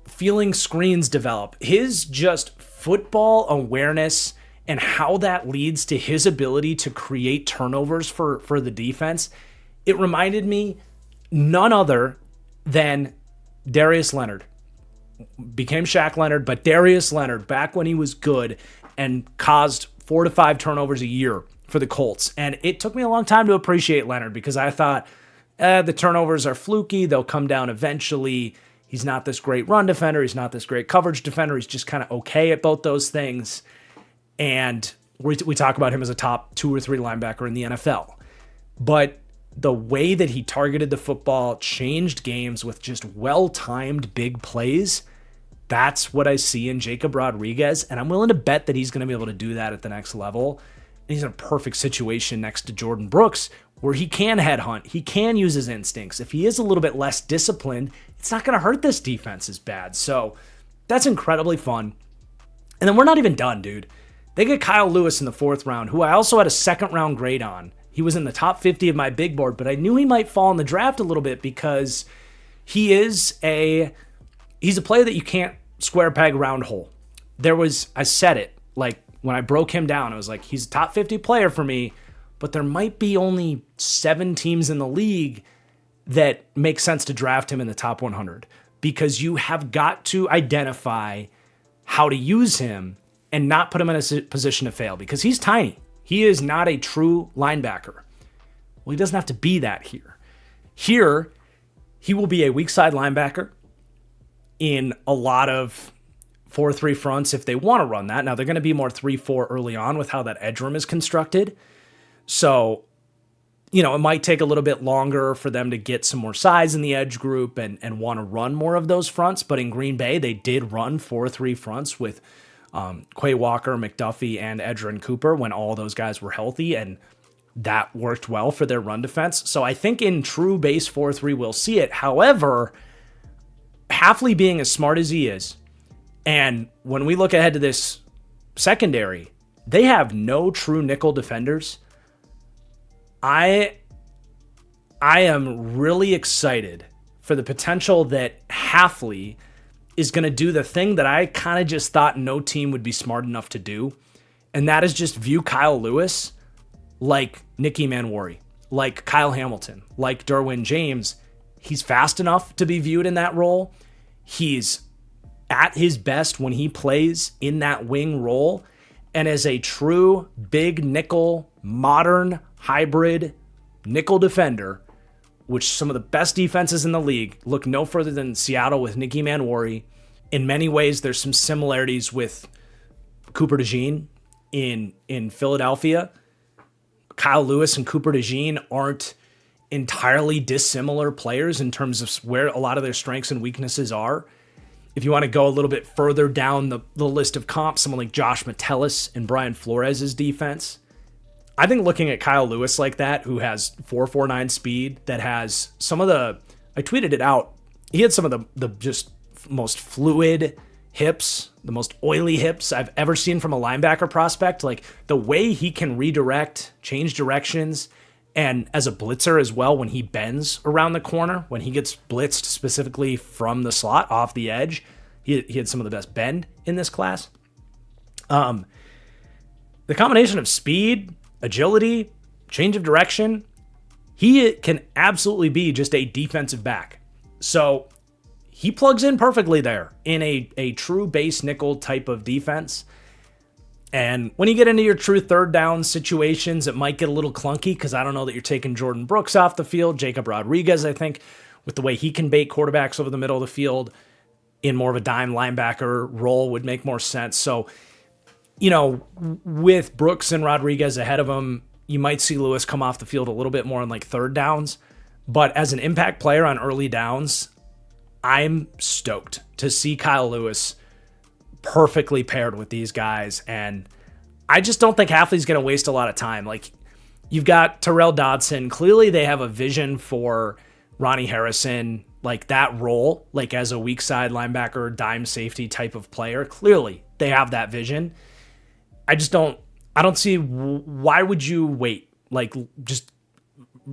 feeling screens develop. His just football awareness and how that leads to his ability to create turnovers for the defense. It reminded me none other than Darius Leonard. Became Shaq Leonard, but Darius Leonard back when he was good and caused 4 to 5 turnovers a year for the Colts. And it took me a long time to appreciate Leonard because I thought the turnovers are fluky. They'll come down eventually. He's not this great run defender. He's not this great coverage defender. He's just kind of okay at both those things. And we talk about him as a top 2 or 3 linebacker in the NFL. But the way that he targeted the football, changed games with just well-timed big plays, that's what I see in Jacob Rodriguez. And I'm willing to bet that he's going to be able to do that at the next level. And he's in a perfect situation next to Jordan Brooks where he can headhunt. He can use his instincts. If he is a little bit less disciplined, it's not going to hurt this defense as bad. So that's incredibly fun. And then we're not even done, dude. They get Kyle Lewis in the 4th round, who I also had a 2nd round grade on. He was in the top 50 of my big board, but I knew he might fall in the draft a little bit because he's a player that you can't square peg round hole. I said it, like when I broke him down, I was like, he's a top 50 player for me, but there might be only 7 teams in the league that make sense to draft him in the top 100 because you have got to identify how to use him and not put him in a position to fail because he's tiny. He is not a true linebacker. Well, he doesn't have to be that here. Here, he will be a weak side linebacker in a lot of 4-3 fronts if they want to run that. Now, they're going to be more 3-4 early on with how that edge room is constructed. So, it might take a little bit longer for them to get some more size in the edge group and want to run more of those fronts. But in Green Bay, they did run 4-3 fronts with Quay Walker, McDuffie, and Edgerrin Cooper when all those guys were healthy, and that worked well for their run defense. So I think in true base 4-3, we'll see it. However, Hafley being as smart as he is, and when we look ahead to this secondary, they have no true nickel defenders. I am really excited for the potential that Hafley is going to do the thing that I kind of just thought no team would be smart enough to do, and that is just view Kyle Lewis like Nicky Manwari, like Kyle Hamilton, like Derwin James. He's fast enough to be viewed in that role. He's at his best when he plays in that wing role, and as a true big nickel, modern hybrid nickel defender, which some of the best defenses in the league look no further than Seattle with Nicky Manwari. In many ways, there's some similarities with Cooper DeJean in Philadelphia. Kyle Lewis and Cooper DeJean aren't entirely dissimilar players in terms of where a lot of their strengths and weaknesses are. If you want to go a little bit further down the list of comps, someone like Josh Metellus and Brian Flores' defense, I think looking at Kyle Lewis like that, who has 4.49 speed, that has some of I tweeted it out, he had some of the just most fluid hips, the most oily hips I've ever seen from a linebacker prospect. Like the way he can redirect, change directions, and as a blitzer as well, when he bends around the corner, when he gets blitzed specifically from the slot off the edge, he had some of the best bend in this class. The combination of speed, agility, change of direction, he can absolutely be just a defensive back. So he plugs in perfectly there in a true base nickel type of defense. And when you get into your true 3rd down situations, it might get a little clunky because I don't know that you're taking Jordan Brooks off the field. Jacob Rodriguez, I think, with the way he can bait quarterbacks over the middle of the field in more of a dime linebacker role would make more sense. So, with Brooks and Rodriguez ahead of him, you might see Lewis come off the field a little bit more on like 3rd downs. But as an impact player on early downs, I'm stoked to see Kyle Lewis perfectly paired with these guys. And I just don't think Hafley's going to waste a lot of time. Like, you've got Terrell Dodson. Clearly they have a vision for Ronnie Harrison, like that role, like as a weak side linebacker, dime safety type of player. Clearly they have that vision. I don't see why would you wait? Like, just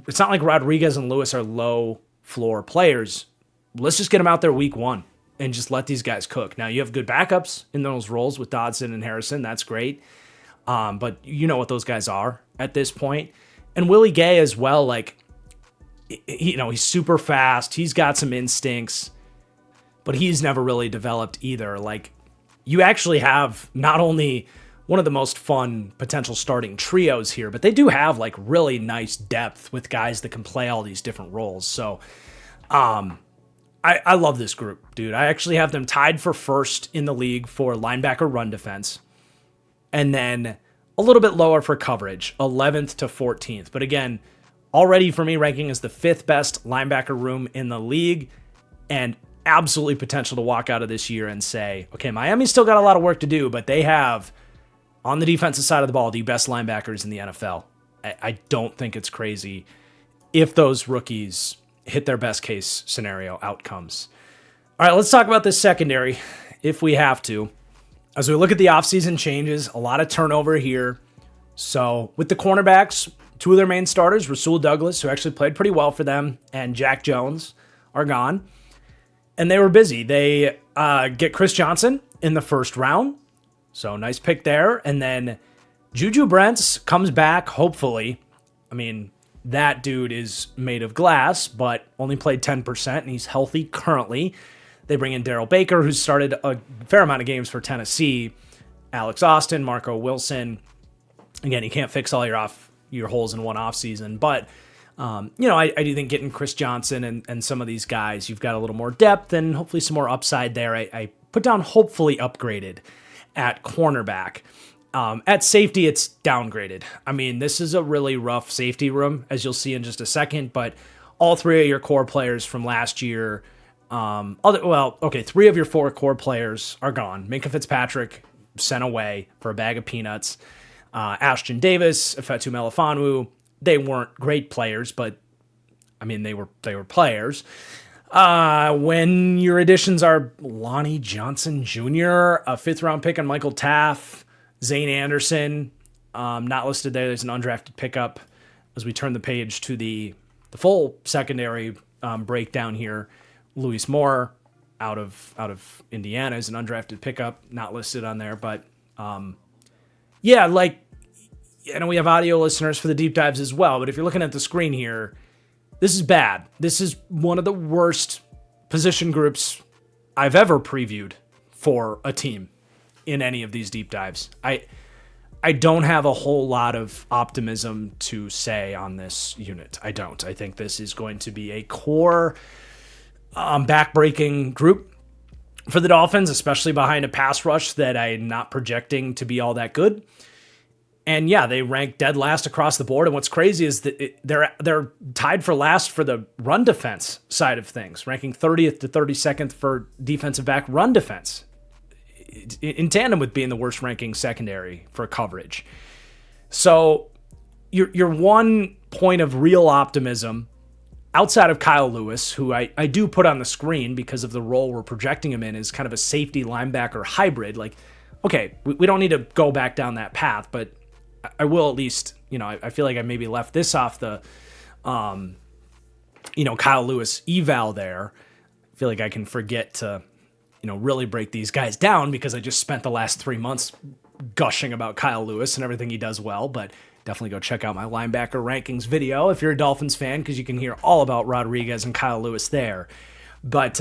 it's not like Rodriguez and Lewis are low floor players. Let's just get them out there week one and just let these guys cook. Now, you have good backups in those roles with Dodson and Harrison. That's great. But you know what those guys are at this point. And Willie Gay as well, like, he's super fast. He's got some instincts, but he's never really developed either. Like, you actually have not only one of the most fun potential starting trios here, but they do have like really nice depth with guys that can play all these different roles. So, I love this group, dude. I actually have them tied for first in the league for linebacker run defense, and then a little bit lower for coverage, 11th to 14th. But again, already for me ranking as the 5th best linebacker room in the league, and absolutely potential to walk out of this year and say, okay, Miami's still got a lot of work to do, but they have, on the defensive side of the ball, the best linebackers in the NFL. I don't think it's crazy if those rookies hit their best case scenario outcomes. All right, let's talk about this secondary if we have to. As we look at the offseason changes, a lot of turnover here. So with the cornerbacks, two of their main starters, Rasul Douglas, who actually played pretty well for them, and Jack Jones are gone. And they were busy. They get Chris Johnson in the first round. So nice pick there. And then Juju Brents comes back, hopefully. I mean, that dude is made of glass, but only played 10%, and he's healthy currently. They bring in Darrell Baker, who's started a fair amount of games for Tennessee. Alex Austin, Marco Wilson. Again, you can't fix all your holes in one offseason, but I do think getting Chris Johnson and some of these guys, you've got a little more depth and hopefully some more upside there. I put down hopefully upgraded at cornerback. At safety, it's downgraded. I mean, this is a really rough safety room, as you'll see in just a second, but all three of your core players from last year, three of your four core players are gone. Minkah Fitzpatrick sent away for a bag of peanuts. Ashton Davis, Ifeatu Melifonwu, they weren't great players, but I mean, they were players. When your additions are Lonnie Johnson Jr., a 5th round pick on Michael Taff, Zane Anderson, not listed there. There's an undrafted pickup as we turn the page to the full secondary breakdown here. Luis Moore out of Indiana is an undrafted pickup, not listed on there, but we have audio listeners for the deep dives as well. But if you're looking at the screen here, this is bad. This is one of the worst position groups I've ever previewed for a team in any of these deep dives. I don't have a whole lot of optimism to say on this unit. I don't. I think this is going to be a core backbreaking group for the Dolphins, especially behind a pass rush that I'm not projecting to be all that good. And yeah, they rank dead last across the board. And what's crazy is that they're tied for last for the run defense side of things, ranking 30th to 32nd for defensive back run defense, in tandem with being the worst ranking secondary for coverage. So your one point of real optimism outside of Kyle Lewis, who I do put on the screen because of the role we're projecting him in, is kind of a safety linebacker hybrid. Like, okay, we don't need to go back down that path, but I will at least, I feel like I maybe left this off the, Kyle Lewis eval there. I feel like I can forget to, really break these guys down because I just spent the last 3 months gushing about Kyle Lewis and everything he does well, but definitely go check out my linebacker rankings video if you're a Dolphins fan, because you can hear all about Rodriguez and Kyle Lewis there. But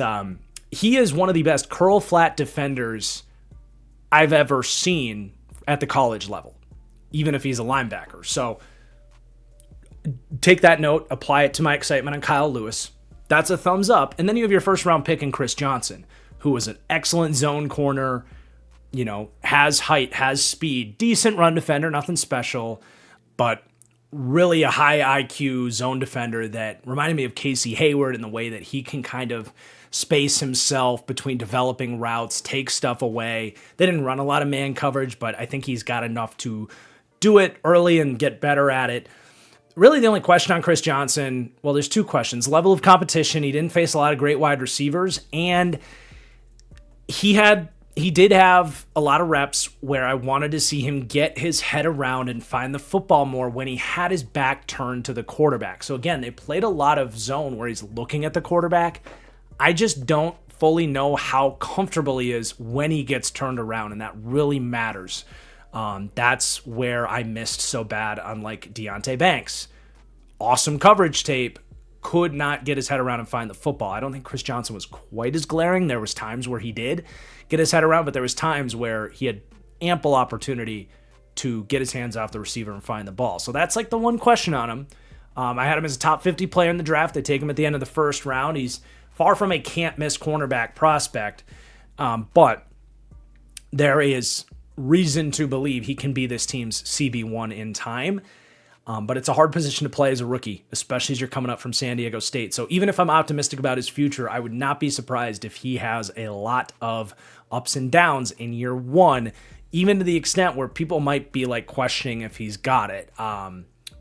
he is one of the best curl flat defenders I've ever seen at the college level, even if he's a linebacker. So take that note, apply it to my excitement on Kyle Lewis. That's a thumbs up. And then you have your first round pick in Chris Johnson, who was an excellent zone corner, has height, has speed, decent run defender, nothing special, but really a high IQ zone defender that reminded me of Casey Hayward in the way that he can kind of space himself between developing routes, take stuff away. They didn't run a lot of man coverage, but I think he's got enough to do it early and get better at it. Really, the only question on Chris Johnson, well, there's two questions. Level of competition. He didn't face a lot of great wide receivers, and he had he did have a lot of reps where I wanted to see him get his head around and find the football more when he had his back turned to the quarterback. So again, they played a lot of zone where he's looking at the quarterback. I just don't fully know how comfortable he is when he gets turned around, and that really matters. That's where I missed so bad, unlike Deonte Banks. Awesome coverage tape, could not get his head around and find the football. I don't think Chris Johnson was quite as glaring. There was times where he did get his head around, but there was times where he had ample opportunity to get his hands off the receiver and find the ball. So that's like the one question on him. I had him as a top 50 player in the draft. They take him at the end of the first round. He's far from a can't-miss cornerback prospect, but there is reason to believe he can be this team's CB1 in time. But it's a hard position to play as a rookie, especially as you're coming up from San Diego State. So even if I'm optimistic about his future, I would not be surprised if he has a lot of ups and downs in year one, even to the extent where people might be like questioning if he's got it.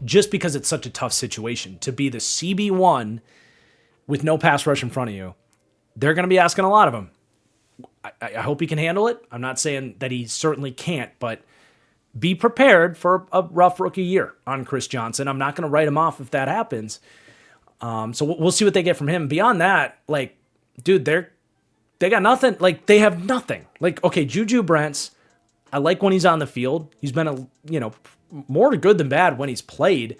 Just because it's such a tough situation. To be the CB1 with no pass rush in front of you, they're going to be asking a lot of him. I hope he can handle it. I'm not saying that he certainly can't, but be prepared for a rough rookie year on Chris Johnson. I'm not going to write him off if that happens. So we'll see what they get from him. Beyond that, like, dude, they got nothing. Like, they have nothing. Like, okay, Juju Brents, I like when he's on the field. He's been more good than bad when he's played,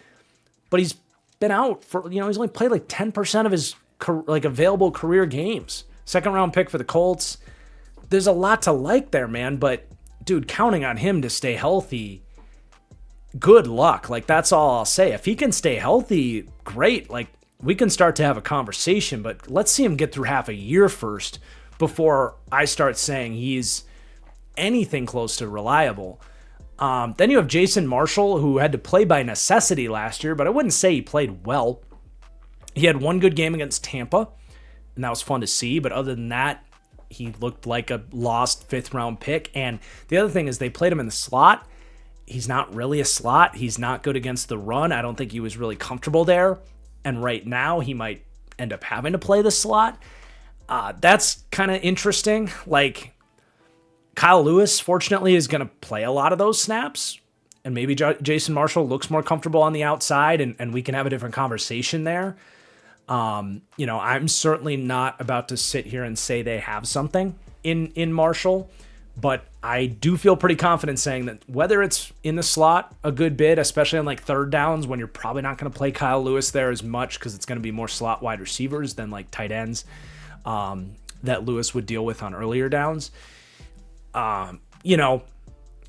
but he's been out for, he's only played like 10% of his available career games. Second round pick for the Colts. There's a lot to like there, man, but dude, counting on him to stay healthy, good luck. Like, that's all I'll say. If he can stay healthy, great. Like, we can start to have a conversation, but let's see him get through half a year first before I start saying he's anything close to reliable. Then you have Jason Marshall, who had to play by necessity last year, but I wouldn't say he played well. He had one good game against Tampa, and that was fun to see, but other than that, he looked like a lost fifth-round pick. And the other thing is they played him in the slot. He's not really a slot. He's not good against the run. I don't think he was really comfortable there. And right now, he might end up having to play the slot. That's kind of interesting. Like, Kyle Lewis, fortunately, is going to play a lot of those snaps. And maybe Jason Marshall looks more comfortable on the outside, and we can have a different conversation there. I'm certainly not about to sit here and say they have something in Marshall, but I do feel pretty confident saying that whether it's in the slot a good bit, especially on like third downs when you're probably not going to play Kyle Lewis there as much because it's going to be more slot wide receivers than like tight ends that Lewis would deal with on earlier downs.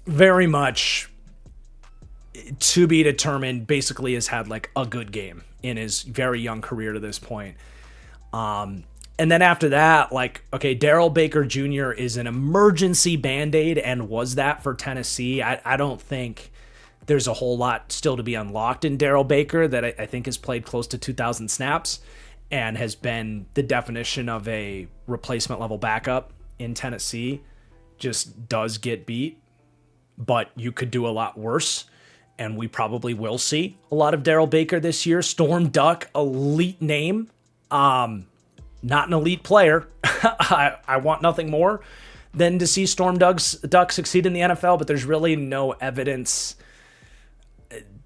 Very much to be determined, basically has had like a good game in his very young career to this point. And then after that, like, okay, Darrell Baker Jr. is an emergency Band-Aid and was that for Tennessee. I don't think there's a whole lot still to be unlocked in Darrell Baker that I think has played close to 2,000 snaps and has been the definition of a replacement level backup in Tennessee. Just does get beat, but you could do a lot worse. And we probably will see a lot of Darrell Baker this year. Storm Duck, elite name. Not an elite player. I want nothing more than to see Storm Duck succeed in the NFL, but there's really no evidence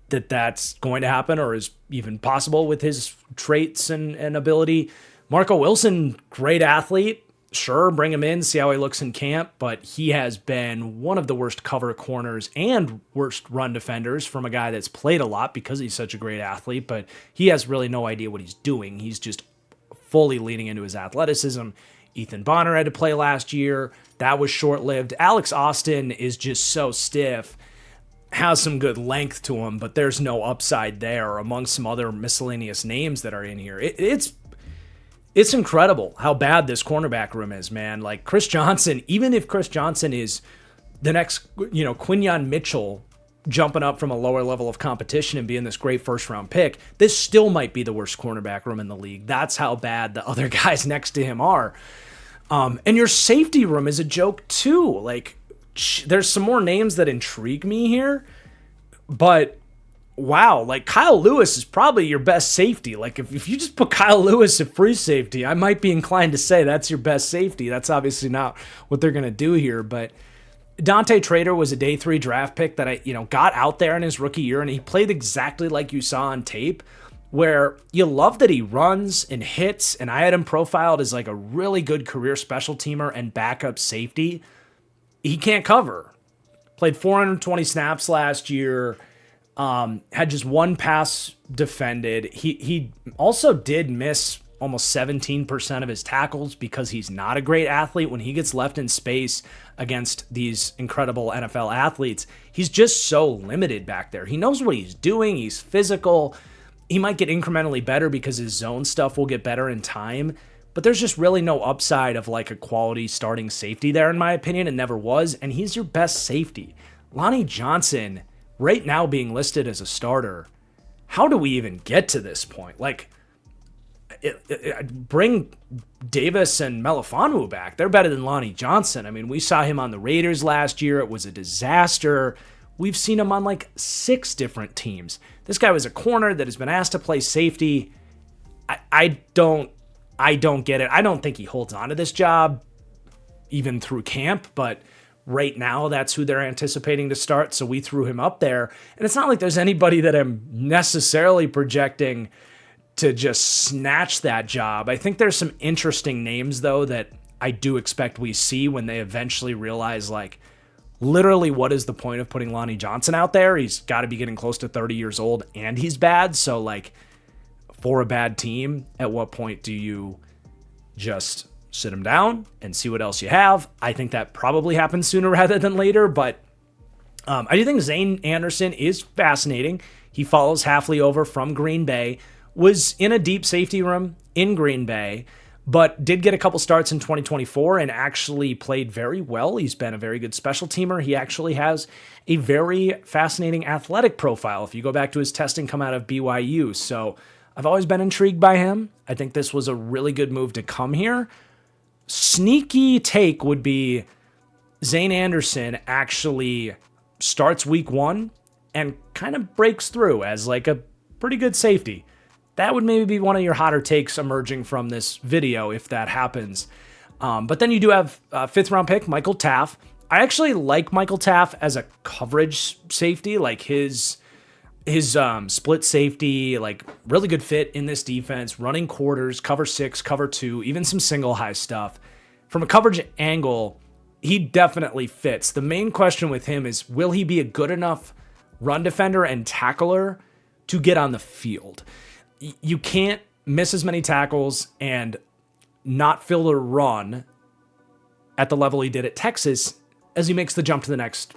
that that's going to happen or is even possible with his traits and ability. Marco Wilson, great athlete. Sure, bring him in, see how he looks in camp, but he has been one of the worst cover corners and worst run defenders from a guy that's played a lot because he's such a great athlete, but he has really no idea what he's doing. He's just fully leaning into his athleticism. Ethan Bonner had to play last year. That was short-lived. Alex Austin is just so stiff, has some good length to him, but there's no upside there among some other miscellaneous names that are in here. It's incredible how bad this cornerback room is, man. Like, Chris Johnson, even if Chris Johnson is the next, Quinyon Mitchell jumping up from a lower level of competition and being this great first-round pick, this still might be the worst cornerback room in the league. That's how bad the other guys next to him are. And your safety room is a joke, too. Like, there's some more names that intrigue me here, but wow, like Kyle Lewis is probably your best safety. Like if you just put Kyle Lewis at free safety, I might be inclined to say that's your best safety. That's obviously not what they're going to do here, but Dante Trader was a day 3 draft pick that got out there in his rookie year, and he played exactly like you saw on tape, where you love that he runs and hits, and I had him profiled as like a really good career special teamer and backup safety. He can't cover. Played 420 snaps last year, had just 1 pass defended. He also did miss almost 17% of his tackles because he's not a great athlete. When he gets left in space against these incredible NFL athletes, he's just so limited back there. He knows what he's doing. He's physical. He might get incrementally better because his zone stuff will get better in time, but there's just really no upside of like a quality starting safety there, in my opinion, and never was, and he's your best safety. Lonnie Johnson, right now being listed as a starter, how do we even get to this point? Like, bring Davis and Melifonwu back. They're better than Lonnie Johnson. I mean, we saw him on the Raiders last year. It was a disaster. We've seen him on like 6 different teams. This guy was a corner that has been asked to play safety. I don't get it. I don't think he holds on to this job even through camp, but right now that's who they're anticipating to start, so we threw him up there. And it's not like there's anybody that I'm necessarily projecting to just snatch that job. I think there's some interesting names, though, that I do expect we see when they eventually realize, like, literally what is the point of putting Lonnie Johnson out there? He's got to be getting close to 30 years old, and he's bad. So, like, for a bad team, at what point do you just sit him down and see what else you have? I think that probably happens sooner rather than later, but I do think Zane Anderson is fascinating. He follows Hafley over from Green Bay, was in a deep safety room in Green Bay, but did get a couple starts in 2024 and actually played very well. He's been a very good special teamer. He actually has a very fascinating athletic profile if you go back to his testing come out of BYU. So I've always been intrigued by him. I think this was a really good move to come here. Sneaky take would be Zane Anderson actually starts week 1 and kind of breaks through as like a pretty good safety. That would maybe be one of your hotter takes emerging from this video if that happens. But then you do have 5th round pick, Michael Taff. I actually like Michael Taff as a coverage safety, like his split safety, like really good fit in this defense, running quarters, cover 6, cover 2, even some single high stuff. From a coverage angle, he definitely fits. The main question with him is, will he be a good enough run defender and tackler to get on the field? You can't miss as many tackles and not fill a run at the level he did at Texas as he makes the jump to the next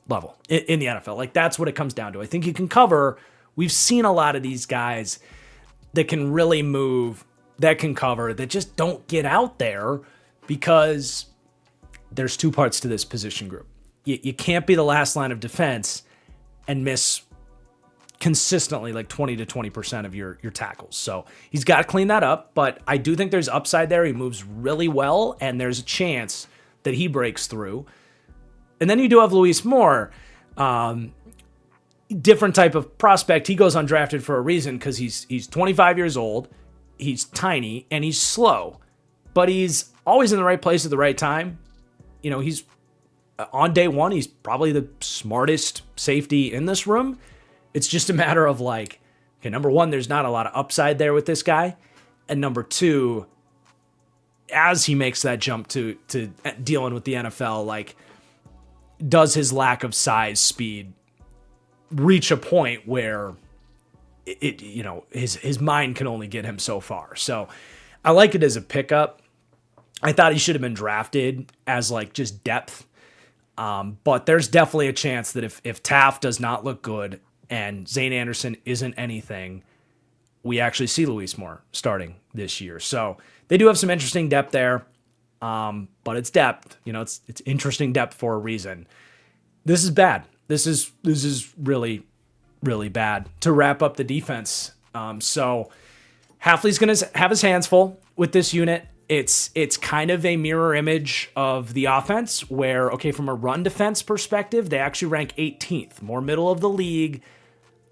level in the NFL. Like, that's what it comes down to. I think you can cover. We've seen a lot of these guys that can really move, that can cover, that just don't get out there because there's 2 parts to this position group. You can't be the last line of defense and miss consistently like 20 to 20% of your tackles. So he's got to clean that up, but I do think there's upside there. He moves really well, and there's a chance that he breaks through. And then you do have Luis Moore, different type of prospect. He goes undrafted for a reason because he's 25 years old, he's tiny, and he's slow, but he's always in the right place at the right time. You know, he's on day 1, he's probably the smartest safety in this room. It's just a matter of like, okay, number 1, there's not a lot of upside there with this guy. And number 2, as he makes that jump to dealing with the NFL, like, does his lack of size, speed reach a point where his mind can only get him so far. So I like it as a pickup. I thought he should have been drafted as like just depth. But there's definitely a chance that if Taft does not look good and Zane Anderson isn't anything, we actually see Luis Moore starting this year. So they do have some interesting depth there. But it's depth, it's interesting depth for a reason. This is bad. This is really, really bad to wrap up the defense. So Hafley's going to have his hands full with this unit. It's kind of a mirror image of the offense where, okay, from a run defense perspective, they actually rank 18th, more middle of the league.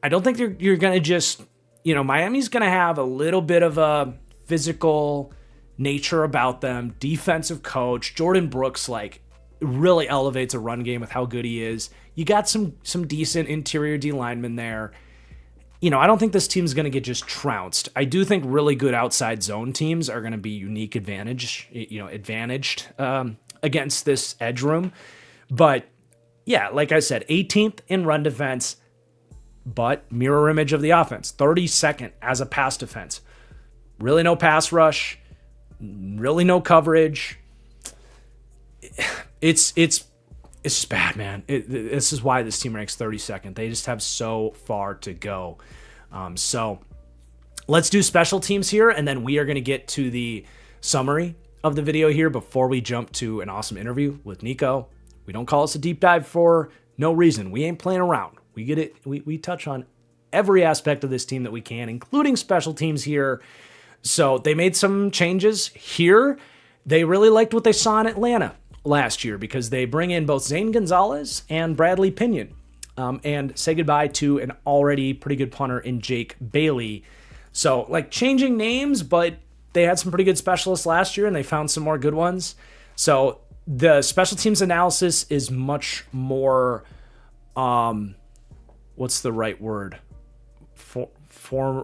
I don't think you're going to just, Miami's going to have a little bit of a physical nature about them. Defensive coach, Jordan Brooks, really elevates a run game with how good he is. You got some decent interior D linemen there. I don't think this team's going to get just trounced. I do think really good outside zone teams are going to be unique advantaged against this edge room. But yeah, like I said, 18th in run defense, but mirror image of the offense, 32nd as a pass defense. Really no pass rush, really no coverage. It's just bad, man. This is why this team ranks 32nd. They just have so far to go. So let's do special teams here, and then we are going to get to the summary of the video here before we jump to an awesome interview with Nico. We don't call this a deep dive for no reason. We ain't playing around. We get it. We touch on every aspect of this team that we can, including special teams here. So they made some changes here. They really liked what they saw in Atlanta last year because they bring in both Zane Gonzalez and Bradley Pinion and say goodbye to an already pretty good punter in Jake Bailey. So changing names, but they had some pretty good specialists last year and they found some more good ones. So the special teams analysis is much more, what's the right word?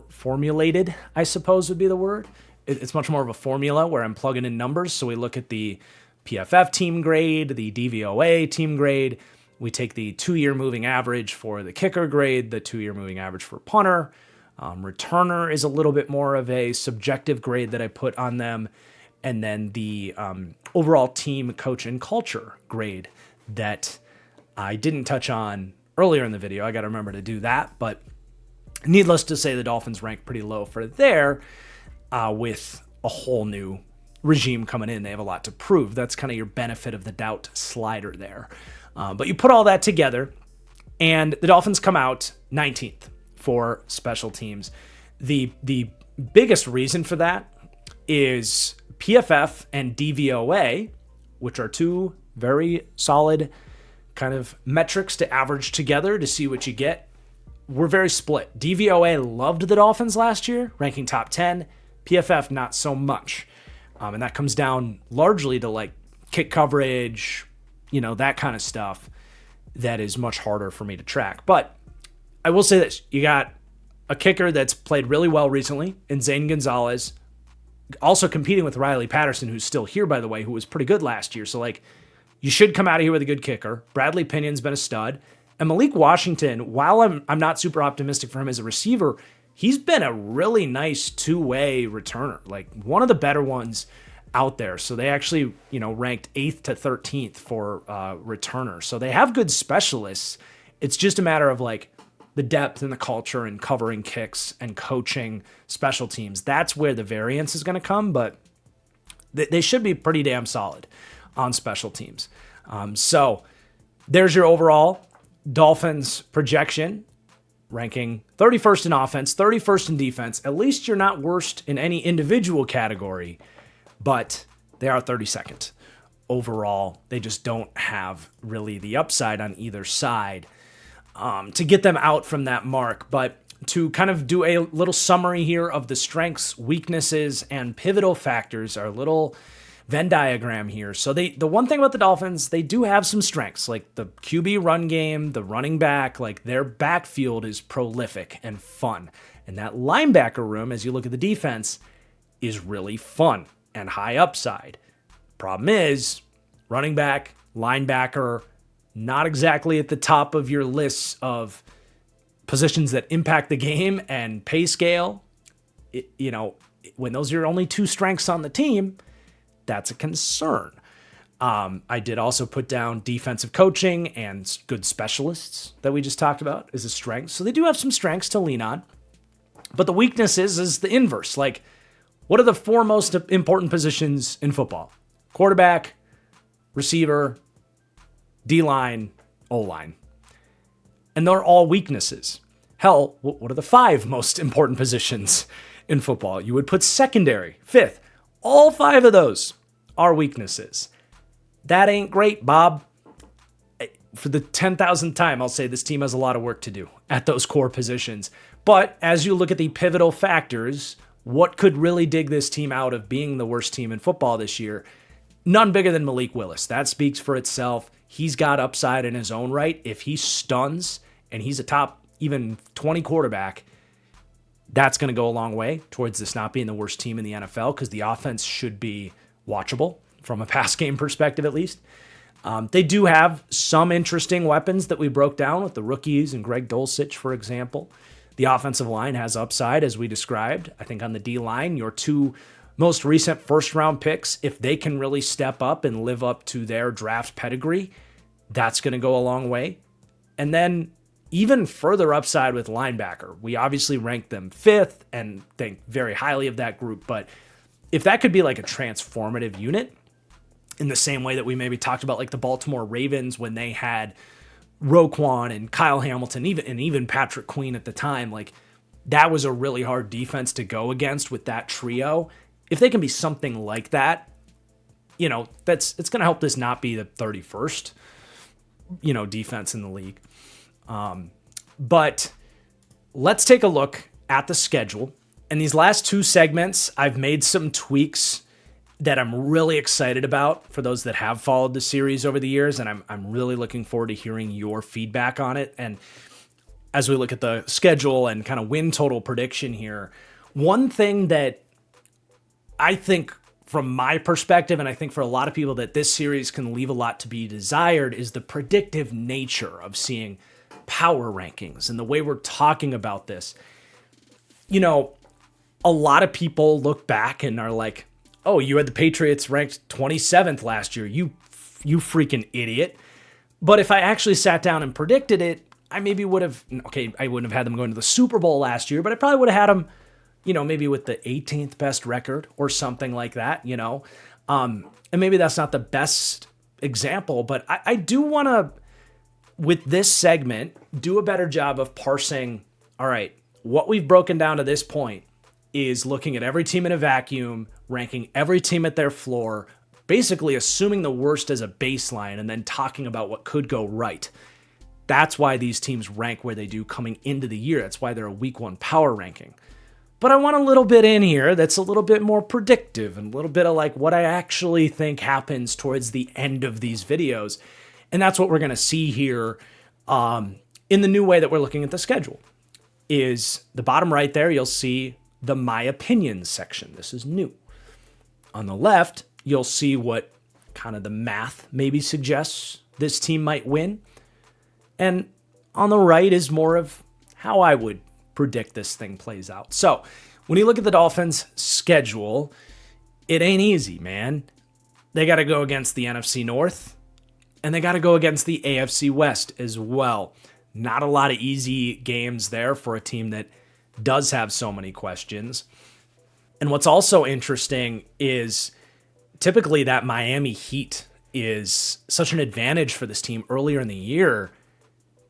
Formulated, I suppose would be the word. It's much more of a formula where I'm plugging in numbers. So we look at the PFF team grade, the DVOA team grade. We take the 2-year moving average for the kicker grade, the 2-year moving average for punter. Returner is a little bit more of a subjective grade that I put on them. And then the overall team coach and culture grade that I didn't touch on earlier in the video. I got to remember to do that. But needless to say, the Dolphins rank pretty low for there with a whole new regime coming in. They have a lot to prove. That's kind of your benefit of the doubt slider there. But you put all that together, and the Dolphins come out 19th for special teams. The biggest reason for that is PFF and DVOA, which are two very solid kind of metrics to average together to see what you get. We're very split. DVOA loved the Dolphins last year, ranking top 10. PFF, not so much. And that comes down largely to kick coverage, that kind of stuff that is much harder for me to track. But I will say this. You got a kicker that's played really well recently in Zane Gonzalez, also competing with Riley Patterson, who's still here, by the way, who was pretty good last year. So, you should come out of here with a good kicker. Bradley Pinion's been a stud. And Malik Washington, while I'm not super optimistic for him as a receiver, he's been a really nice two-way returner, one of the better ones out there. So they actually, ranked 8th to 13th for returners. So they have good specialists. It's just a matter of the depth and the culture and covering kicks and coaching special teams. That's where the variance is going to come, but they should be pretty damn solid on special teams. So there's your overall Dolphins projection, ranking 31st in offense, 31st in defense. At least you're not worst in any individual category, but they are 32nd overall. They just don't have really the upside on either side to get them out from that mark. But to kind of do a little summary here of the strengths, weaknesses, and pivotal factors, our little Venn diagram here. So the one thing about the Dolphins, they do have some strengths, like the QB run game, the running back, their backfield is prolific and fun. And that linebacker room, as you look at the defense, is really fun and high upside. Problem is, running back, linebacker, not exactly at the top of your lists of positions that impact the game and pay scale. When those are your only two strengths on the team, that's a concern. I did also put down defensive coaching and good specialists that we just talked about as a strength. So they do have some strengths to lean on. But the weakness is the inverse. What are the four most important positions in football? Quarterback, receiver, D-line, O-line. And they're all weaknesses. Hell, what are the 5 most important positions in football? You would put secondary, 5th. All 5 of those are weaknesses. That ain't great, Bob. for the 10,000th time, I'll say this team has a lot of work to do at those core positions. But as you look at the pivotal factors, what could really dig this team out of being the worst team in football this year? None bigger than Malik Willis. That speaks for itself. He's got upside in his own right. If he stuns and he's a top even 20 quarterback, that's going to go a long way towards this not being the worst team in the NFL, because the offense should be watchable from a pass game perspective, at least. They do have some interesting weapons that we broke down with the rookies and Greg Dulcich, for example. The offensive line has upside, as we described. I think on the D-line, your two most recent first-round picks, if they can really step up and live up to their draft pedigree, that's going to go a long way. And then even further upside with linebacker. We obviously ranked them 5th and think very highly of that group, but if that could be like a transformative unit, in the same way that we maybe talked about like the Baltimore Ravens when they had Roquan and Kyle Hamilton, even Patrick Queen at the time, like that was a really hard defense to go against with that trio. If they can be something like that, it's going to help this not be the 31st, defense in the league. But let's take a look at the schedule. And these last two segments, I've made some tweaks that I'm really excited about for those that have followed the series over the years, and I'm really looking forward to hearing your feedback on it. And as we look at the schedule and kind of win total prediction here, one thing that I think from my perspective, and I think for a lot of people that this series can leave a lot to be desired, is the predictive nature of seeing power rankings and the way we're talking about this. A lot of people look back and are like, oh, you had the Patriots ranked 27th last year. You freaking idiot. But if I actually sat down and predicted it, I maybe would have, I wouldn't have had them going to the Super Bowl last year, but I probably would have had them, maybe with the 18th best record or something like that, and maybe that's not the best example, but I do want to, with this segment, do a better job of parsing, all right, what we've broken down to this point is looking at every team in a vacuum, ranking every team at their floor, basically assuming the worst as a baseline, and then talking about what could go right. That's why these teams rank where they do coming into the year. That's why they're a week 1 power ranking. But I want a little bit in here that's a little bit more predictive and a little bit of like what I actually think happens towards the end of these videos. And that's what we're going to see here in the new way that we're looking at the schedule. Is the bottom right there, you'll see the My Opinions section. This is new. On the left, you'll see what kind of the math maybe suggests this team might win. And on the right is more of how I would predict this thing plays out. So when you look at the Dolphins' schedule, it ain't easy, man. They got to go against the NFC North, and they got to go against the AFC West as well. Not a lot of easy games there for a team that does have so many questions. And what's also interesting is typically that Miami Heat is such an advantage for this team earlier in the year.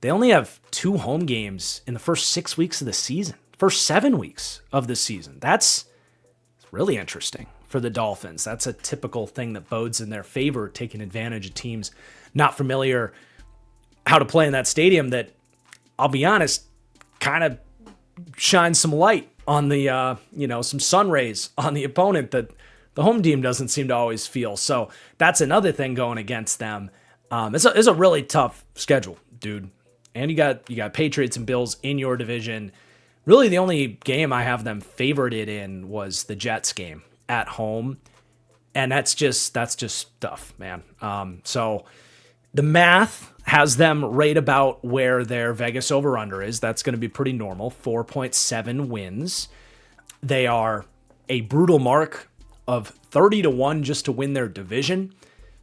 They only have 2 home games in the first 6 weeks of the season, first 7 weeks of the season. That's really interesting for the Dolphins. That's a typical thing that bodes in their favor, taking advantage of teams not familiar how to play in that stadium that, I'll be honest, kind of shines some light on the, some sun rays on the opponent that the home team doesn't seem to always feel. So that's another thing going against them. It's a really tough schedule, dude. And you got Patriots and Bills in your division. Really, the only game I have them favorited in was the Jets game at home. And that's just tough, man. So the math has them right about where their Vegas over-under is. That's going to be pretty normal, 4.7 wins. They are a brutal mark of 30-1 just to win their division.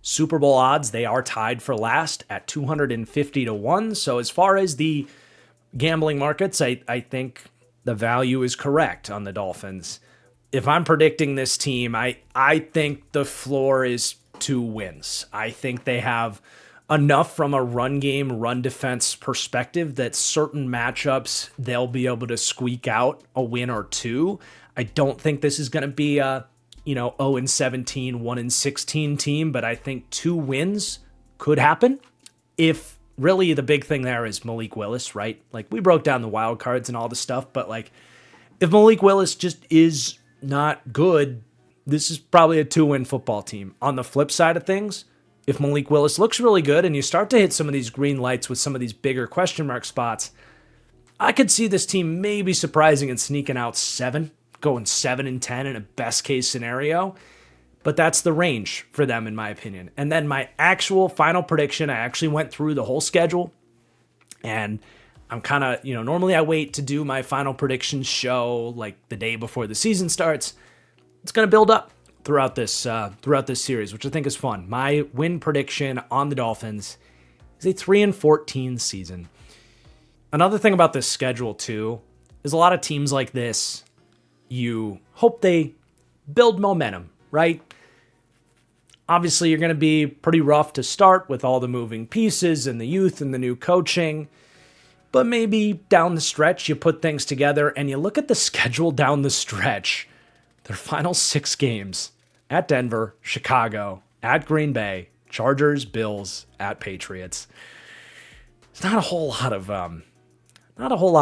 Super Bowl odds, they are tied for last at 250-1. So as far as the gambling markets, I think the value is correct on the Dolphins. If I'm predicting this team, I think the floor is 2 wins. I think they have enough from a run game, run defense perspective that certain matchups they'll be able to squeak out a win or 2. I don't think this is going to be a 0-17, 1-16 team, but I think 2 wins could happen. If really the big thing there is Malik Willis, right? Like, we broke down the wild cards and all the stuff, but like, if Malik Willis just is not good, this is probably a 2-win football team. On the flip side of things, if Malik Willis looks really good and you start to hit some of these green lights with some of these bigger question mark spots, I could see this team maybe surprising and sneaking out 7, going 7-10 in a best case scenario. But that's the range for them, in my opinion. And then my actual final prediction, I actually went through the whole schedule, and I'm kind of, normally I wait to do my final predictions show like the day before the season starts. It's going to build up throughout this series, which I think is fun. My win prediction on the Dolphins is a 3-14 season. Another thing about this schedule too is a lot of teams like this, you hope they build momentum, right? Obviously, you're going to be pretty rough to start with all the moving pieces and the youth and the new coaching. But maybe down the stretch, you put things together and you look at the schedule down the stretch. Their final 6 games at Denver, Chicago, at Green Bay, Chargers, Bills, at Patriots. It's not a whole lot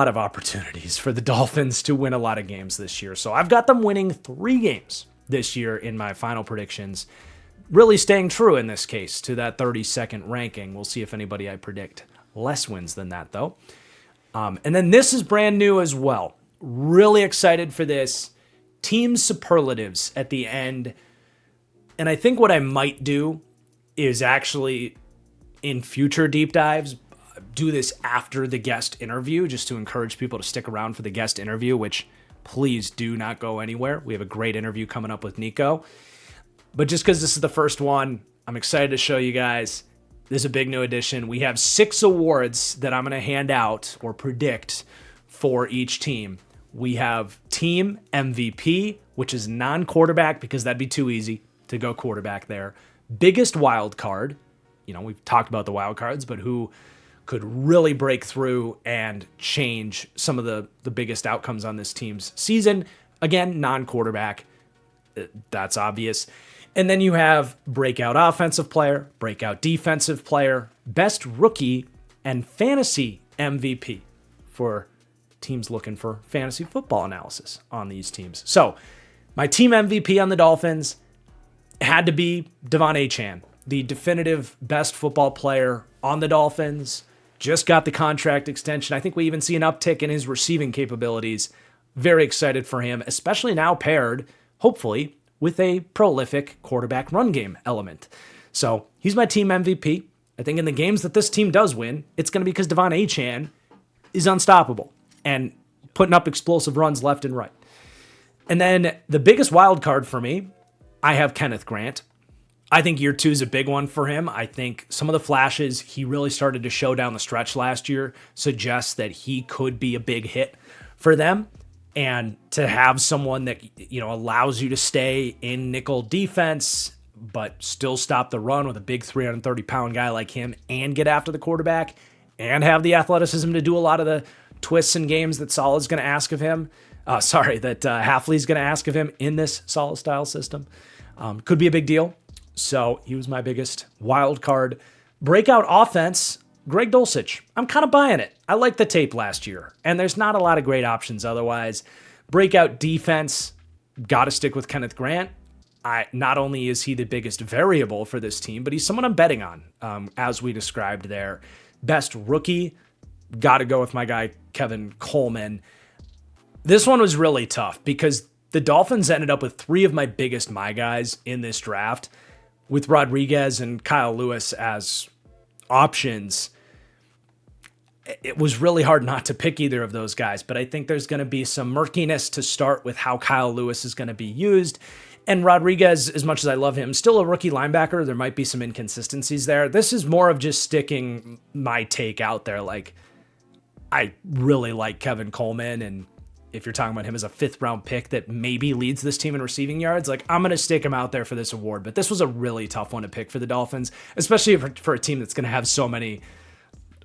of opportunities for the Dolphins to win a lot of games this year. So I've got them winning 3 games this year in my final predictions. Really staying true in this case to that 32nd ranking. We'll see if anybody I predict less wins than that, though. And then this is brand new as well. Really excited for this. Team superlatives at the end. And I think what I might do is actually, in future deep dives, do this after the guest interview, just to encourage people to stick around for the guest interview, which please do not go anywhere. We have a great interview coming up with Nico. But just because this is the first one, I'm excited to show you guys. This is a big new addition. We have 6 awards that I'm going to hand out or predict for each team. We have Team MVP, which is non-quarterback because that'd be too easy to go quarterback there. Biggest wild card. We've talked about the wild cards, but who could really break through and change some of the biggest outcomes on this team's season. Again, non-quarterback. That's obvious. And then you have breakout offensive player, breakout defensive player, best rookie, and fantasy MVP for teams looking for fantasy football analysis on these teams. So my team MVP on the Dolphins had to be Devon Achane, the definitive best football player on the Dolphins. Just got the contract extension. I think we even see an uptick in his receiving capabilities. Very excited for him, especially now paired, hopefully, with a prolific quarterback run game element. So he's my team MVP. I think in the games that this team does win, it's going to be because Devon Achane is unstoppable and putting up explosive runs left and right. And then the biggest wild card for me, I have Kenneth Grant. I think year 2 is a big one for him. I think some of the flashes he really started to show down the stretch last year suggests that he could be a big hit for them. And to have someone that, allows you to stay in nickel defense, but still stop the run with a big 330-pound guy like him and get after the quarterback and have the athleticism to do a lot of the twists and games that Saleh's going to ask of him. Hafley's going to ask of him in this Saleh style system. Could be a big deal. So he was my biggest wild card. Breakout offense, Greg Dulcich. I'm kind of buying it. I liked the tape last year, and there's not a lot of great options otherwise. Breakout defense, got to stick with Kenneth Grant. Not only is he the biggest variable for this team, but he's someone I'm betting on, as we described there. Best rookie, got to go with my guy, Kevin Coleman. This one was really tough because the Dolphins ended up with 3 of my biggest my guys in this draft, with Rodriguez and Kyle Lewis as options. It was really hard not to pick either of those guys, but I think there's going to be some murkiness to start with how Kyle Lewis is going to be used. And Rodriguez, as much as I love him, still a rookie linebacker. There might be some inconsistencies there. This is more of just sticking my take out there. Like, I really like Kevin Coleman, and if you're talking about him as a 5th round pick that maybe leads this team in receiving yards, like, I'm going to stick him out there for this award. But this was a really tough one to pick for the Dolphins, especially for a team that's going to have so many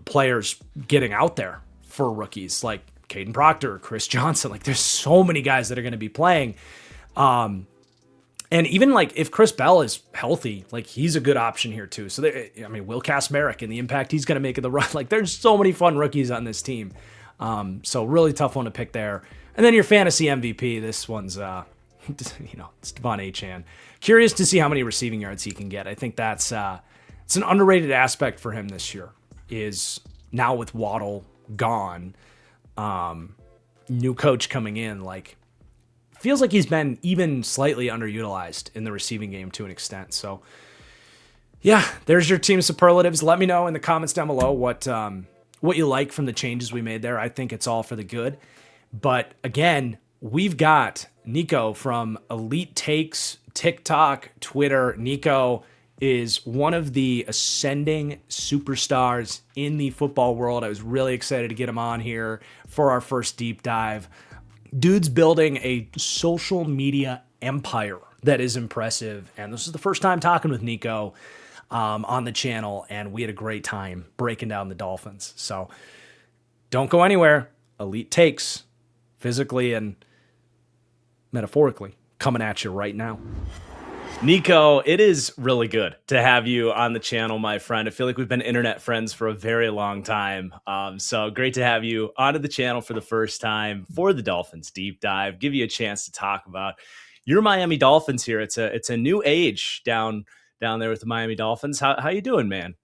players getting out there for rookies like Caden Proctor, Chris Johnson. Like, there's so many guys that are going to be playing. And even like if Chris Bell is healthy, like he's a good option here too. So Will Kasmerick and the impact he's going to make in the run. Like there's so many fun rookies on this team. So really tough one to pick there. And then your fantasy MVP, this one's, it's Devon Achane. Curious to see how many receiving yards he can get. I think that's it's an underrated aspect for him this year. Is now with Waddle gone, new coach coming in, like feels like he's been even slightly underutilized in the receiving game to an extent. So yeah, there's your team superlatives. Let me know in the comments down below what you like from the changes we made there. I think it's all for the good. But again, we've got Nico from Elite Takes, TikTok, Twitter. Nico is one of the ascending superstars in the football world. I was really excited to get him on here for our first deep dive. Dude's building a social media empire that is impressive. And this is the first time talking with Nico on the channel, and we had a great time breaking down the Dolphins. So don't go anywhere. Elite Takes, physically and metaphorically, coming at you right now. Nico, it is really good to have you on the channel, my friend. I feel like we've been internet friends for a very long time. So great to have you onto the channel for the first time for the Dolphins Deep Dive. Give you a chance to talk about your Miami Dolphins here. It's a new age down there with the Miami Dolphins. How you doing, man?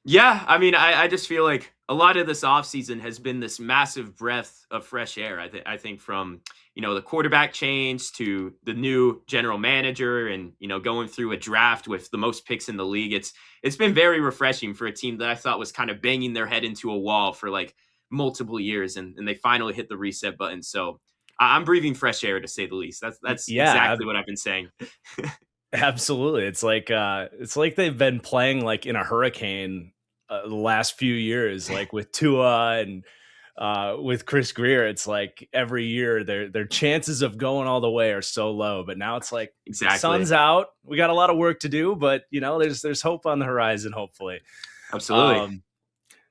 Yeah, I mean, I just feel like a lot of this offseason has been this massive breath of fresh air. I think from, the quarterback change to the new general manager and, going through a draft with the most picks in the league. It's been very refreshing for a team that I thought was kind of banging their head into a wall for like multiple years, and they finally hit the reset button. So I'm breathing fresh air, to say the least. That's exactly what I've been saying. Absolutely. It's like they've been playing like in a hurricane the last few years, like with Tua and with Chris Greer. It's like every year their chances of going all the way are so low, but now it's like Exactly. The sun's out. We got a lot of work to do, but there's hope on the horizon, hopefully. Absolutely.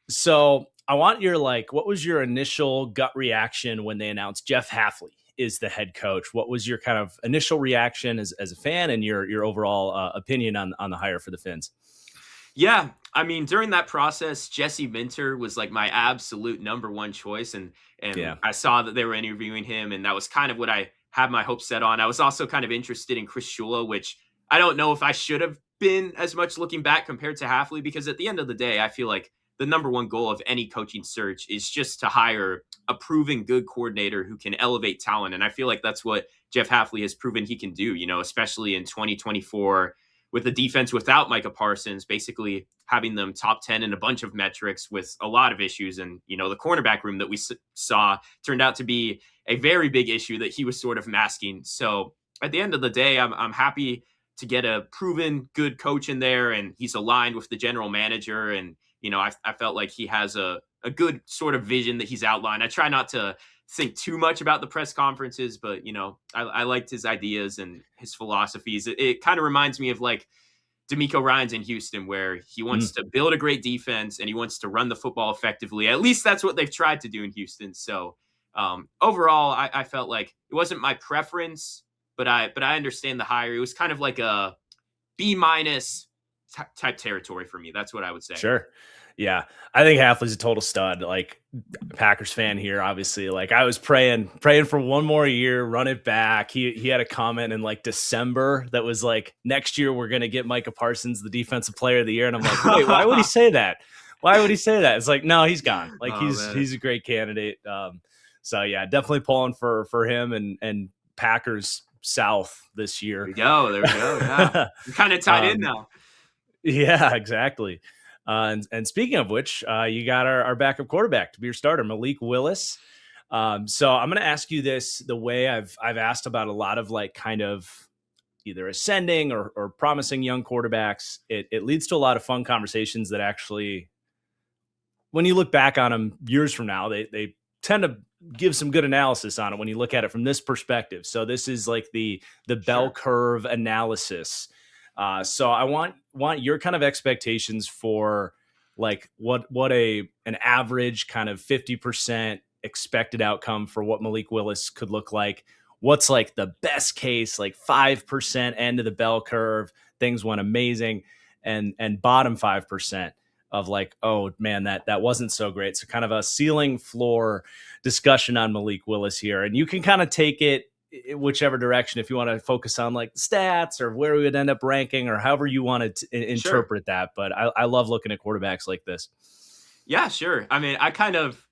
So I want what was your initial gut reaction when they announced Jeff Hafley is the head coach? What was your kind of initial reaction as a fan and your overall opinion on the hire for the Fins? Yeah, I mean, during that process, Jesse Minter was like my absolute number one choice, and Yeah. I saw that they were interviewing him, and that was kind of what I had my hopes set on. I was also kind of interested in Chris Shula, which I don't know if I should have been as much looking back compared to Hafley, because at the end of the day, I feel like the number one goal of any coaching search is just to hire a proven good coordinator who can elevate talent, and I feel like that's what Jeff Hafley has proven he can do. Especially in 2024 with the defense without Micah Parsons, basically having them top 10 in a bunch of metrics with a lot of issues. And, the cornerback room that we saw turned out to be a very big issue that he was sort of masking. So at the end of the day, I'm happy to get a proven good coach in there, and he's aligned with the general manager. And, I felt like he has a good sort of vision that he's outlined. I try not to think too much about the press conferences, but I liked his ideas and his philosophies. It kind of reminds me of like DeMeco Ryans in Houston, where he wants to build a great defense and he wants to run the football effectively. At least that's what they've tried to do in Houston. So overall, I felt like it wasn't my preference, but I understand the hire. It was kind of like a B- type territory for me. That's what I would say. Sure. Yeah. I think Hafley's a total stud. Like, Packers fan here, obviously. Like, I was praying for one more year, run it back. He had a comment in like December that was like, next year we're going to get Micah Parsons the defensive player of the year. And I'm like, wait, why would he say that? Why would he say that? It's like, no, he's gone. Like, he's a great candidate. So yeah, definitely pulling for him and Packers South this year. There we go. Yeah. We're kind of tied in now. Yeah, exactly. And speaking of which, you got our backup quarterback to be your starter, Malik Willis. So I'm going to ask you this the way I've asked about a lot of like kind of either ascending or promising young quarterbacks. It leads to a lot of fun conversations that actually, when you look back on them years from now, they tend to give some good analysis on it when you look at it from this perspective. So this is like the bell curve analysis. So I want your kind of expectations for like what an average kind of 50% expected outcome for what Malik Willis could look like. what's like the best case, like 5% end of the bell curve, things went amazing, and bottom 5% of like, oh man, that wasn't so great. So kind of a ceiling floor discussion on Malik Willis here. And you can kind of take it whichever direction, if you want to focus on like stats or where we would end up ranking or however you want to Sure. interpret that. But I love looking at quarterbacks like this. Yeah, sure. I mean, I kind of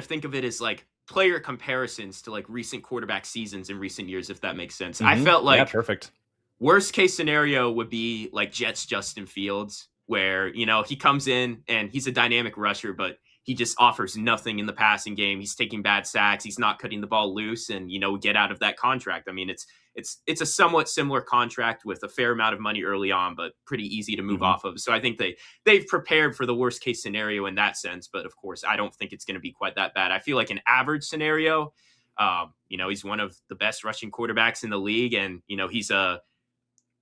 think of it as like player comparisons to like recent quarterback seasons in recent years, if that makes sense. I felt Yeah, like perfect. worst case scenario would be like Jets Justin Fields, where, he comes in and he's a dynamic rusher, but he just offers nothing in the passing game. He's taking bad sacks. He's not cutting the ball loose, and get out of that contract. I mean, it's a somewhat similar contract with a fair amount of money early on, but pretty easy to move Hmm. off of. So I think they've prepared for the worst case scenario in that sense. But of course, I don't think it's going to be quite that bad. I feel like an average scenario. He's one of the best rushing quarterbacks in the league, and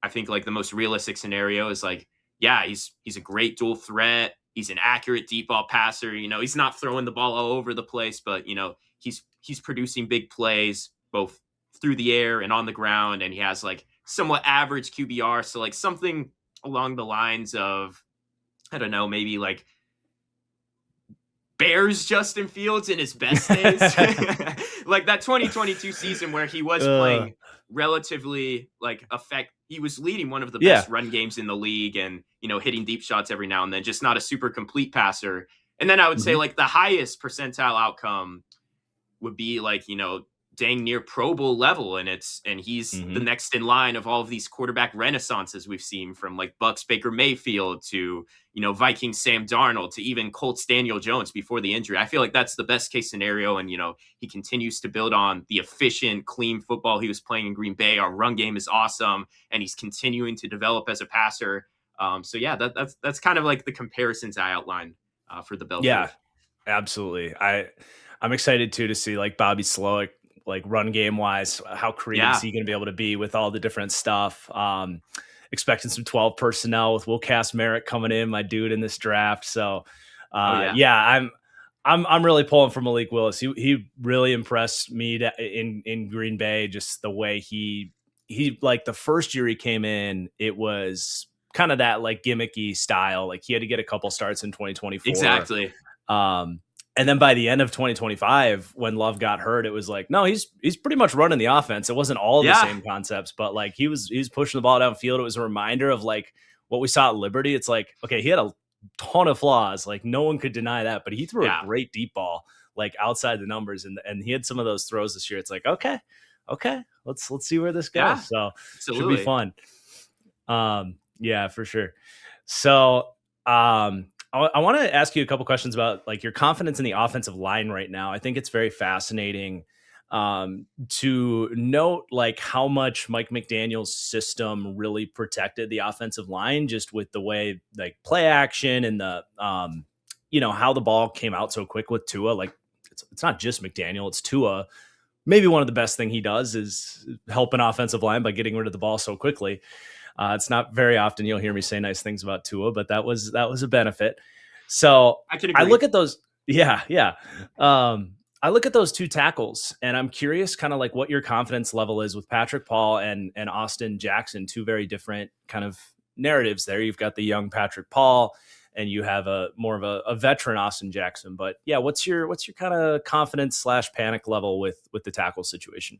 I think like the most realistic scenario is like, yeah, he's a great dual threat. He's an accurate deep ball passer. He's not throwing the ball all over the place, but he's producing big plays both through the air and on the ground, and he has like somewhat average QBR. So like something along the lines of, I don't know, maybe like Bears Justin Fields in his best days. Like that 2022 season where he was uh, playing relatively like he was leading one of the yeah. best run games in the league, and hitting deep shots every now and then, just not a super complete passer. And then I would say Hmm. like the highest percentile outcome would be like, dang near Pro Bowl level. And he's the Hmm. next in line of all of these quarterback renaissances we've seen, from like Bucks Baker Mayfield to, Vikings Sam Darnold to even Colts Daniel Jones before the injury. I feel like that's the best case scenario. And, he continues to build on the efficient, clean football he was playing in Green Bay. Our run game is awesome, and he's continuing to develop as a passer. So yeah, that's kind of like the comparisons I outlined for the bell Yeah, curve. absolutely. I'm excited too to see like Bobby Slowick, like run game wise, how creative is Yeah. he going to be able to be with all the different stuff? Expecting some 12 personnel with Will Merritt coming in, my dude in this draft. So, Oh yeah. yeah, I'm really pulling for Malik Willis. He really impressed me in Green Bay. Just the way he like the first year he came in, it was kind of that like gimmicky style. Like he had to get a couple starts in 2024. Exactly. um, and then by the end of 2025, when Love got hurt, it was like, no, he's pretty much running the offense. It wasn't all the Yeah. same concepts, but like he was pushing the ball downfield. It was a reminder of like what we saw at Liberty. It's like, okay, he had a ton of flaws, like no one could deny that, but he threw a Yeah. great deep ball, like outside the numbers, and he had some of those throws this year. It's like, okay, let's see where this Yeah. goes. So should be Absolutely. fun. Yeah, for sure. So, I want to ask you a couple questions about like your confidence in the offensive line right now. I think it's very fascinating to note like how much Mike McDaniel's system really protected the offensive line, just with the way like play action and the how the ball came out so quick with Tua. Like it's not just McDaniel, it's Tua. Maybe one of the best thing he does is help an offensive line by getting rid of the ball so quickly. It's not very often you'll hear me say nice things about Tua, but that was a benefit. So I can I look agree. at those. Yeah, yeah. I look at those two tackles, and I'm curious, kind of like what your confidence level is with Patrick Paul and Austin Jackson, two very different kind of narratives. There, you've got the young Patrick Paul, and you have a more of a veteran Austin Jackson. But yeah, what's your kind of confidence slash panic level with the tackle situation?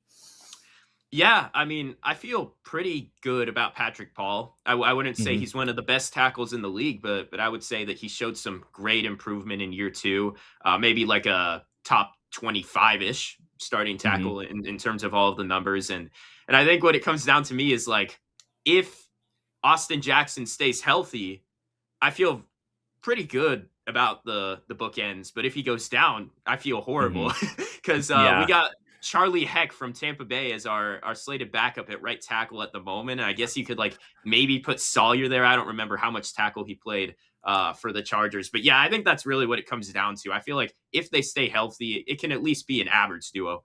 Yeah, I mean, I feel pretty good about Patrick Paul. I wouldn't say Hmm. he's one of the best tackles in the league, but I would say that he showed some great improvement in year two. Maybe like a top 25 ish starting Hmm. tackle in terms of all of the numbers. And I think what it comes down to me is like, if Austin Jackson stays healthy, I feel pretty good about the bookends. But if he goes down, I feel Hmm. horrible because we Yeah. got Charlie Heck from Tampa Bay as our slated backup at right tackle at the moment. And I guess you could like maybe put Sawyer there. I don't remember how much tackle he played for the Chargers, but yeah, I think that's really what it comes down to. I feel like if they stay healthy, it can at least be an average duo.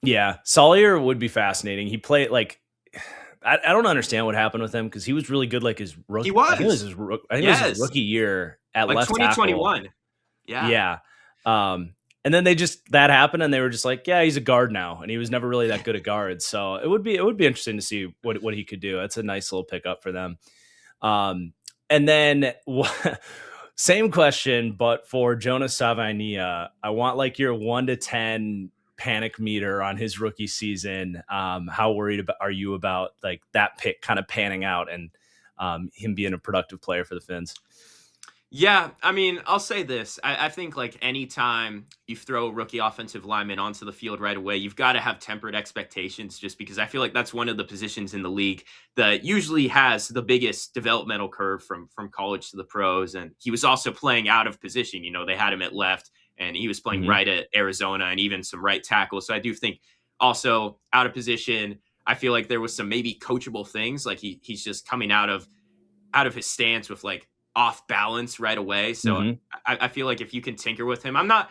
Yeah, Sawyer would be fascinating. He played like I don't understand what happened with him because he was really good. Like his He rookie, was, I think it was his yes, rookie year at like left tackle. 2021. Yeah, Yeah, um, And then that happened, and they were just like, yeah, he's a guard now, and he was never really that good at guards. So it would be interesting to see what he could do. That's a nice little pickup for them. And then same question, but for Jonas Savainia, I want like your 1 to 10 panic meter on his rookie season. How worried are you about like that pick kind of panning out and him being a productive player for the Finns? Yeah, I mean, I'll say this. I think like anytime you throw a rookie offensive lineman onto the field right away, you've got to have tempered expectations just because I feel like that's one of the positions in the league that usually has the biggest developmental curve from college to the pros. And he was also playing out of position. You know, they had him at left and he was playing right at Arizona and even some right tackle. So I do think also out of position, I feel like there was some maybe coachable things. Like he's just coming out of his stance with like off balance right away. So I feel like if you can tinker with him, I'm not,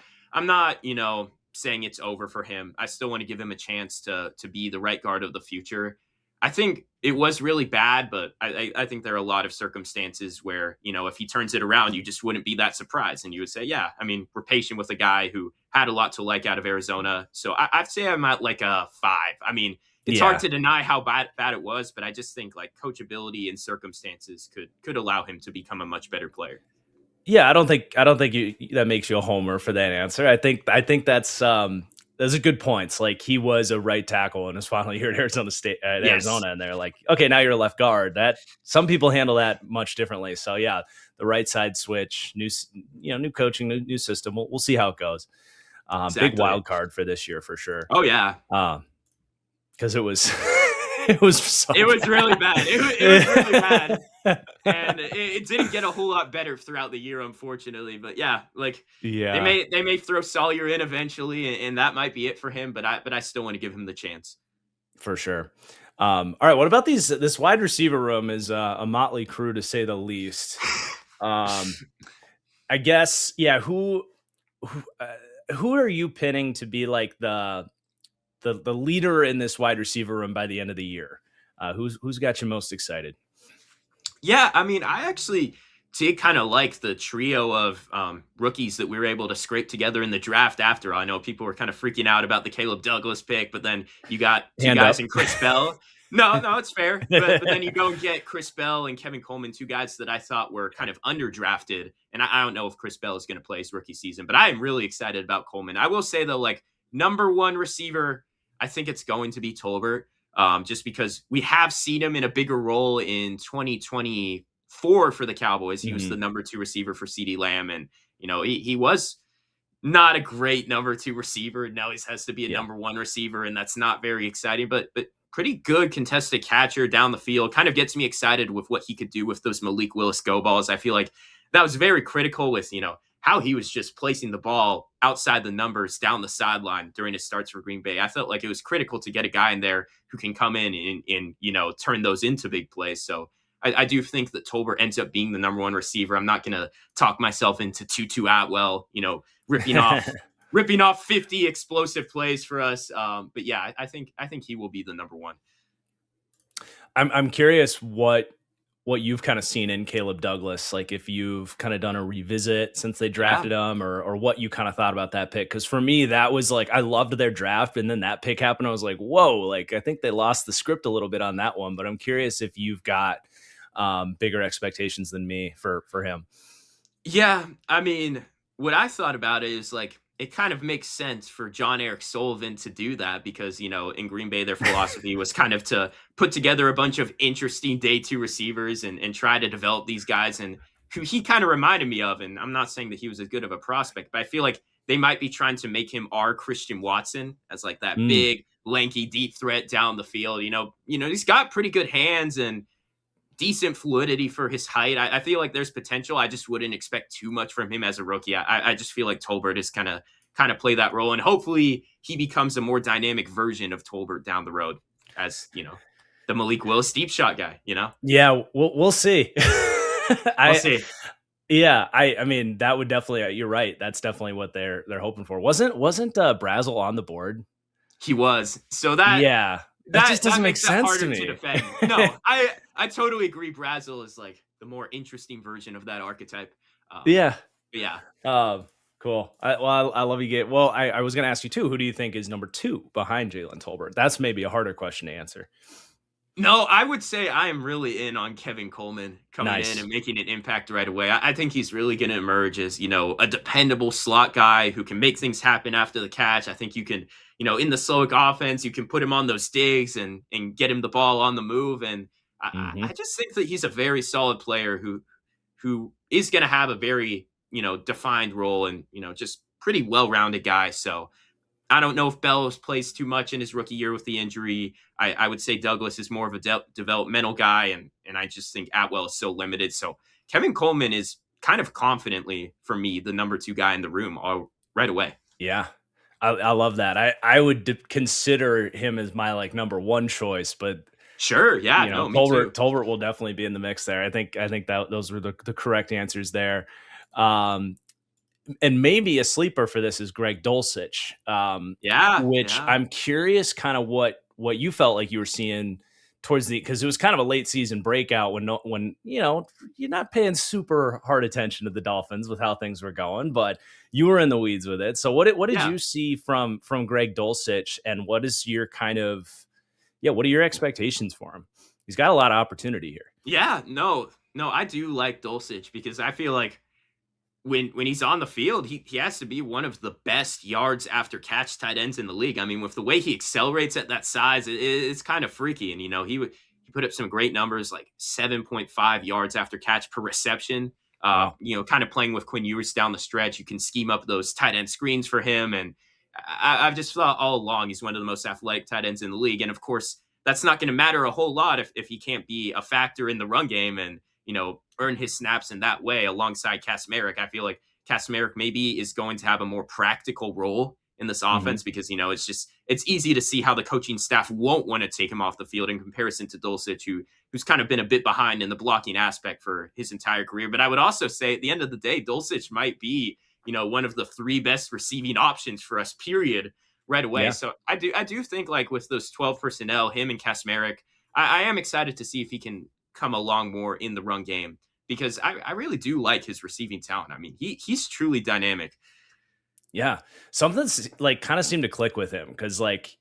saying it's over for him. I still want to give him a chance to be the right guard of the future. I think it was really bad, but I think there are a lot of circumstances where, if he turns it around, you just wouldn't be that surprised. And you would say, yeah, I mean, we're patient with a guy who had a lot to like out of Arizona. So I'd say I'm at like a 5. I mean, it's hard to deny how bad it was, but I just think like coachability and circumstances could allow him to become a much better player. Yeah, I don't think that makes you a homer for that answer. I think that's those are good points. Like he was a right tackle in his final year at Arizona State, Arizona, and they're like, okay, now you're a left guard. That some people handle that much differently. So yeah, the right side switch, new coaching, new system. We'll see how it goes. Exactly. Big wild card for this year for sure. Oh yeah. Because it was it was really bad. It was really bad. And it didn't get a whole lot better throughout the year, unfortunately. But yeah, they may throw Sawyer in eventually, and that might be it for him. But I still want to give him the chance. For sure. All right. What about this wide receiver room is a motley crew to say the least. I guess, yeah. Who are you pinning to be like the leader in this wide receiver room by the end of the year? Who's got you most excited? Yeah, I mean, I actually did kind of like the trio of rookies that we were able to scrape together in the draft after. I know people were kind of freaking out about the Caleb Douglas pick, but then you got two guys in Chris Bell. No, it's fair. But then you go and get Chris Bell and Kevin Coleman, 2 guys that I thought were kind of underdrafted. And I don't know if Chris Bell is going to play his rookie season, but I am really excited about Coleman. I will say, though, like number 1 receiver, I think it's going to be Tolbert. Just because we have seen him in a bigger role in 2024 for the Cowboys. He was the number 2 receiver for CeeDee Lamb. And, he was not a great number 2 receiver. Now he has to be a number 1 receiver, and that's not very exciting, but pretty good contested catcher down the field. Kind of gets me excited with what he could do with those Malik Willis go balls. I feel like that was very critical with, how he was just placing the ball outside the numbers down the sideline during his starts for Green Bay. I felt like it was critical to get a guy in there who can come in and turn those into big plays. So I do think that Tolbert ends up being the number 1 receiver. I'm not going to talk myself into Tutu Atwell, ripping off 50 explosive plays for us. But yeah, I think he will be the number 1. I'm curious what you've kind of seen in Caleb Douglas, like if you've kind of done a revisit since they drafted him or what you kind of thought about that pick. Cause for me, that was like, I loved their draft. And then that pick happened. I was like, whoa, like, I think they lost the script a little bit on that one, but I'm curious if you've got bigger expectations than me for him. Yeah. I mean, what I thought about it is like, it kind of makes sense for John Eric Sullivan to do that because, in Green Bay, their philosophy was kind of to put together a bunch of interesting day 2 receivers and try to develop these guys and who he kind of reminded me of. And I'm not saying that he was as good of a prospect, but I feel like they might be trying to make him our Christian Watson as like that big, lanky, deep threat down the field. He's got pretty good hands and decent fluidity for his height. I feel like there's potential. I just wouldn't expect too much from him as a rookie. I just feel like Tolbert is kind of play that role, and hopefully he becomes a more dynamic version of Tolbert down the road as, the Malik Willis deep shot guy, Yeah, we'll see. We'll see. Yeah, I mean, that would definitely, you're right. That's definitely what they're hoping for. Wasn't Brazel on the board? He was. So that just doesn't make sense to me. No, I totally agree. Brazel is like the more interesting version of that archetype. Yeah. Cool. I love you. I was going to ask you too. Who do you think is number 2 behind Jalen Tolbert? That's maybe a harder question to answer. No, I would say I am really in on Kevin Coleman coming in Nice. and making an impact right away. I think he's really going to emerge as, a dependable slot guy who can make things happen after the catch. I think you can, in the Slowick offense, you can put him on those digs and get him the ball on the move. And I Hmm. just think that he's a very solid player who is going to have a very, defined role and, just pretty well-rounded guy. So I don't know if Bellows plays too much in his rookie year with the injury. I would say Douglas is more of a developmental guy, and I just think Atwell is so limited. So Kevin Coleman is kind of confidently, for me, the number 2 guy in the room right away. Yeah. I love that. I would consider him as my like number 1 choice, but Sure. Yeah. No, me too. Tolbert will definitely be in the mix there. I think that those were the correct answers there. Um, and maybe a sleeper for this is Greg Dulcich, Yeah. which Yeah. I'm curious kind of what you felt like you were seeing towards because it was kind of a late season breakout when you're not paying super hard attention to the Dolphins with how things were going, but you were in the weeds with it. So what did Yeah. you see from Greg Dulcich, and what is your kind of what are your expectations for him? He's got a lot of opportunity here. Yeah. No, I do like Dulcich because I feel like when he's on the field, he has to be one of the best yards after catch tight ends in the league. I mean, with the way he accelerates at that size, it's kind of freaky. And he put up some great numbers like 7.5 yards after catch per reception. Wow. Kind of playing with Quinn Ewers down the stretch, you can scheme up those tight end screens for him. And I've just thought all along he's one of the most athletic tight ends in the league. And of course, that's not going to matter a whole lot if he can't be a factor in the run game and earn his snaps in that way alongside Kasmerick. I feel like Kasmerick maybe is going to have a more practical role in this Hmm. offense because it's easy to see how the coaching staff won't want to take him off the field in comparison to Dulcich, who's kind of been a bit behind in the blocking aspect for his entire career. But I would also say at the end of the day, Dulcich might be one of the 3 best receiving options for us. Period. Right away. Yeah. So I do think like with those 12 personnel, him and Kasmerick, I am excited to see if he can come along more in the run game because I really do like his receiving talent. I mean, he's truly dynamic. Yeah. Something's like kind of seemed to click with him because like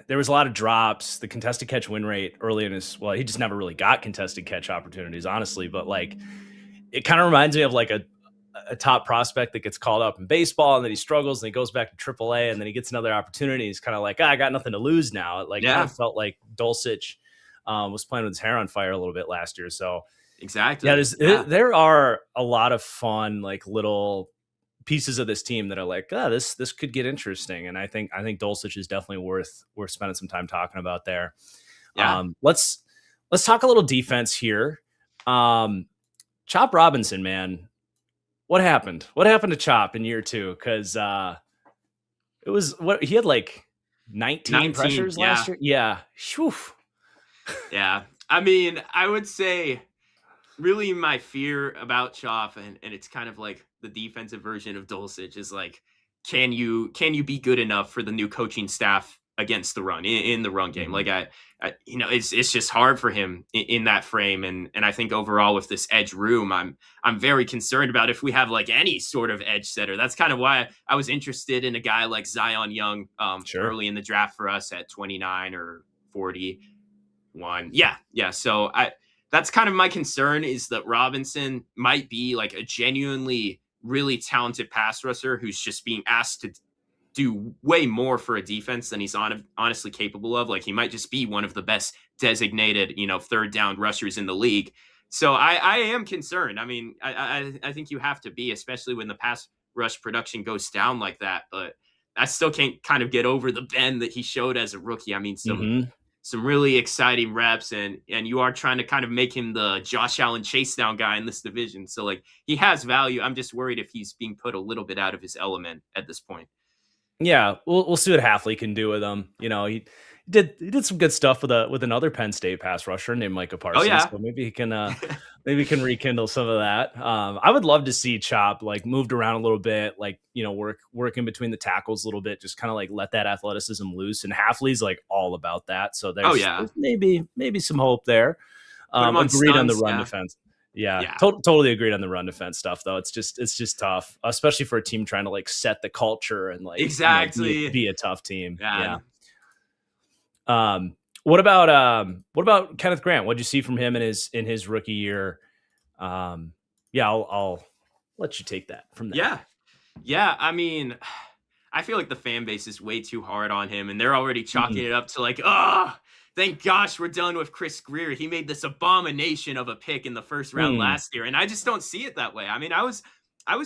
there was a lot of drops. The contested catch win rate early in he just never really got contested catch opportunities, honestly. But like it kind of reminds me of like a top prospect that gets called up in baseball and then he struggles and he goes back to AAA and then he gets another opportunity. He's kind of like, I got nothing to lose now. It like kind Yeah, of felt like Dulcich was playing with his hair on fire a little bit last year. So yeah, exactly. Yeah. there are a lot of fun like little pieces of this team that are like, this could get interesting. And I think Dulcich is definitely worth spending some time talking about there. Yeah. Let's talk a little defense here. Chop Robinson, man, what happened? What happened to Chop in year 2? Because it was what he had like 19 19. pressures Yeah. last year. Yeah. Whew. Yeah. I mean, I would say really my fear about Choff and it's kind of like the defensive version of Dulcich is like, can you be good enough for the new coaching staff against the run in the run game? Mhm. Like it's just hard for him in that frame. And I think overall with this edge room, I'm very concerned about if we have like any sort of edge setter. That's kind of why I was interested in a guy like Zion Young Sure. early in the draft for us at 29 or 41. Yeah. Yeah. So that's kind of my concern is that Robinson might be like a genuinely really talented pass rusher who's just being asked to do way more for a defense than he's honestly capable of. Like he might just be one of the best designated, third down rushers in the league. So I am concerned. I mean, I think you have to be, especially when the pass rush production goes down like that. But I still can't kind of get over the bend that he showed as a rookie. I mean, Mhm. some really exciting reps and you are trying to kind of make him the Josh Allen chase down guy in this division. So like he has value. I'm just worried if he's being put a little bit out of his element at this point. Yeah, we'll see what Halfley can do with him. He did some good stuff with another Penn State pass rusher named Micah Oh Parsons. yeah. So maybe he can rekindle some of that. I would love to see Chop like moved around a little bit, like work in between the tackles a little bit, just kind of like let that athleticism loose. And Halfley's like all about that. So Oh there's yeah. maybe some hope there. Put him on Agreed on the stunts. run Yeah. defense. Yeah, Yeah, totally agreed on the run defense stuff though. It's just tough, especially for a team trying to like set the culture and like, exactly. be a tough team. Yeah. Man. Um, what about Kenneth Grant? What'd you see from him in his rookie year? Yeah, I'll let you take that from there. Yeah. Yeah, I mean, I feel like the fan base is way too hard on him, and they're already chalking Mhm. it up to like, oh, thank gosh we're done with Chris Greer. He made this abomination of a pick in the first round Hmm. last year, and I just don't see it that way. I mean, I was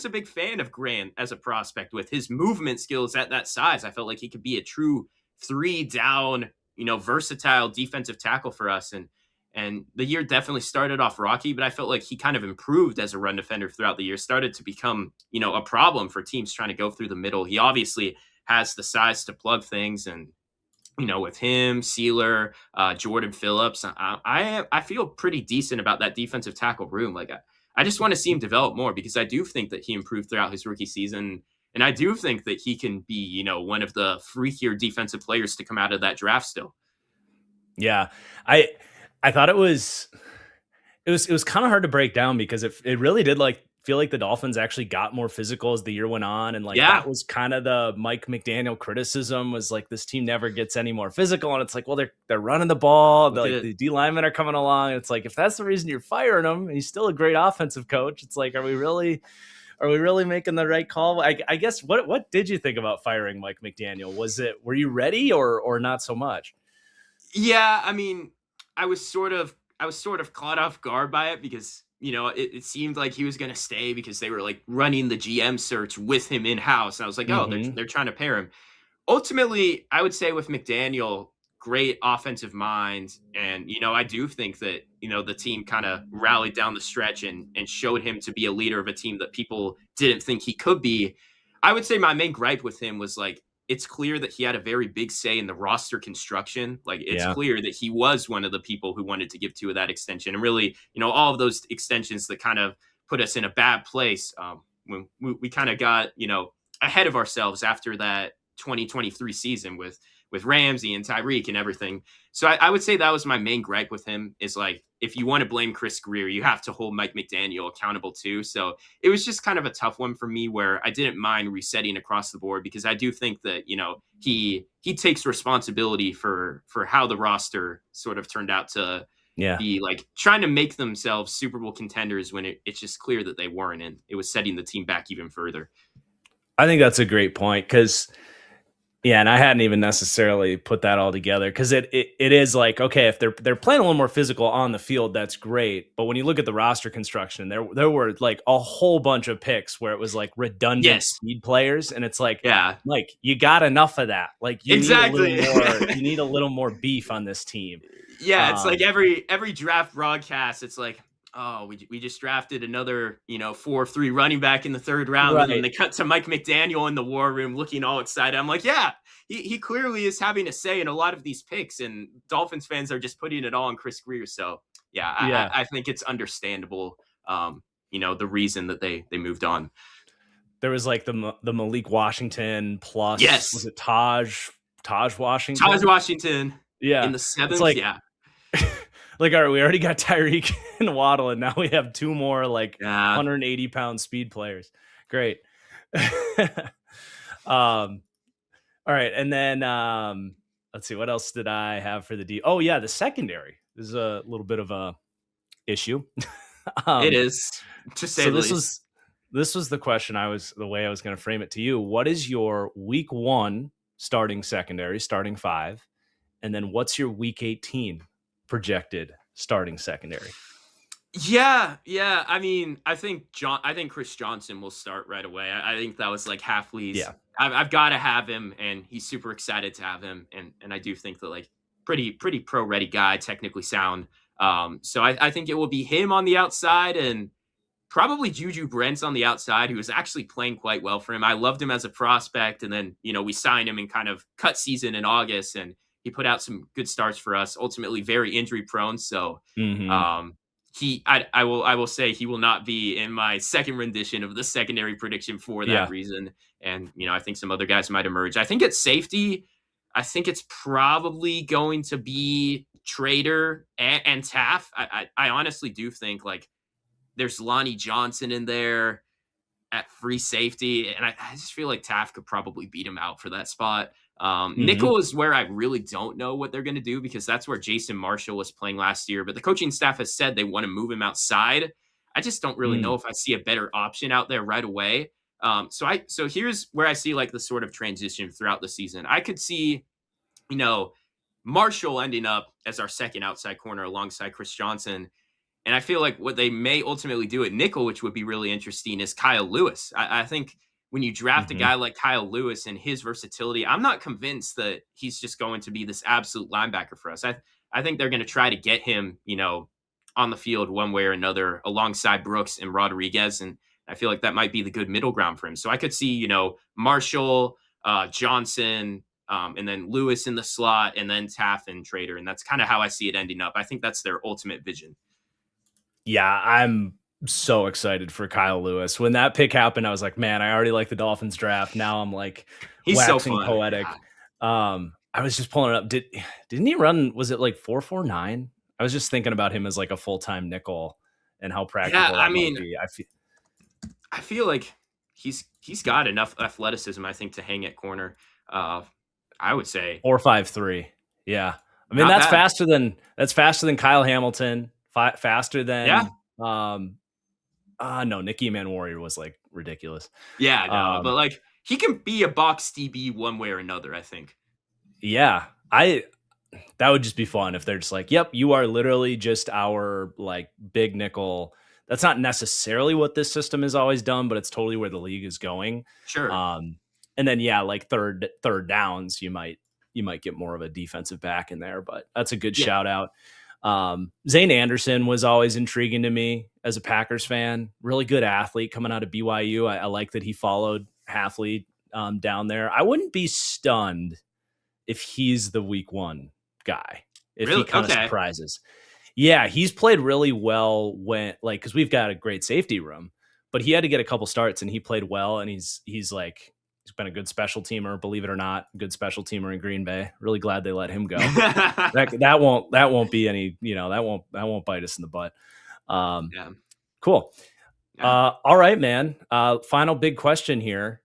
a big fan of Grant as a prospect with his movement skills at that size. I felt like he could be a true three down, versatile defensive tackle for us, and the year definitely started off rocky, but I felt like he kind of improved as a run defender throughout the year, started to become, a problem for teams trying to go through the middle. He obviously has the size to plug things. And, with him, Sealer, Jordan Phillips, I feel pretty decent about that defensive tackle room. Like, I just want to see him develop more because I do think that he improved throughout his rookie season. And I do think that he can be, one of the freakier defensive players to come out of that draft still. Yeah, I I thought it was kind of hard to break down because it really did like feel like the Dolphins actually got more physical as the year went on, and like Yeah. that was kind of the Mike McDaniel criticism was like this team never gets any more physical, and it's like, well, they're running the ball, Look at like it. the D linemen are coming along. It's like if that's the reason you're firing him, he's still a great offensive coach. It's like, are we really making the right call? I guess what did you think about firing Mike McDaniel? Were you ready or not so much? Yeah, I mean, I was sort of caught off guard by it because, it seemed like he was gonna stay because they were like running the GM search with him in house. And I was like, oh, they're Hmm. they're trying to pair him. Ultimately, I would say with McDaniel, great offensive mind. And, I do think that, the team kind of rallied down the stretch and showed him to be a leader of a team that people didn't think he could be. I would say my main gripe with him was like, it's clear that he had a very big say in the roster construction. Like, it's Yeah, clear that he was one of the people who wanted to give two of that extension. And really, all of those extensions that kind of put us in a bad place when we kind of got, ahead of ourselves after that 2023 season with Ramsey and Tyreek and everything. So I would say that was my main gripe with him is like, if you want to blame Chris Greer, you have to hold Mike McDaniel accountable too. So it was just kind of a tough one for me where I didn't mind resetting across the board because I do think that, he takes responsibility for how the roster sort of turned out to yeah. be like trying to make themselves Super Bowl contenders when it's just clear that they weren't, and it was setting the team back even further. I think that's a great point because yeah, and I hadn't even necessarily put that all together because it is like, okay, if they're playing a little more physical on the field, that's great. But when you look at the roster construction, there were like a whole bunch of picks where it was like redundant Yes. speed players, and it's like, Yeah. Mike, you got enough of that. Like you need a little Exactly. more. You need a little more beef on this team. Yeah, it's like Um, every draft broadcast, it's like, oh, we just drafted another, 4-3 running back in the third round. And then right. they cut to Mike McDaniel in the war room looking all excited. I'm like, yeah, he clearly is having a say in a lot of these picks, and Dolphins fans are just putting it all on Chris Greer. So yeah, Yeah. I think it's understandable, the reason that they moved on. There was like the Malik Washington plus was Yes. it Taj Taj Washington? Washington in Yeah. the It's seventh. like Yeah. like, all right, we already got Tyreek and Waddle, and now we have two more like Yeah. 180-pound speed players. Great. All right, and then let's see, what else did I have for the D? Oh yeah, the secondary. This is a little bit of a issue. It um, is, to say so the this least. was this was the question the way I was going to frame it to you. What is your week 1 starting secondary, starting 5, and then what's your week 18 projected starting secondary? Yeah, yeah. I mean, I think Chris Johnson will start right away. I think that was like Halfley's. Yeah. I've got to have him, and he's super excited to have him. And I do think that like pretty pro ready guy, technically sound. So I think it will be him on the outside, and probably Juju Brents on the outside, who was actually playing quite well for him. I loved him as a prospect, and then we signed him in kind of cut season in August, and he put out some good starts for us. Ultimately, very injury prone, so Mhm. um, I will say he will not be in my second rendition of the secondary prediction for that Yeah. reason. And I think some other guys might emerge. I think at safety, I think it's probably going to be Trader and Taff. I honestly do think like There's Lonnie Johnson in there at free safety, and I just feel like Taft could probably beat him out for that spot. Mm-hmm. Nickel is where I really don't know what they're going to do, because that's where Jason Marshall was playing last year. But the coaching staff has said they want to move him outside. I just don't really know if I see a better option out there right away. So here's where I see like the sort of transition throughout the season. I could see, you know, Marshall ending up as our second outside corner alongside Chris Johnson. And I feel like what they may ultimately do at nickel, which would be really interesting, is Kyle Lewis. I think when you draft a Mm-hmm. guy like Kyle Lewis and his versatility, I'm not convinced that he's just going to be this absolute linebacker for us. I think they're going to try to get him, on the field one way or another alongside Brooks and Rodriguez. And I feel like that might be the good middle ground for him. So I could see, Marshall, Johnson, and then Lewis in the slot, and then Taft and Trader. And that's kind of how I see it ending up. I think that's their ultimate vision. Yeah, I'm so excited for Kyle Lewis. When that pick happened, I was like, man, I already like the Dolphins draft. Now I'm like He's waxing so fun. poetic. Yeah. I was just pulling it up. Didn't he run? Was it like 4.49? I was just thinking about him as like a full-time nickel and how practical that might be. I feel like he's got enough athleticism, I think, to hang at corner. I would say 4.53. Yeah, I mean that's faster than Kyle Hamilton. Faster than no, Nicky Man Warrior was like ridiculous. Yeah, no, but like he can be a box DB one way or another, I think. Yeah, that would just be fun if they're just like, yep, you are literally just our like big nickel. That's not necessarily what this system has always done, but it's totally where the league is going. Sure. And then like third downs, you might get more of a defensive back in there, but that's a good shout out. Zane Anderson was always intriguing to me as a Packers fan. Really good athlete coming out of BYU. I like that he followed Halfley down there. I wouldn't be stunned if he's the week one guy, if he kind of surprises. Yeah, he's played really well because we've got a great safety room, but he had to get a couple starts and he played well. And he's been a good special teamer, believe it or not, good special teamer in Green Bay. Really glad they let him go. that won't be any, that won't bite us in the butt. Cool. Yeah. All right, man. Final big question here.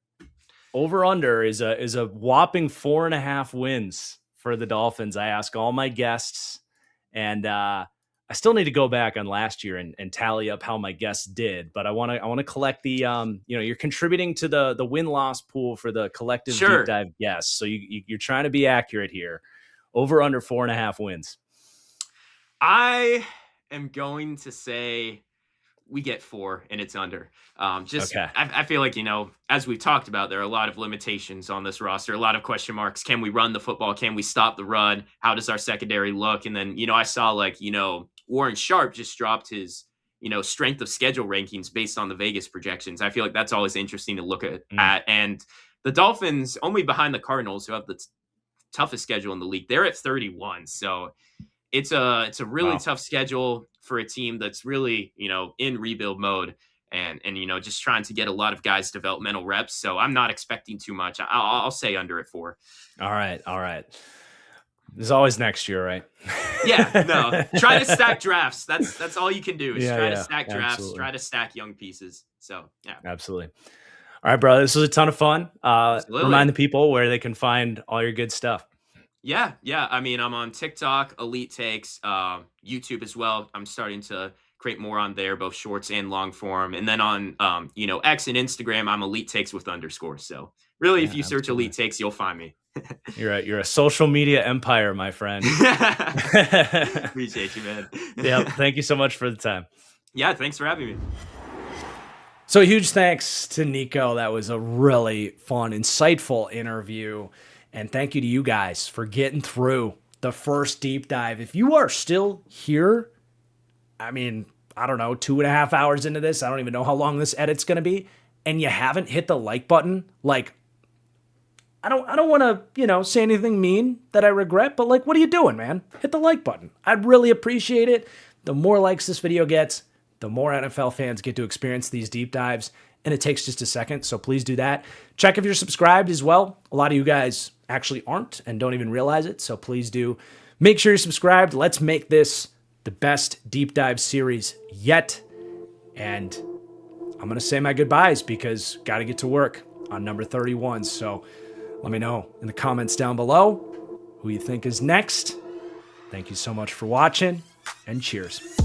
Over under is a whopping 4.5 wins for the Dolphins. I ask all my guests, and I still need to go back on last year and tally up how my guests did, but I want to collect the you're contributing to the win-loss pool for the collective deep dive guests. So you're trying to be accurate here. Over under 4.5 wins. I am going to say we get 4 and it's under. I feel like, as we've talked about, there are a lot of limitations on this roster, a lot of question marks. Can we run the football? Can we stop the run? How does our secondary look? And then, I saw Warren Sharp just dropped his, strength of schedule rankings based on the Vegas projections. I feel like that's always interesting to look at. And the Dolphins, only behind the Cardinals, who have the toughest schedule in the league, they're at 31. So it's a really tough schedule for a team that's really, in rebuild mode and just trying to get a lot of guys developmental reps. So I'm not expecting too much. I'll say under at 4. All right. There's always next year, right? Yeah, no. Try to stack drafts. That's all you can do is try to stack drafts, absolutely. Try to stack young pieces. So, yeah. Absolutely. All right, bro. This was a ton of fun. Remind the people where they can find all your good stuff. Yeah. I mean, I'm on TikTok, Elite Takes, YouTube as well. I'm starting to create more on there, both shorts and long form. And then on, X and Instagram, I'm Elite Takes with _. So really, if you search Elite Takes, you'll find me. You're a social media empire, my friend. Appreciate you, man. Yeah. Thank you so much for the time. Yeah. Thanks for having me. So huge thanks to Nico. That was a really fun, insightful interview. And thank you to you guys for getting through the first deep dive. If you are still here, I mean, I don't know, 2.5 hours into this, I don't even know how long this edit's going to be, and you haven't hit the like button, like, I don't want to, say anything mean that I regret, but like, what are you doing, man? Hit the like button. I'd really appreciate it. The more likes this video gets, the more NFL fans get to experience these deep dives, and it takes just a second, so please do that. Check if you're subscribed as well. A lot of you guys actually aren't and don't even realize it, so please do. Make sure you're subscribed. Let's make this the best deep dive series yet. And I'm going to say my goodbyes because got to get to work on number 31. So let me know in the comments down below who you think is next. Thank you so much for watching, and cheers.